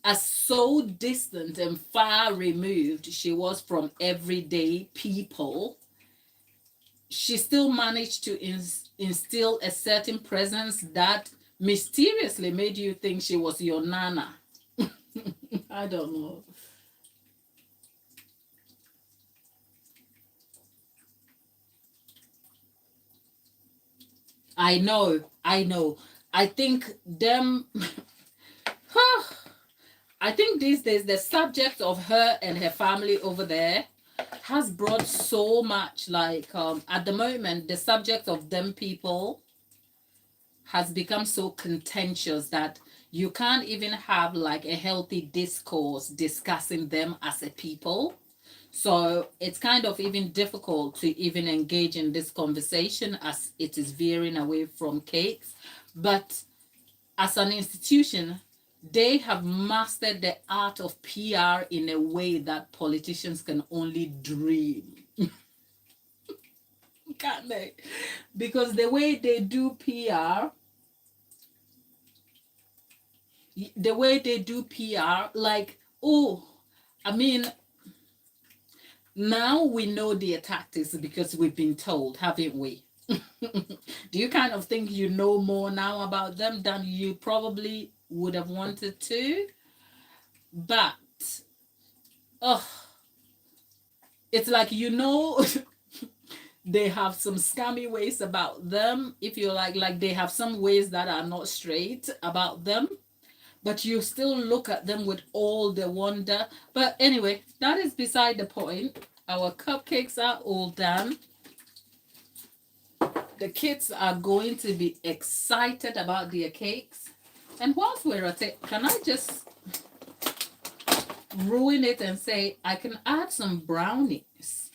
as so distant and far removed she was from everyday people, she still managed to instill a certain presence that mysteriously made you think she was your nana. I don't know. I know, I know. I think them. I think these days the subject of her and her family over there has brought so much. Like at the moment, the subject of them people has become so contentious that you can't even have like a healthy discourse discussing them as a people. So it's kind of even difficult to even engage in this conversation as it is veering away from cakes. But as an institution, they have mastered the art of PR in a way that politicians can only dream, can't they? Because the way they do PR, like, oh, I mean, now we know their tactics because we've been told, haven't we? Do you kind of think you know more now about them than you probably would have wanted to? But, oh, it's like, they have some scammy ways about them. If you like they have some ways that are not straight about them, but you still look at them with all the wonder. But anyway, that is beside the point. Our cupcakes are all done. The kids are going to be excited about their cakes. And whilst we're at it, can I just ruin it and say I can add some brownies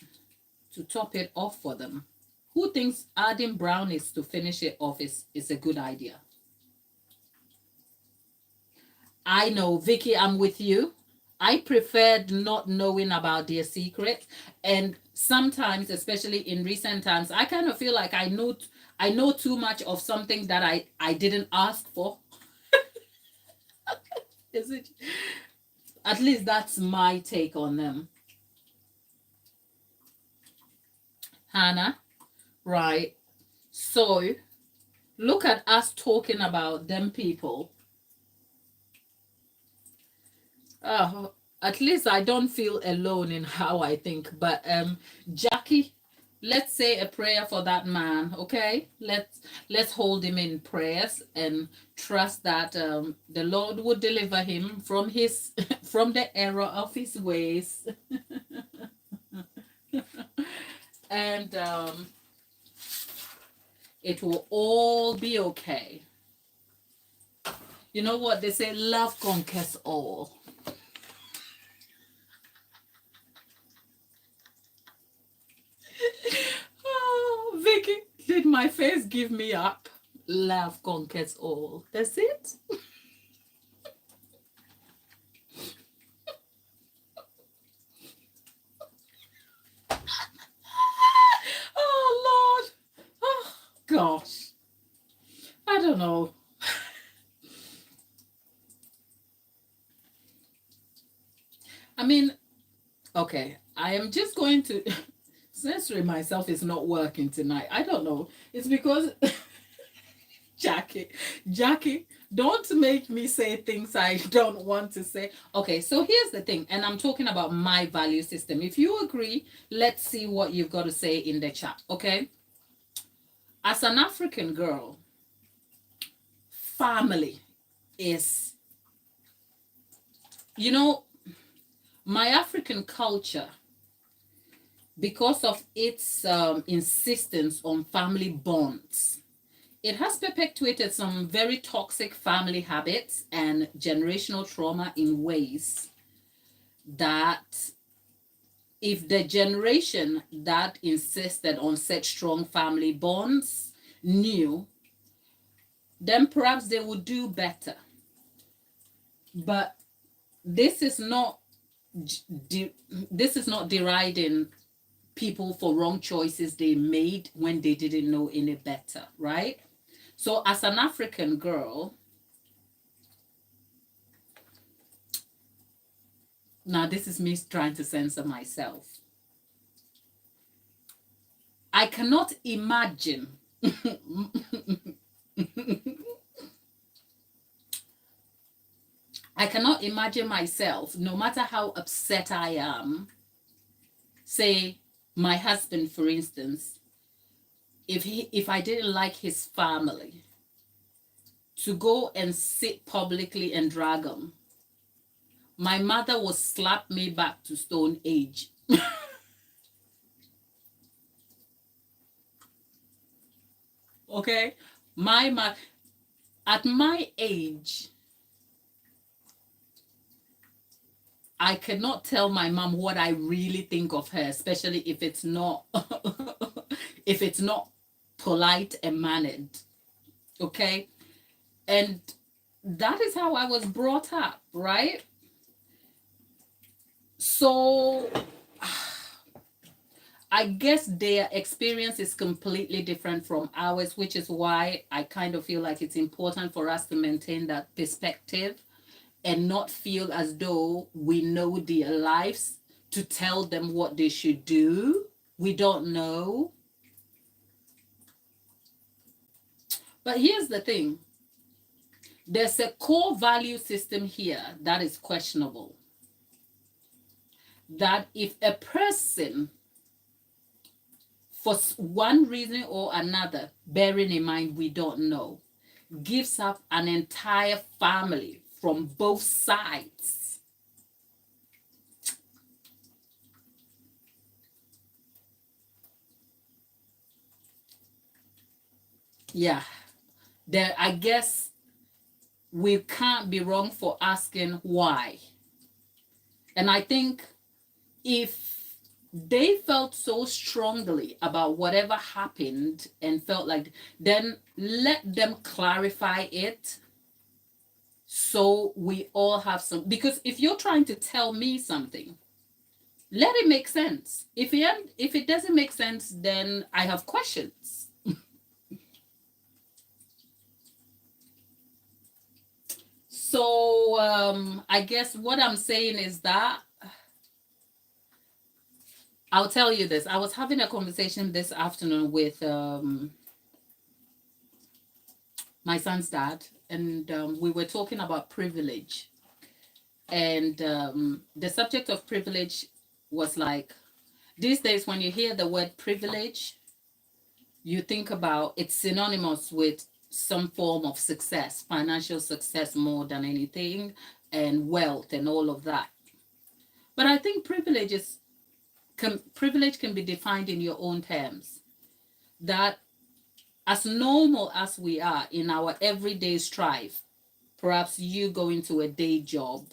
to top it off for them? Who thinks adding brownies to finish it off is a good idea? I know, Vicky, I'm with you. I preferred not knowing about their secret. And sometimes, especially in recent times, I kind of feel like I know too much of something that I didn't ask for. Is it? At least that's my take on them. Hannah, right? So look at us talking about them people. At least I don't feel alone in how I think. But Jackie, let's say a prayer for that man, okay? Let's hold him in prayers and trust that the Lord would deliver him from his from the error of his ways. And it will all be okay. You know what they say, love conquers all. Oh, Vicky, did my face give me up? Love conquers all. That's it. Oh, Lord. Oh, gosh. I don't know. I mean, okay, I am just going to censoring myself is not working tonight. I don't know. It's because Jackie, Jackie, Don't make me say things I don't want to say. Okay, so here's the thing, and I'm talking about my value system. If you agree, let's see what you've got to say in the chat, okay? As an African girl, family is, you know, my African culture, because of its insistence on family bonds, it has perpetuated some very toxic family habits and generational trauma in ways that, if the generation that insisted on such strong family bonds knew, then perhaps they would do better. But this is not this is not deriding people for wrong choices they made when they didn't know any better, right? So as an African girl, now this is me trying to censor myself. I cannot imagine I cannot imagine myself, no matter how upset I am, say my husband, for instance, if I didn't like his family, to go and sit publicly and drag him. My mother will slap me back to stone age. Okay? At my age, I cannot tell my mom what I really think of her, especially if it's not if it's not polite and mannered. Okay? And that is how I was brought up, right? So I guess their experience is completely different from ours, which is why I kind of feel like it's important for us to maintain that perspective and not feel as though we know their lives to tell them what they should do. We don't know. But here's the thing. There's a core value system here that is questionable. That if a person, for one reason or another, bearing in mind we don't know, gives up an entire family from both sides, yeah, there, I guess we can't be wrong for asking why. And I think if they felt so strongly about whatever happened and felt like, then let them clarify it so we all have some. Because if you're trying to tell me something, let it make sense. If it doesn't make sense, then I have questions. So I guess what I'm saying is that I'll tell you this. I was having a conversation this afternoon with my son's dad, and we were talking about privilege. And the subject of privilege was like, these days when you hear the word privilege, you think about it's synonymous with some form of success, financial success more than anything, and wealth and all of that. But I think privilege can be defined in your own terms. That as normal as we are in our everyday strife, perhaps you going to a day job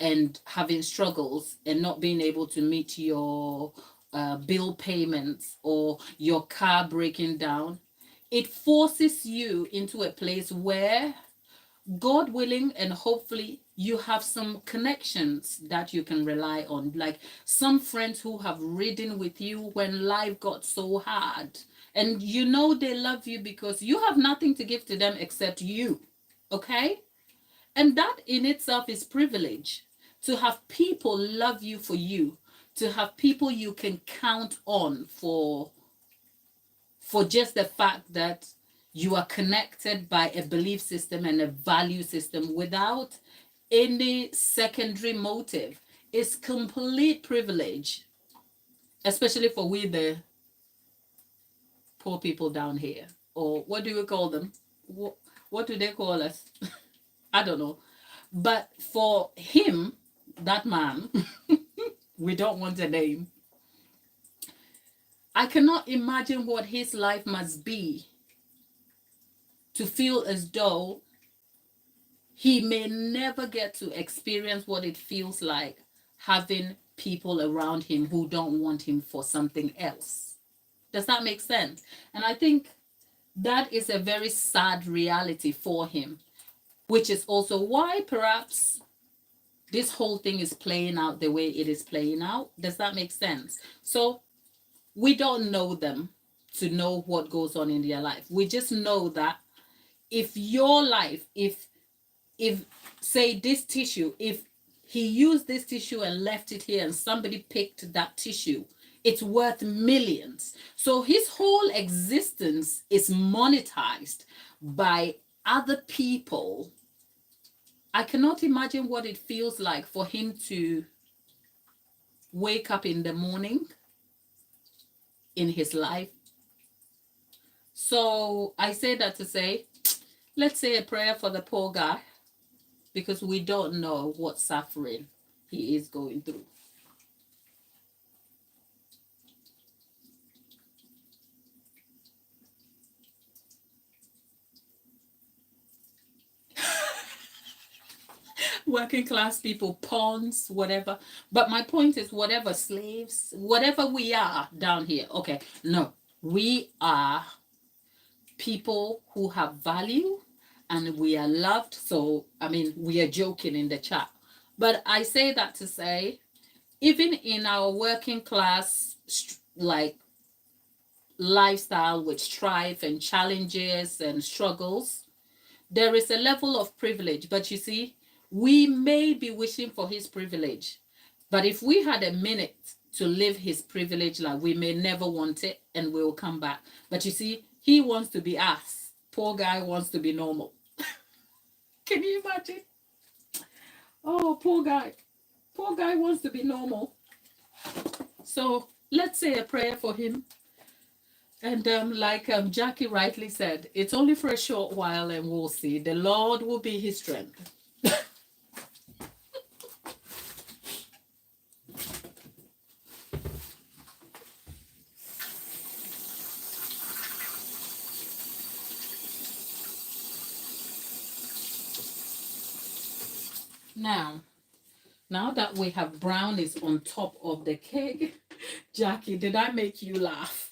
and having struggles and not being able to meet your bill payments or your car breaking down, it forces you into a place where, God willing, and hopefully you have some connections that you can rely on, like some friends who have ridden with you when life got so hard, and you know they love you because you have nothing to give to them except you. Okay? And that in itself is privilege, to have people love you for you, to have people you can count on for just the fact that You are connected by a belief system and a value system without any secondary motive. It's complete privilege, especially for we the poor people down here. Or what do you call them? What do they call us? I don't know. But for him, that man, we don't want a name. I cannot imagine what his life must be to feel as though he may never get to experience what it feels like having people around him who don't want him for something else. Does that make sense? And I think that is a very sad reality for him, which is also why perhaps this whole thing is playing out the way it is playing out. Does that make sense? So we don't know them to know what goes on in their life. We just know that if your life, if say this tissue, if he used this tissue and left it here and somebody picked that tissue, it's worth millions. So his whole existence is monetized by other people. I cannot imagine what it feels like for him to wake up in the morning in his life. So I say that to say, let's say a prayer for the poor guy, because we don't know what suffering he is going through. Working class people, pawns, whatever. But my point is, whatever, slaves, whatever we are down here. Okay, no, we are people who have value and we are loved. So, I mean, we are joking in the chat. But I say that to say, even in our working class, like, lifestyle with strife and challenges and struggles, there is a level of privilege. But you see, we may be wishing for his privilege, but if we had a minute to live his privilege life, we may never want it and we'll come back. But you see, he wants to be us. Poor guy wants to be normal. Can you imagine? Oh, poor guy. Poor guy wants to be normal. So let's say a prayer for him. And like Jackie rightly said, it's only for a short while and we'll see. The Lord will be his strength. Now that we have brownies on top of the cake, Jackie, did I make you laugh?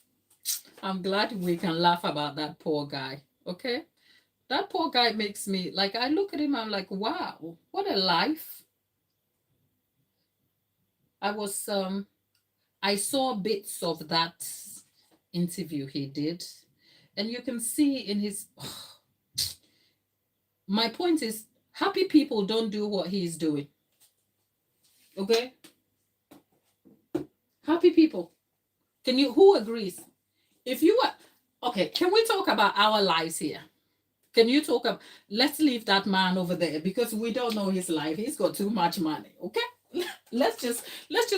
I'm glad we can laugh about that poor guy, okay? That poor guy makes me, like, I look at him, I'm like, wow, what a life. I saw bits of that interview he did, and you can see in his, my point is, happy people don't do what he's doing. Okay? Happy people. Who agrees? If you are, okay, can we talk about our lives here? Can you talk about, let's leave that man over there because we don't know his life. He's got too much money. Okay? Let's just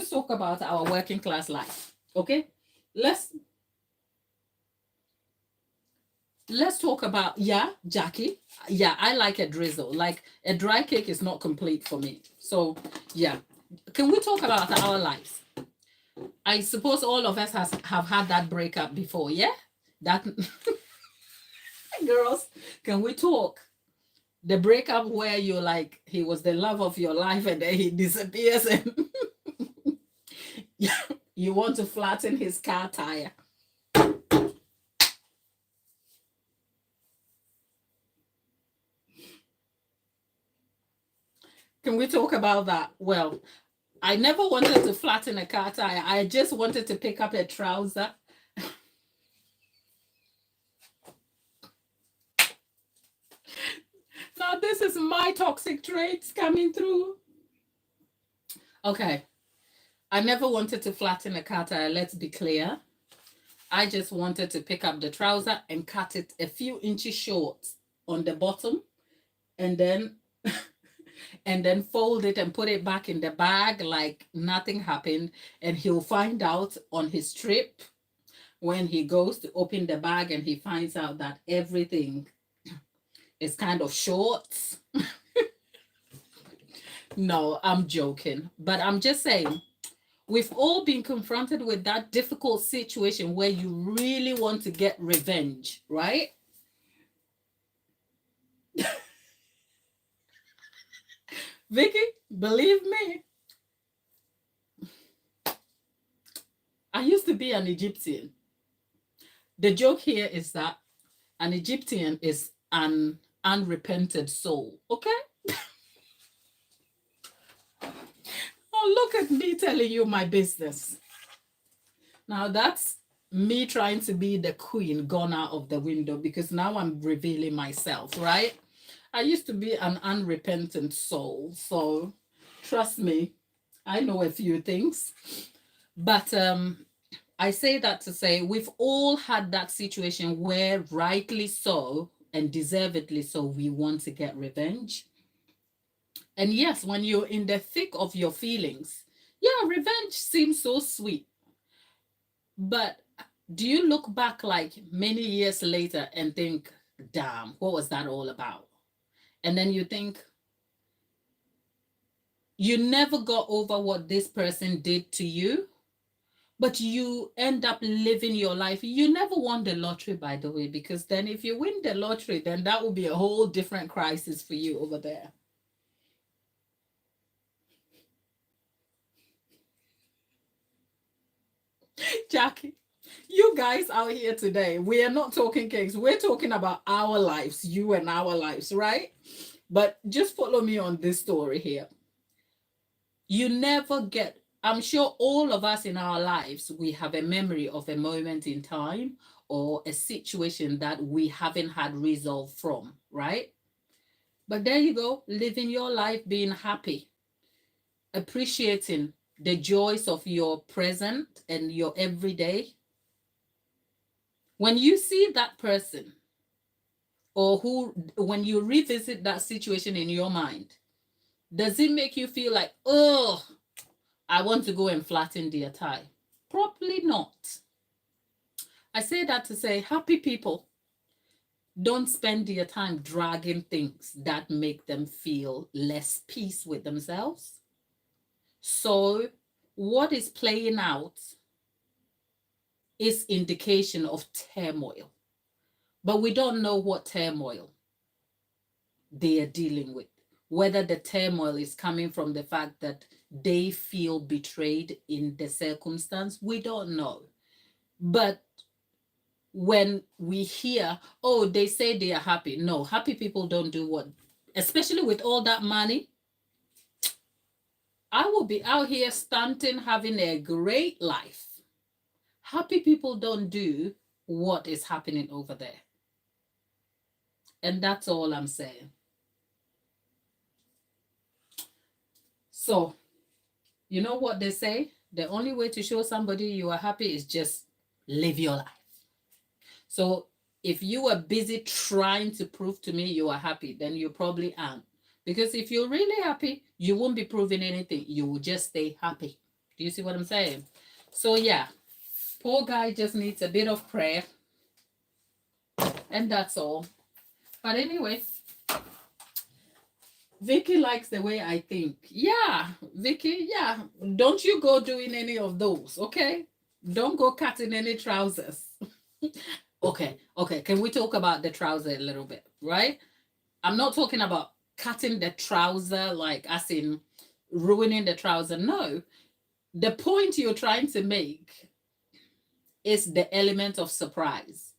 talk about our working class life. Okay? Let's talk about, yeah, Jackie. Yeah, I like a drizzle. Like a dry cake is not complete for me. So yeah. Can we talk about our lives? I suppose all of us have had that breakup before, yeah? That girls, can we talk? The breakup where you're like, he was the love of your life and then he disappears and you want to flatten his car tire. Can we talk about that? Well, I never wanted to flatten a car tire. I just wanted to pick up a trouser. Now this is my toxic traits coming through. Okay. I never wanted to flatten a car tire, let's be clear. I just wanted to pick up the trouser and cut it a few inches short on the bottom, and then and then fold it and put it back in the bag like nothing happened. And he'll find out on his trip when he goes to open the bag and he finds out that everything is kind of short. No, I'm joking. But I'm just saying, we've all been confronted with that difficult situation where you really want to get revenge, right? Vicky, believe me, I used to be an Egyptian. The joke here is that an Egyptian is an unrepented soul, okay? Oh, look at me telling you my business. Now that's me trying to be the queen gone out of the window because now I'm revealing myself, right? I used to be an unrepentant soul. So trust me, I know a few things. But I say that to say we've all had that situation where rightly so and deservedly so we want to get revenge. And yes, when you're in the thick of your feelings, yeah, revenge seems so sweet. But do you look back like many years later and think, damn, what was that all about? And then you think, you never got over what this person did to you, but you end up living your life. You never won the lottery, by the way, because then if you win the lottery, then that will be a whole different crisis for you over there. Jackie, you guys out here today, we are not talking cakes. We're talking about our lives, you and our lives, right? But just follow me on this story here. You never get, I'm sure all of us in our lives, we have a memory of a moment in time or a situation that we haven't had resolve from, right? But there you go, living your life, being happy, appreciating the joys of your present and your everyday. When you see that person or who, when you revisit that situation in your mind, does it make you feel like, oh, I want to go and flatten their tie? Probably not. I say that to say happy people don't spend their time dragging things that make them feel less peace with themselves. So what is playing out is indication of turmoil, but we don't know what turmoil they are dealing with. Whether the turmoil is coming from the fact that they feel betrayed in the circumstance, we don't know. But when we hear, oh, they say they are happy. No, happy people don't do what, especially with all that money. I will be out here stunting, having a great life. Happy people don't do what is happening over there. And that's all I'm saying. So, you know what they say? The only way to show somebody you are happy is just live your life. So if you are busy trying to prove to me you are happy, then you probably aren't. Because if you're really happy, you won't be proving anything. You will just stay happy. Do you see what I'm saying? So yeah, poor guy just needs a bit of prayer. And that's all. But anyway, Vicky likes the way I think. Yeah, Vicky, yeah. Don't you go doing any of those, okay? Don't go cutting any trousers. Okay, okay. Can we talk about the trouser a little bit, right? I'm not talking about cutting the trouser, like as in ruining the trouser. No. The point you're trying to make is the element of surprise.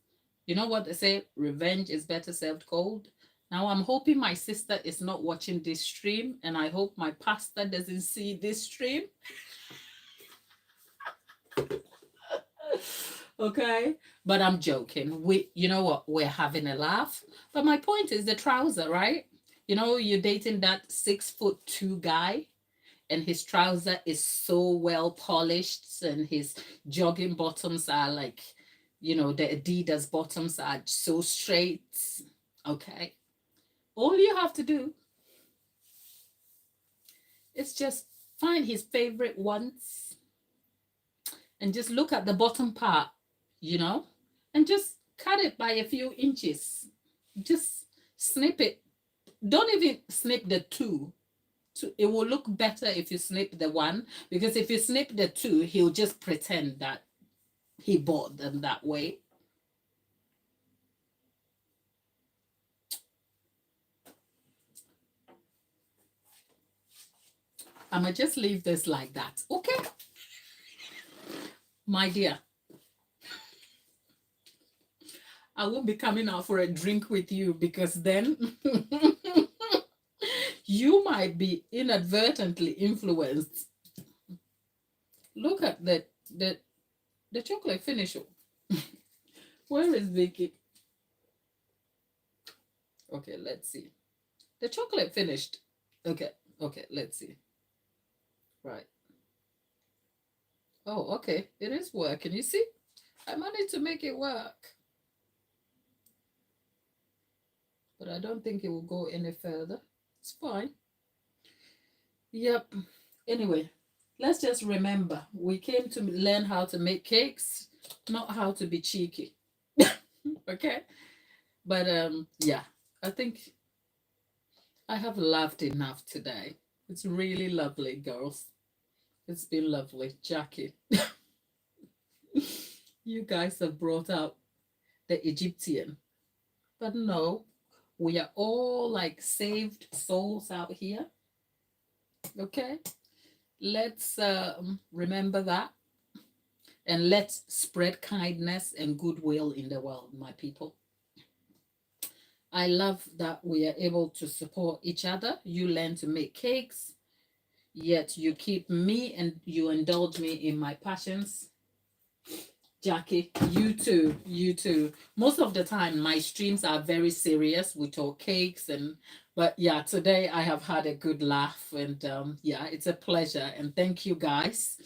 You know what they say? Revenge is better served cold. Now, I'm hoping my sister is not watching this stream, and I hope my pastor doesn't see this stream. Okay, but I'm joking. You know what? We're having a laugh. But my point is the trouser, right? You know, you're dating that 6'2" guy, and his trouser is so well polished, and his jogging bottoms are like you know, the Adidas bottoms are so straight. Okay. All you have to do is just find his favorite ones and just look at the bottom part, you know, and just cut it by a few inches. Just snip it. Don't even snip the two. It will look better if you snip the one, because if you snip the two, he'll just pretend that he bought them that way. I'm gonna just leave this like that. Okay, my dear. I won't be coming out for a drink with you, because then you might be inadvertently influenced. Look at the chocolate finish. Where is Vicky? Okay, let's see. The chocolate finished. Okay, okay, let's see. Right. Oh, okay. It is working. You see? I managed to make it work. But I don't think it will go any further. It's fine. Yep. Anyway, let's just remember we came to learn how to make cakes, not how to be cheeky. Okay? But yeah, I think I have laughed enough today. It's really lovely, girls. It's been lovely. Jackie, you guys have brought out the Egyptian. But no, we are all like saved souls out here. Okay? Let's remember that. And let's spread kindness and goodwill in the world, my people. I love that we are able to support each other. You learn to make cakes, yet you keep me and you indulge me in my passions. Jackie, you too, you too. Most of the time, my streams are very serious. We talk cakes but yeah, today I have had a good laugh, and yeah, it's a pleasure. And thank you guys.